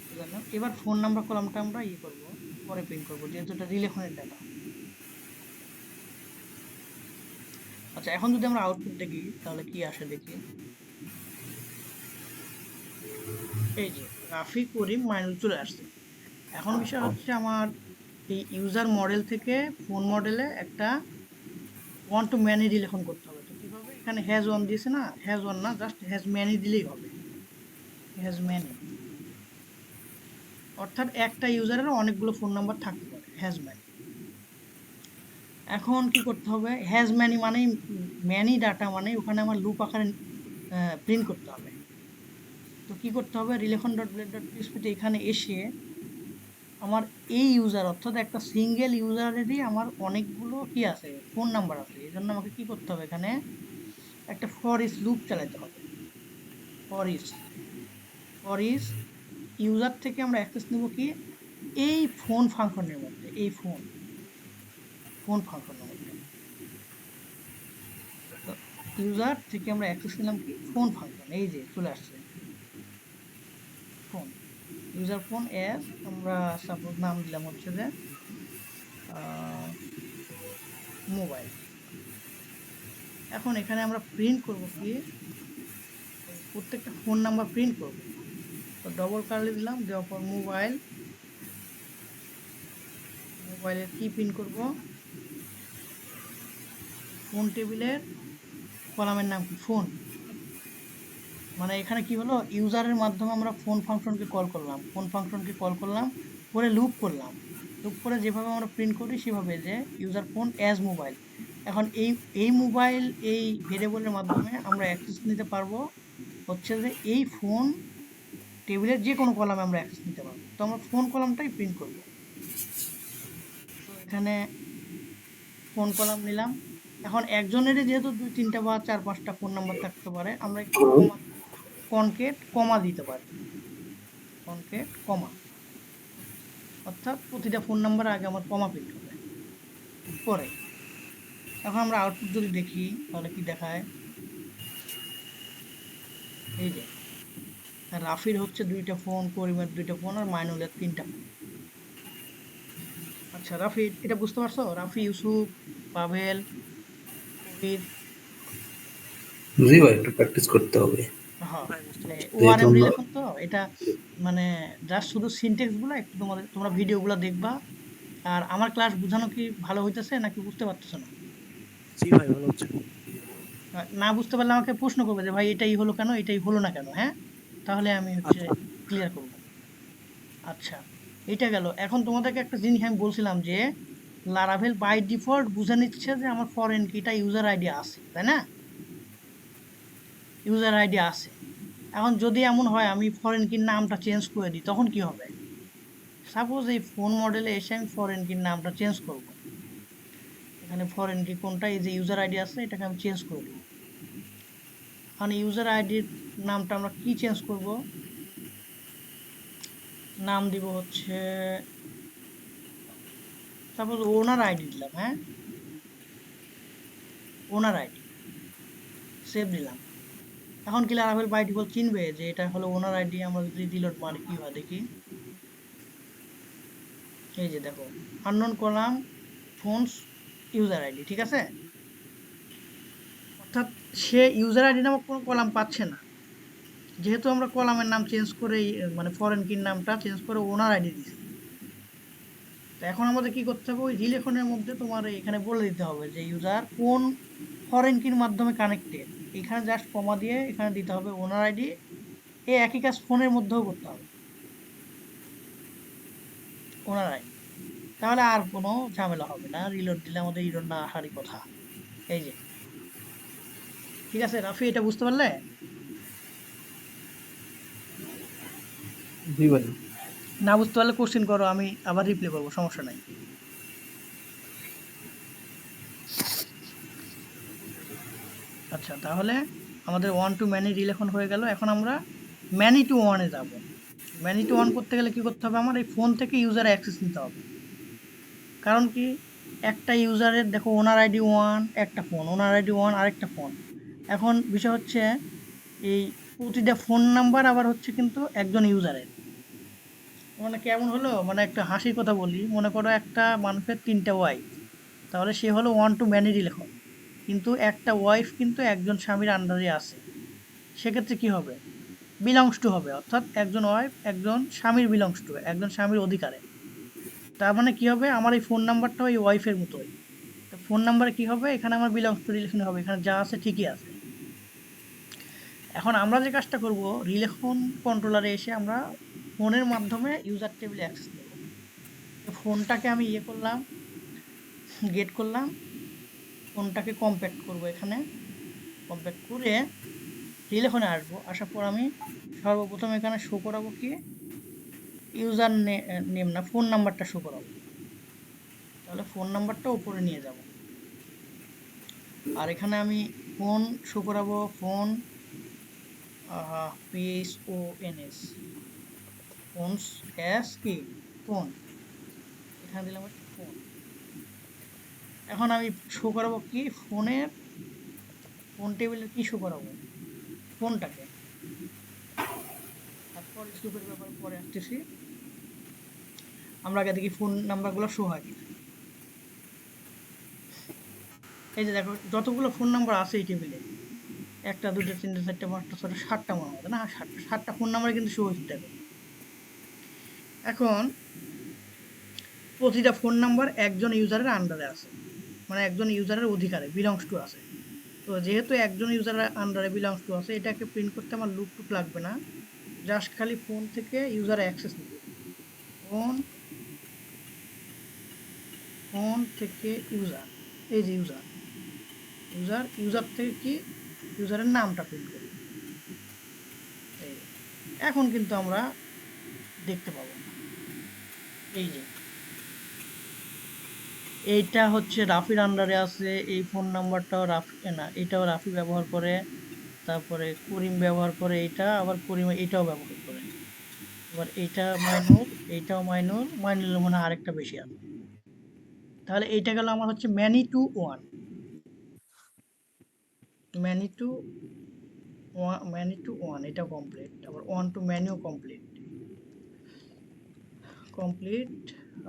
ইউজার নাম। এবার ফোন নাম্বার কলামটা আমরা করব, পরে প্রিন্ট করব, যেহেতু এটা রিলেশনের ডাটা। আচ্ছা, এখন যদি আমরা আউটপুট দেখি তাহলে কি আসে দেখি, এই যে রাফি করিম মাইনুল চলে আসছে। এখন বিষয় হচ্ছে আমার এই ইউজার মডেল থেকে ফোন মডেলে একটা 1 to many রিলেশন করতে হবে। তো কীভাবে, এখানে হ্যাজ 1 দিয়েছে না, হ্যাজ 1 না, জাস্ট হ্যাজ ম্যানি দিলেই হবে, হ্যাজ ম্যানি, অর্থাৎ একটা ইউজারের অনেকগুলো ফোন নাম্বার থাকতে পারে, হ্যাজ ম্যানি। এখন কি করতে হবে, হ্যাজ ম্যানি মানে ম্যানি ডাটা, মানে ওখানে আমার লুপ আকারে প্রিন্ট করতে হবে। তো কি করতে হবে, রিলেশন ডট ব্লেড ডট পিএসপিতে এখানে এসে আমার এই ইউজার, অর্থাৎ একটা সিঙ্গেল ইউজারেরই আমার অনেকগুলো কি আছে, ফোন নাম্বার আছে। এই জন্য আমাকে কি করতে হবে, এখানে একটা ফর ইচ লুপ চালাতে হবে। ফর ইচ ইউজার থেকে আমরা অ্যাক্সেস নেব কি, এই ফোন ফাংশনের মধ্যে, এই ফোন ফাংশনের মধ্যে। তো ইউজার থেকে আমরা অ্যাক্সেস নিলাম কি, ফোন ফাংশন, এই যে চলে আসছে ফোন, ইউজার ফোন অ্যাজ, আমরা সাপোজ নাম দিলাম হচ্ছে যে মোবাইল। এখন এখানে আমরা প্রিন্ট করব কি, প্রত্যেকটা ফোন নাম্বার প্রিন্ট করব। তো ডবল কার্লি দিলাম, দেওয়ার পর মোবাইলের কি প্রিন্ট করব, ফোন টেবিলের কলামের নাম কি, ফোন। মানে এখানে কি হলো, ইউজারের মাধ্যমে আমরা ফোন ফাংশনকে কল করলাম, করে লুপ করে যেভাবে আমরা প্রিন্ট করি সেভাবে, যে ইউজার ফোন অ্যাজ মোবাইল। এখন এই মোবাইল এই ভেরিয়েবলের মাধ্যমে আমরা অ্যাক্সেস নিতে পারবো হচ্ছে যে এই ফোন টেবিলের যে কোনো কলামে আমরা অ্যাক্সেস নিতে পারবো। তো আমরা ফোন কলামটাই প্রিন্ট করব। তো এখানে ফোন কলাম নিলাম। এখন একজনেরই যেহেতু 2-3টা বা 4-5টা ফোন নাম্বার থাকতে পারে, আমরা একটু কনকেট কমা দিতে পারি। কনকেট কমা, অর্থাৎ প্রতিটা ফোন নাম্বারে আগে আমার কমা প্রিন্ট হবে পরে। এখন আমরা আউটপুট যদি দেখি তাহলে কি দেখায়, এই যে রাফির হচ্ছে 2টা ফোন, করিমের 2টা ফোন, আর মাইনুলের 3টা ফোন। আচ্ছা রাফি, এটা বুঝতে পারছো? রাফি, ইউসুফ, পাভেল, কবির। জি ভাই, একটু প্র্যাকটিস করতে হবে। হ্যাঁ, ভাই বুঝতে মানে পারছি। যেহেতু ওআরএম আমরা রিলেশন তো এটা, মানে জাস্ট শুধু সিনট্যাক্স গুলা একটু তোমরা ভিডিওগুলো দেখবা। আর আমার ক্লাস বোঝানো কি ভালো হইতেছে নাকি বুঝতে পারতেছো না? জি ভাই, ভালো হচ্ছে। না বুঝতে পারলে আমাকে প্রশ্ন করবে যে ভাই এটাই হলো কেন, এটাই হলো না কেন, হ্যাঁ? তাহলে আমি হচ্ছে আচ্ছা, ক্লিয়ার করব। আচ্ছা, এটা গেল। এখন তোমাদেরকে একটা জিনিস আমি বলছিলাম যে লারাভেল বাই ডিফল্ট বুঝে নিচ্ছে যে আমার ফরেন কিটা ইউজার আইডি আছে, তাই না? ইউজার আইডি আছে। এখন যদি এমন হয় আমি ফরেন কির নামটা চেঞ্জ করে দিই, তখন কি হবে? সাপোজ এই ফোন মডেলে এসে আমি ফরেন কির নামটা চেঞ্জ করব। এখানে ফরেন কি কোনটা, এই যে ইউজার আইডি আছে এটাকে আমি চেঞ্জ করে দিব। এখন ইউজার আইডির নামটা আমরা কি চেঞ্জ করব? নাম দিব হচ্ছে, সাপোজ ওনার আইডি দিলাম, হ্যাঁ, ওনার আইডি সেভ দিলাম। এখন কি লারাভেল বাই ডিফল্ট চিনবে যে এটা হলো ওনার আইডি? আমরা যদি রিলোড মারি কি হয় দেখি। এই যে দেখো, unknown column phones user ID, ঠিক আছে? অর্থাৎ সে ইউজার আইডি নামক কোনো কলাম পাচ্ছে না, যেহেতু আমরা কলামের নাম চেঞ্জ করে, মানে ফরেন কির নামটা চেঞ্জ করে ওনার আইডি দিছি। তো এখন আমাদের কি করতে হবে, ওই রিলেশনের মধ্যে তোমার এখানে বলে দিতে হবে যে ইউজার কোন ফরেন কির মাধ্যমে কানেক্টেড। এখানে জাস্ট কমা দিয়ে এখানে দিতে হবে ওনার আইডি। এই একই কাজ ফোনের মধ্যেও করতে হবে, ওনার আইডি। তাহলে আর কোনো ঝামেলা হবে না, রিলোড দিলে আমাদের ইরর না আসারই কথা। এই যে, ঠিক আছে রাফি, এটা বুঝতে পারলে? জি ভাই। না বুঝতে পারলে কোশ্চেন করো, আমি আবার রিপ্লে করবো, সমস্যা নাই। আচ্ছা, তাহলে আমাদের ওয়ান টু ম্যানি রিলেশন হয়ে গেল। এখন আমরা ম্যানি টু ওয়ানে যাব। ম্যানি টু ওয়ান করতে গেলে কি করতে হবে, আমার এই ফোন থেকে ইউজার অ্যাক্সেস নিতে হবে। কারণ কি, একটা ইউজারের দেখো ওনার আইডি ওয়ান, একটা ফোন, ওনার আইডি ওয়ান, আরেকটা ফোন। এখন বিষয় হচ্ছে এই প্রতিটা ফোন নাম্বার আবার হচ্ছে কিন্তু একজন ইউজারের। মানে কেমন হলো, মানে একটা হাসির কথা বলি, মনে করো একটা মানুষের 3টা ওয়াইফ, তাহলে সে হলো ওয়ান টু ম্যানি রিলেশন। কিন্তু একটা ওয়াইফ কিন্তু একজন স্বামীর আন্ডারে আছে, সেক্ষেত্রে কি হবে? বিলংস টু হবে, অর্থাৎ একজন ওয়াইফ একজন স্বামীর বিলংস টু, একজন স্বামীর অধিকারে। তার মানে কি হবে, আমার এই ফোন নাম্বারটা ওই ওয়াইফের মতোই। তো ফোন নাম্বারে কি হবে, এখানে আমার বিলংস টু রিলেশন হবে, এখানে যা আছে ঠিকই আছে। এখন আমরা যে কাজটা করব, রিলেশন কন্ট্রোলারে এসে আমরা ফোনের মাধ্যমে ইউজার টেবিলে অ্যাক্সেস দেব। ফোনটাকে আমি ইয়ে করলাম, গেট করলাম, ফোনটাকে কম্প্যাক্ট করব, এখানে কম্প্যাক্ট করে রিলেশনে আসবো। আসার পর আমি সর্বপ্রথম এখানে শো করাবো কি, ইউজার নেম না, ফোন নাম্বারটা শো করাবো। তাহলে ফোন নাম্বারটা উপরে নিয়ে যাব। আর এখানে আমি ফোন শো করাবো, ফোন PHONS, ফোনস এস কি ফোন, এখানে দিলাম হচ্ছে ফোন। এখন আমি শো করাবো কি, ফোনের ফোন টেবিলের কি শো করাবো, ফোনটাকে। তারপর স্টুপের ব্যাপারে পরে আসতেছি, আমরা আগে দেখি ফোন নাম্বারগুলো শো হয় কিনা। এই যে দেখো, যতগুলো ফোন নাম্বার আছে এই টেবিলে, 1 2 3 4 5 6 7টা মনে হবে না, 7টা ফোন নাম্বার কিন্তু শো হচ্ছে দেখো। এখন প্রতিটা ফোন নাম্বার একজন ইউজারের আন্ডারে আছে, মানে একজন ইউজারের অধিকারে বিলংস টু আছে। তো যেহেতু একজন ইউজারের আন্ডারে বিলংস টু আছে, এটাকে প্রিন্ট করতে আমার লুপ টুপ লাগবে না, জাস্ট খালি ফোন থেকে ইউজার অ্যাক্সেস নেবে। ফোন ফোন থেকে ইউজার, এই যে ইউজার, ইউজার ইউজার থেকে কি, ইউজারের নামটা প্রিন্ট করি। এই, এখন কিন্তু আমরা দেখতে পাবো, এই যে এইটা হচ্ছে রাফির আন্ডারে আছে, এই ফোন নাম্বারটাও রাফি, না এটাও রাফি ব্যবহার করে, তারপরে করিম ব্যবহার করে, এইটা আবার করিম এটাও ব্যবহার করে। এবার এইটা মাইনুর, এইটাও মাইনুর, মাইনুরের মনে হয় আরেকটা বেশি আছে। তাহলে এইটা গেল আমার হচ্ছে many to one, many to many to one, এটা কমপ্লিট। আবার ওয়ান টু ম্যানিও কমপ্লিট, কমপ্লিট।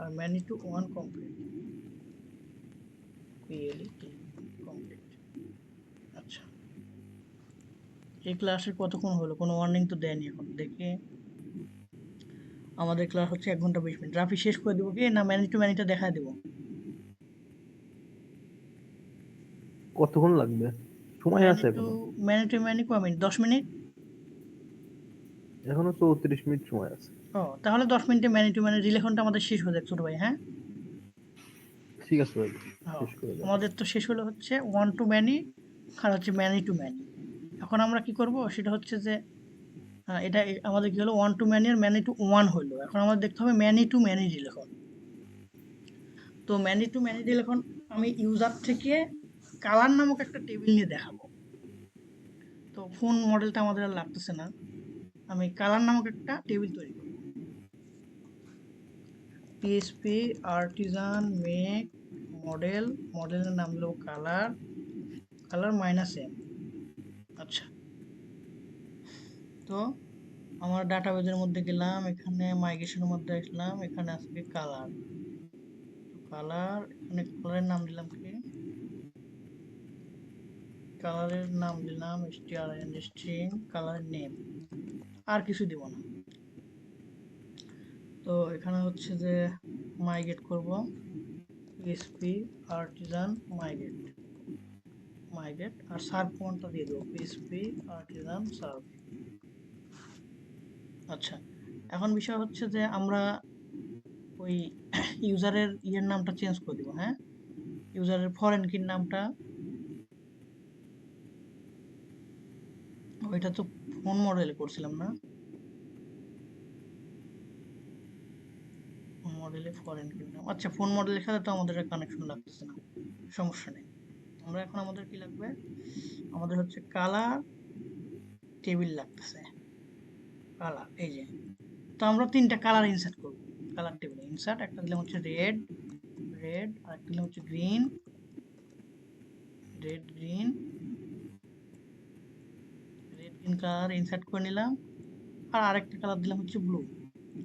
আর ম্যানি টু ওয়ান কমপ্লিট, পিএলইটি কমপ্লিট। আচ্ছা, এই ক্লাসের কতক্ষণ হলো? কোনো ওয়ার্নিং তো দেয়নি এখন, দেখি। আমাদের ক্লাস হচ্ছে 1 ঘন্টা 20 মিনিট। রাফি শেষ করে দেবো কি, না ম্যানি টু ম্যানিটা দেখা দেবো? কতক্ষণ লাগবে? সময় ম্যানি আছে টু এখনো? ম্যানি টু ম্যানি ক মিনিট? 10 মিনিট। এখনো 34 মিনিট সময় আছে। ও, তাহলে 10 মিনিটে ম্যানি টু ম্যানি রিলেশনটা আমাদের শেষ হয়ে যাক ছোট ভাই, হ্যাঁ? ঠিক আছে ভাই, হ্যাঁ, শেষ করে দাও। আমাদের তো শেষ হলো হচ্ছে ওয়ান টু ম্যানি আর হচ্ছে ম্যানি টু ম্যানি। এখন আমরা কি করব সেটা হচ্ছে যে এটা আমাদের কি হলো, ওয়ান টু ম্যানি আর ম্যানি টু ওয়ান হলো। এখন আমাদের দেখতে হবে ম্যানি টু ম্যানি রিলেশন। তো ম্যানি টু ম্যানি রিলেশন আমি ইউজার থেকে কালার নামক একটা টেবিল নিয়ে দেখাবো। তো ফোন মডেলটা আমাদের আর লাগতেছে না, আমি কালার নামক একটা টেবিল তৈরি করব। পিএসপি আর্টিজান মেক মডেল, মডেলের নাম হলো কালার, কালার মাইনাস এম। আচ্ছা, তো আমার ডাটাবেজের মধ্যে গেলাম, এখানে মাইগ্রেশনের মধ্যে আসলাম, এখানে আসবে কালার। কালার, এখানে কালারের নাম দিলাম কি, কালারের নাম দিলাম strn স্ট্রিং কালার নেম, আর কিছু দিব না। তো এখানে হচ্ছে যে মাইগ্রেট করব, পিএসপি আর্টিজান মাইগ্রেট, মাইগ্রেট আর সার্ভ কমান্ডটা দিয়ে দেবো, পিএসপি আর্টিজান সার্ভ। আচ্ছা, এখন বিষয় হচ্ছে যে আমরা ওই ইউজারের ইয়ের নামটা চেঞ্জ করে দিব, হ্যাঁ? ইউজারের ফরেন কির নামটা, ওইটা তো ফোন মডেলে করছিলাম না, ফোন মডেলে ফরেন কির নাম। আচ্ছা, ফোন মডেলের সাথে তো আমাদের কানেকশন লাগতেছে না, সমস্যা নেই। আমরা এখন আমাদের কি লাগবে, আমাদের হচ্ছে কালার টেবিল লাগতেছে, কালার এই যে। তো আমরা 3টা কালার ইনসার্ট করব কালার টেবিলে। ইনসার্ট একটা দিলাম হচ্ছে রেড, রেড, আর একটা দিলাম হচ্ছে green, red green, red green colour insert করে নিলাম। আর আরেকটা কালার দিলাম হচ্ছে blue,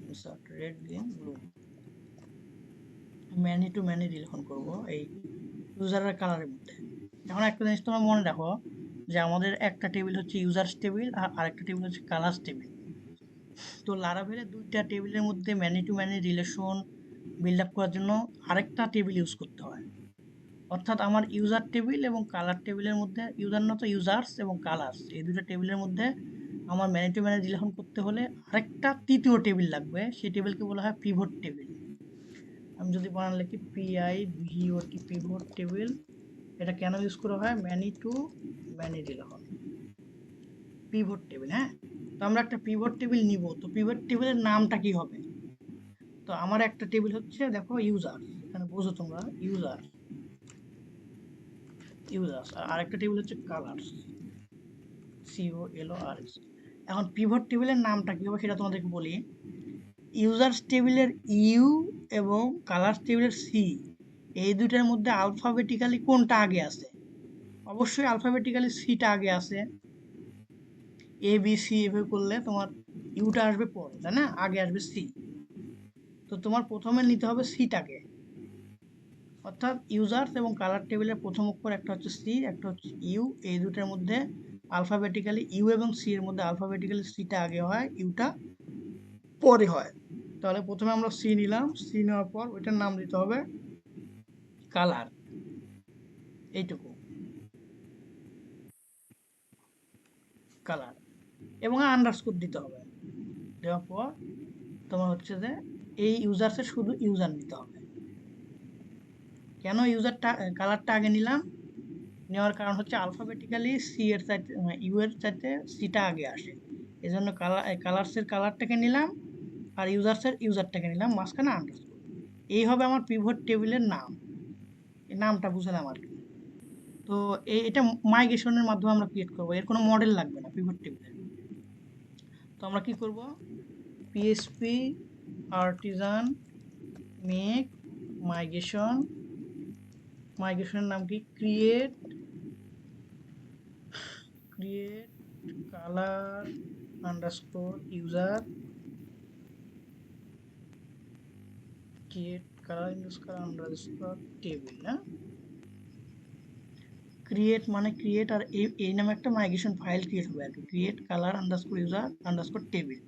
insert red green blue. Many to many relation করব এই ইউজারের কালারের মধ্যে। এখন একটা জিনিস তোমরা মনে রাখো, যে আমাদের একটা টেবিল হচ্ছে ইউজার্স টেবিল আর আরেকটা টেবিল হচ্ছে কালার্স টেবিল। তো লারাভেলের 2টা টেবিলের মধ্যে many to many relation build up করার জন্য আরেকটা টেবিল ইউজ করতে হয়। অর্থাৎ আমার ইউজার টেবিল এবং কালার টেবিলের মধ্যে, ইউজার না তো ইউজার্স এবং কালার্স, এই 2টা টেবিলের মধ্যে আমার ম্যানি টু ম্যানি রিলেশন করতে হলে আরেকটা তৃতীয় টেবিল লাগবে, সেই টেবিলকে বলা হয় পিভট টেবিল। আমি যদি বানান লিখি পিআইভিওটি, পিভট টেবিল। এটা কেন ইউজ করা হয়, many to many relation, pivot table. হ্যাঁ, তো আমরা একটা পিভট টেবিল নিব, তো পিভট টেবিলের নামটা কি হবে? তো আমার একটা টেবিল হচ্ছে দেখো ইউজার, এখানে বোঝো তোমরা, ইউজার, ইউজার্স, আর আরেকটা টেবিল হচ্ছে কালার্স, COLORS। এখন পিভট টেবিলের নামটা কি হবে সেটা তোমাদেরকে বলি। ইউজার্স টেবিলের ইউ এবং কালার্স টেবিলের সি, এই দুইটার মধ্যে আলফাবেটিক্যালি কোনটা আগে আছে? অবশ্যই আলফাবেটিক্যালি সিটা আগে আছে। ABC এভাবে করলে তোমার ইউটা আসবে পরে, তাই না? আগে আসবে সি। তো তোমার প্রথমে নিতে হবে সিটাকে, অর্থাৎ ইউজার্স এবং কালার টেবিলের প্রথম অক্ষর একটা হচ্ছে সি, একটা হচ্ছে ইউ, এই দুটার মধ্যে আলফাবেটিক্যালি ইউ এবং সি এর মধ্যে আলফাবেটিক্যালি সিটা আগে হয়, ইউটা পরে হয়। তাহলে প্রথমে আমরা সি নিলাম, সি নেওয়ার পর ওইটার নাম দিতে হবে কালার, এইটুকু, কালার, এবং আন্ডারস্কোর দিতে হবে। দেওয়ার পর তোমার হচ্ছে যে এই ইউজার্সের শুধু ইউজার নিতে হবে। কেন ইউজারটা কালারটা আগে নিলাম, নেওয়ার কারণ হচ্ছে আলফাবেটিক্যালি সি এর চাইতে, ইউ এর চাইতে সিটা আগে আসে, এই জন্য কালার্সের কালারটাকে নিলাম আর ইউজার্সের ইউজারটাকে নিলাম, মাঝখানে আন্ডারস্কোর। এই হবে আমার পিভট টেবিলের নাম। এই নামটা বুঝলাম আর কি। তো এটা মাইগ্রেশনের মাধ্যমে আমরা ক্রিয়েট করবো, এর কোনো মডেল লাগবে না পিভট টেবিলের। তো আমরা কি করব, পিএসপি আর্টিজান মেক মাইগ্রেশন, মাইগ্রেশনের নাম কি, create colour underscore user, create colour underscore table না, ক্রিয়েট মানে ক্রিয়েট, আর এই নামে একটা মাইগ্রেশন ফাইল ক্রিয়েট হবে আর কি, create colour underscore user underscore table.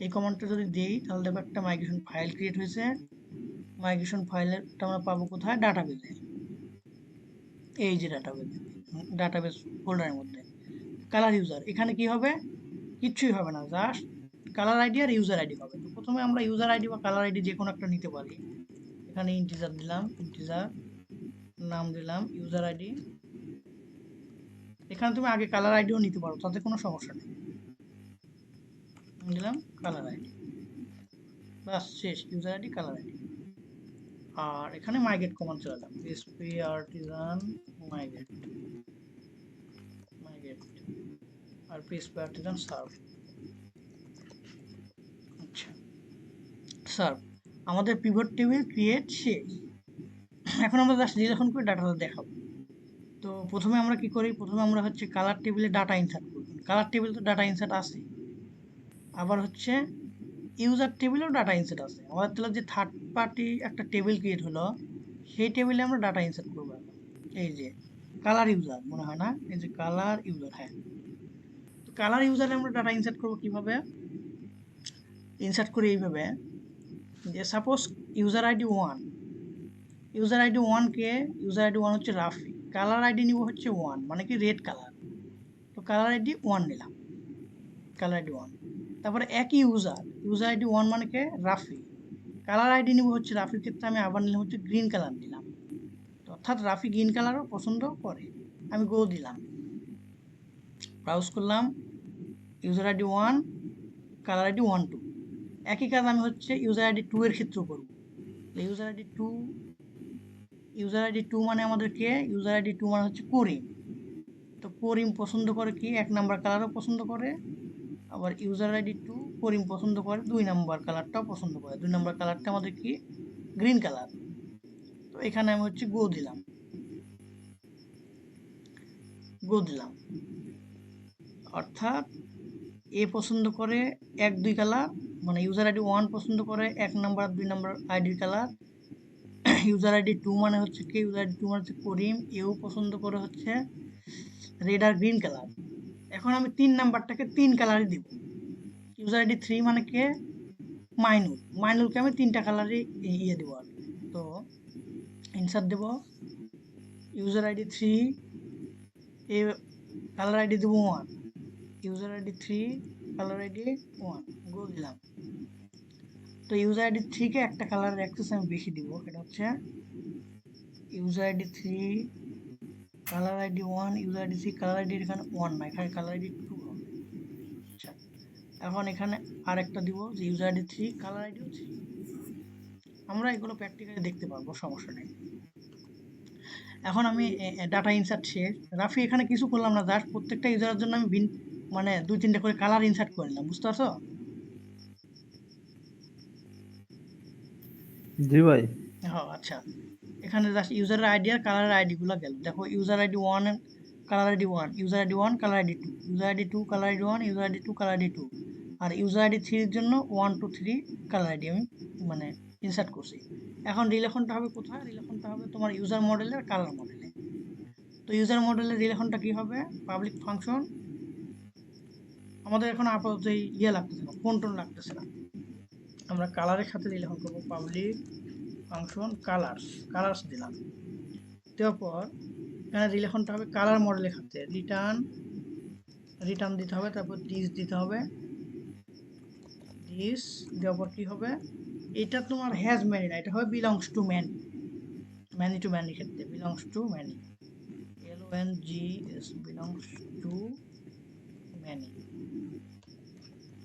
এই কমান্ডটা যদি দেই তাহলে দেখো একটা মাইগ্রেশন ফাইল ক্রিয়েট হয়েছে। মাইগ্রেশন ফাইলটা আমরা পাবো কোথায়, ডাটাবেজে, এই যে ডাটাবেজ ফোল্ডারের মধ্যে। কালার ইউজার, এখানে কি হবে, কিচ্ছুই হবে না, জাস্ট কালার আইডি আর ইউজার আইডি হবে। তো প্রথমে আমরা ইউজার আইডি বা কালার আইডি যে কোনো একটা নিতে পারি। এখানে ইন্টিজার দিলাম, ইন্টিজার নাম দিলাম ইউজার আইডি। এখানে তুমি আগে কালার আইডিও নিতে পারো, তাতে কোনো সমস্যা নেই। দিলাম কালার আইডি, বাস শেষ, ইউজার আইডি কালার আইডি। আর এখানে মাইগ্রেট কমান্ড চলে এলাম, পিএসপি আর্টিজান মাইগ্রেট, আর পিএসপি আর্টিজান সার্ভ। আচ্ছা, সার্ভ, আমাদের পিভট টেবিল ক্রিয়েট শেষ। এখন আমরা জাস্ট রিলেশন করে ডাটাটা দেখাবো। তো প্রথমে আমরা কি করি, প্রথমে আমরা হচ্ছে কালার টেবিলে ডাটা ইনসার্ট করি। কালার টেবিল তো ডাটা ইনসার্ট আছে, আবার হচ্ছে ইউজার টেবিলেও ডাটা ইনসার্ট আছে। আমাদের তাহলে যে থার্ড পার্টি একটা টেবিল ক্রিয়েট হলো, সেই টেবিলে আমরা ডাটা ইনসার্ট করবো। এই যে কালার ইউজার মনে হয় না, এই যে কালার ইউজার, হ্যাঁ। তো কালার ইউজারে আমরা ডাটা ইনসার্ট করবো কিভাবে, ইনসার্ট করি এইভাবে যে suppose user ID 1, user ID 1 কে, ইউজার আইডি 1 হচ্ছে রাফি, কালার আইডি নিব হচ্ছে 1 মানে কি রেড কালার। তো কালার আইডি 1 নিলাম, কালার আইডি 1। তারপরে একই ইউজার আইডি 1 মানে কে রাফি, কালার আইডি নিব হচ্ছে রাফির ক্ষেত্রে আমি আবার নিলাম হচ্ছে গ্রিন কালার নিলাম। তো অর্থাৎ রাফি গ্রিন কালারও পছন্দ করে। আমি গো দিলাম, ব্রাউজ করলাম, ইউজার আইডি 1, কালার আইডি 1 2। একই কাজ আমি হচ্ছে ইউজার আইডি 2 এর ক্ষেত্রেও করব। ইউজার আইডি 2 মানে আমাদের কে, ইউজার আইডি 2 মানে হচ্ছে করিম। তো করিম পছন্দ করে কি, 1 নাম্বার কালারও পছন্দ করে, আবার ইউজার আইডি 2 করিম পছন্দ করে 2 নাম্বার কালারটাও পছন্দ করে। 2 নাম্বার কালারটা আমাদের কি, গ্রিন কালার। তো এখানে আমি হচ্ছে গো দিলাম, অর্থাৎ এ পছন্দ করে 1 2 কালার, মানে ইউজার আইডি 1 পছন্দ করে 1 নাম্বার 2 নাম্বার আইডির কালার। ইউজার আইডি 2 মানে হচ্ছে কি, ইউজার আইডি 2 মানে হচ্ছে করিম, এও পছন্দ করে হচ্ছে রেড আর গ্রিন কালার। এখন আমি 3 নাম্বারটাকে 3 কালারই দিব। ইউজার আইডি 3 মানে কে, মাইনুলকে আমি 3টা কালারই ইয়ে দেবো আর কি। তো ইনসার্ট দেব, ইউজার আইডি 3 এ কালার আইডি দেবো 1, ইউজার আইডি 3 কালার আইডি 1, গো দিলাম। তো ইউজার আইডি 3 কে একটা কালারের অ্যাক্সেস আমি বেশি দিব, এটা হচ্ছে user ID 3 colour ID 1, user ID 3 colour ID, এখানে 1 না, এখানে কালার আইডি 2 হবে। আচ্ছা, এখন এখানে আরেকটা দিব যে ইউজার আইডি 3 কালার আইডিও 3। আমরা এগুলো প্র্যাকটিক্যালি দেখতে পারবো, সমস্যা নেই। এখন আমি ডাটা ইনসার্ট শেষ। রাফি এখানে কিছু করলাম না, জাস্ট প্রত্যেকটা ইউজারের জন্য আমি মানে 2-3টা করে কালার ইনসার্ট করে নিলাম, বুঝতে পারছো? জি ভাই। হ্যাঁ, আচ্ছা, এখানে জাস্ট ইউজারের আইডি আর কালারের আইডিগুলো গেল। দেখো user ID 1 colour ID 1, user ID 1 colour ID 2, user ID 2 colour ID 1, user ID 2 colour ID 2, আর ইউজার আইডি 3 এর জন্য 1 2 3 কালার আইডি আমি মানে ইনসার্ট করছি। এখন রিলেশনটা হবে কোথায়, রিলেশনটা হবে তোমার ইউজার মডেলের কালার মডেলে। তো ইউজার মডেলের রিলেশনটা কি হবে, পাবলিক ফাংশন, আমাদের এখন আপাতত ইয়ে লাগতেছে না, কোনটোন লাগতেছে না, আমরা কালারের সাথে রিলেশন করবো, পাবলিক ফাংশন কালার্স দিলাম। দেওয়ার পর এখানে রিলেশনটা হবে কালার মডেলের সাথে, রিটার্ন দিতে হবে, তারপর দিস দিতে হবে, দিস দেওয়ার পর কি হবে, এটা তোমার হ্যাজ ম্যানি না, এটা হবে belongs to many, many to many ক্ষেত্রে belongs to many, LONGS belongs to many,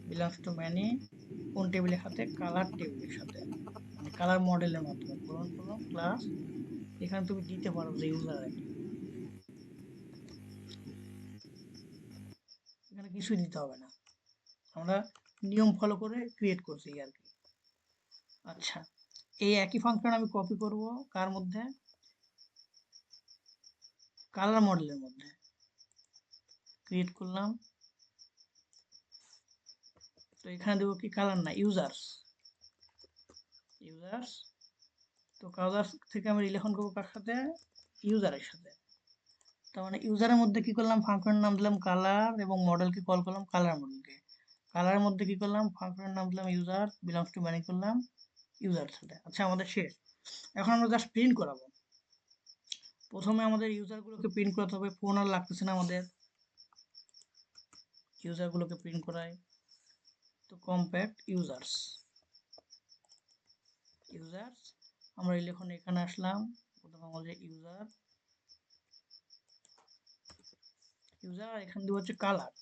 belongs to many কোন টেবিলের সাথে, কালার টেবিলের সাথে, মানে কালার মডেলের মাধ্যমে ক্লাস এখানে তুমি দিতে পারো যে ইউজার আইডি, এখানে কিছুই দিতে হবে না, আমরা নিয়ম ফলো করে ক্রিয়েট করছি আর কি। আচ্ছা, এই একই ফাংশন আমি কপি করব কার মধ্যে, কালার মডেলের মধ্যে। ক্রিয়েট করলাম, তো এখানে দেবো কি কালার না ইউজার্স, ইউজার্স। তো কালার থেকে আমি রিলেশন করবো কার সাথে, ইউজারের সাথে। তার মানে ইউজারের মধ্যে কি করলাম, ফাংশনের নাম দিলাম কালার এবং মডেলকে কল করলাম কালার মডেলকে। কালারের মধ্যে কি করলাম, ফাংশনের নাম দিলাম ইউজার বিলংস টু ম্যানি করলাম ইউজার সাথে। আচ্ছা আমাদের শেষ, এখন আমরা জাস্ট প্রিন্ট করাবো। প্রথমে আমাদের ইউজারগুলোকে প্রিন্ট করাতে হবে, ফোন আর লাগতেছে না আমাদের, ইউজারগুলোকে প্রিন্ট করাই। তো কম্প্যাক্ট ইউজার্স, ইউজার্স আমরা এখন এখানে আসলাম, প্রথমে আমাদের ইউজার, ইউজার এখান দিয়ে হচ্ছে কালার,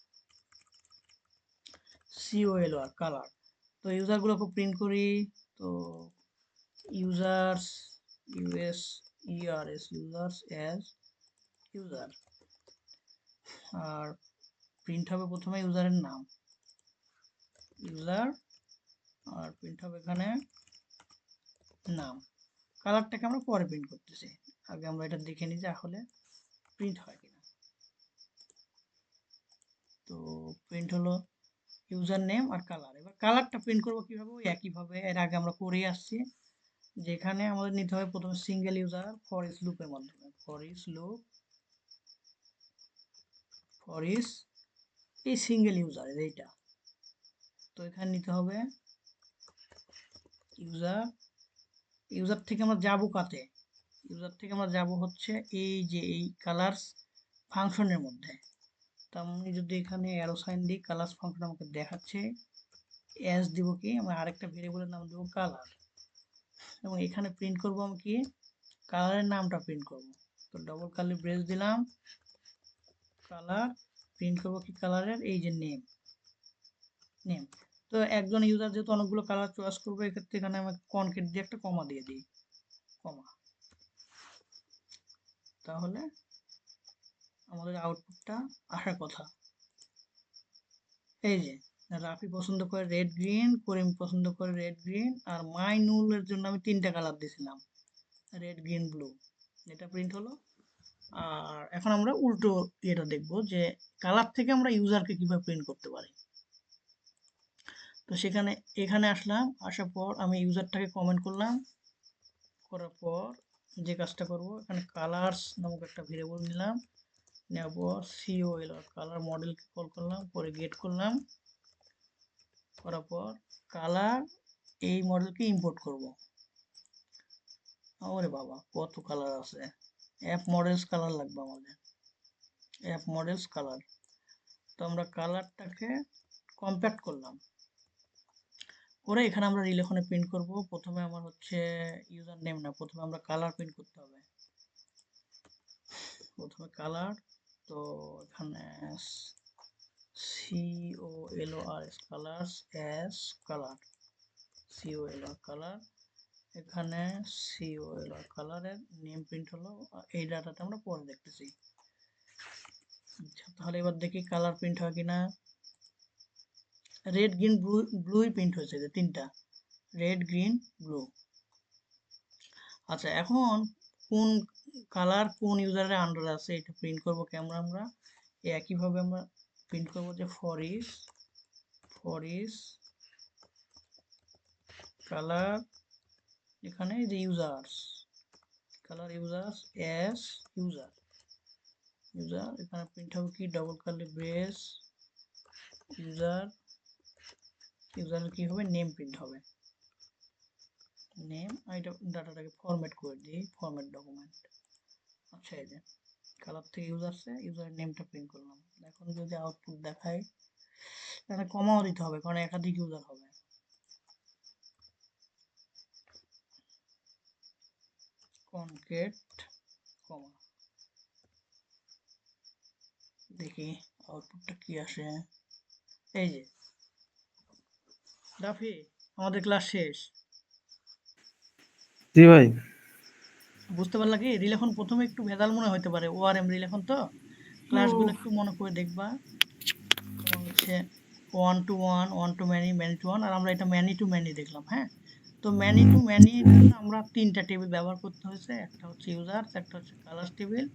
COLR কালার। তো ইউজারগুলোকে প্রিন্ট করি, তো users USERS users as user, আর প্রিন্ট হবে প্রথমে ইউজারের নাম ইউজার, আর প্রিন্ট হবে এখানে নাম। কালারটাকে আমরা পরে প্রিন্ট করতেছি, আগে আমরা এটা দেখে নিই যে আসলে প্রিন্ট হয় কিনা। তো প্রিন্ট হলো ইউজার নেম আর কালার। এবার কালারটা প্রিন্ট করবো কিভাবে, ওই একইভাবে এর আগে আমরা করেই আসছি, যেখানে আমাদের নিতে হবে প্রথমে সিঙ্গেল ইউজার ফর ইচ লুপের মাধ্যমে, for each loop, for each এই সিঙ্গেল ইউজার এইটা। তো এখানে নিতে হবে ইউজার, ইউজার থেকে আমরা যাবো কাতে, ইউজার থেকে আমরা যাব হচ্ছে এই যে এই কালারস ফাংশনের মধ্যে। তো আমি যদি এখানে অ্যারো সাইন দিই, কালারস ফাংশন আমাকে দেখাচ্ছে, অ্যাজ দিব কি আমরা আরেকটা ভেরিয়েবলের নাম দেবো কালার, এবং এখানে প্রিন্ট করব আমি কি কালারের নামটা প্রিন্ট করব। তো ডবল কার্লি ব্রেস দিলাম, কালার প্রিন্ট করব কি কালারের এই যে নেম, নেম। তো একজন ইউজার যেহেতু অনেকগুলো কালার চয়েস করবে, এক্ষেত্রে এখানে আমি কনকেট দিয়ে একটা কমা দিয়ে দিই, কমা। তাহলে আমাদের আউটপুটটা আসার কথা। এই যে রাফি পছন্দ করে রেড গ্রিন, করিম পছন্দ করে রেড গ্রিন, আর মাইনুলের জন্য আমি 3টা কালার দিয়েছিলাম রেড গ্রিন ব্লু, এটা প্রিন্ট হলো। আর এখন আমরা উল্টো এটা দেখবো যে কালার থেকে আমরা ইউজারকে কিভাবে প্রিন্ট করতে পারি। তো সেখানে এখানে আসলাম, আসার পর আমি ইউজারটাকে কমেন্ট করলাম, করার পর যে কাজটা করব, এখানে কালার্স নামক একটা ভেরিয়েবল নিলাম, নেওয়ার পর COLR কালার মডেলকে কল করলাম, পরে গেট করলাম, করার পর কালার এই মডেলকে ইম্পোর্ট করব। ওরে বাবা কত কালার আছে, অ্যাপ মডেলস কালার লাগবে আমাদের, অ্যাপ মডেলস কালার। তো আমরা কালারটাকে কম্প্যাক্ট করলাম, করে এখানে আমরা রিলেশনে প্রিন্ট করব। প্রথমে আমার হচ্ছে ইউজার নেম না, প্রথমে আমরা কালার প্রিন্ট করতে হবে, প্রথমে কালার। তো এখানে COLRS colours as colour, COLR colour, এখানে COLR কালারের নেম প্রিন্ট হলো, এই ডাটাটা আমরা পরে দেখতেছি। আচ্ছা তাহলে এবার দেখি কালার প্রিন্ট হয় কিনা, রেড গ্রিন ব্লুই প্রিন্ট হয়েছে, যে 3টা রেড গ্রিন ব্লু। আচ্ছা এখন কোন কালার কোন ইউজারের আন্ডারে আছে এটা প্রিন্ট করব কেমন, আমরা একইভাবে আমরা প্রিন্ট করব যে ফর ইচ কালার, এখানে যে users colour users as user, user এখানে প্রিন্ট হবে কি ডবল কার্লি ব্রেস ইউজার, ইউজারের কি হবে নেম প্রিন্ট হবে, নেম। এটা ডাটাটাকে ফরম্যাট করে দিই, ফরম্যাট ডকুমেন্ট। আচ্ছা এই যে কালার থেকে ইউজারসে ইউজারের নেমটা প্রিন্ট করলাম। এখন যদি আউটপুট দেখাই, এখানে কমাও দিতে হবে কারণ একাধিক ইউজার হবে, কনকেট কমা, দেখি আউটপুটটা কি আসে। এই যে রাফি আমাদের ক্লাস শেষ। জি ভাই। বুঝতে পারলা কি রিলেশন প্রথমে একটু ভেজাল মনে হতে পারে, ওআরএম রিলেশন তো ক্লাসগুলো একটু মনে করে দেখবা। তোমার হচ্ছে one to one, one to many, many to one, আর আমরা এটা ম্যানি টু ম্যানি দেখলাম। হ্যাঁ, তো ম্যানি টু ম্যানির জন্য আমরা তিনটা টেবিল ব্যবহার করতে হয়েছে, একটা হচ্ছে ইউজার্স, একটা হচ্ছে কালার্স টেবিল।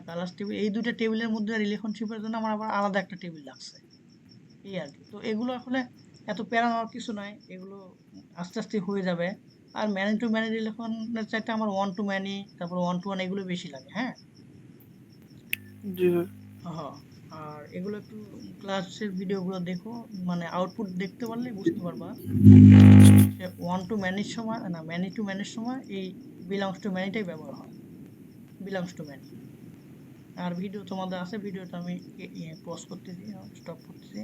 কালার্স টেবিল, এই দুইটা টেবিলের মধ্যে রিলেশনশিপের জন্য আমার আবার আলাদা একটা টেবিল লাগছে, এই আর কি। তো এগুলো আসলে এত প্যারা নেওয়ার কিছু নয়, এগুলো আস্তে আস্তে হয়ে যাবে। আর ম্যানি টু ম্যানি রিলেশনের চাইতে আমার ওয়ান টু ম্যানি, তারপর ওয়ান টু ওয়ান এগুলো বেশি লাগে। হ্যাঁ, জি ভাই। হ্যাঁ। আর এগুলো একটু ক্লাসের ভিডিওগুলো দেখো, মানে আউটপুট দেখতে পারলে বুঝতে পারবা যে ওয়ান টু ম্যানির সময়, না ম্যানি টু ম্যানির সময় এই বিলংস টু ম্যানিটাই ব্যবহার হয়, বিলংস টু ম্যানি। আর ভিডিও তোমাদের আছে, ভিডিওটা আমি পজ করতেছি, স্টপ করতেছি।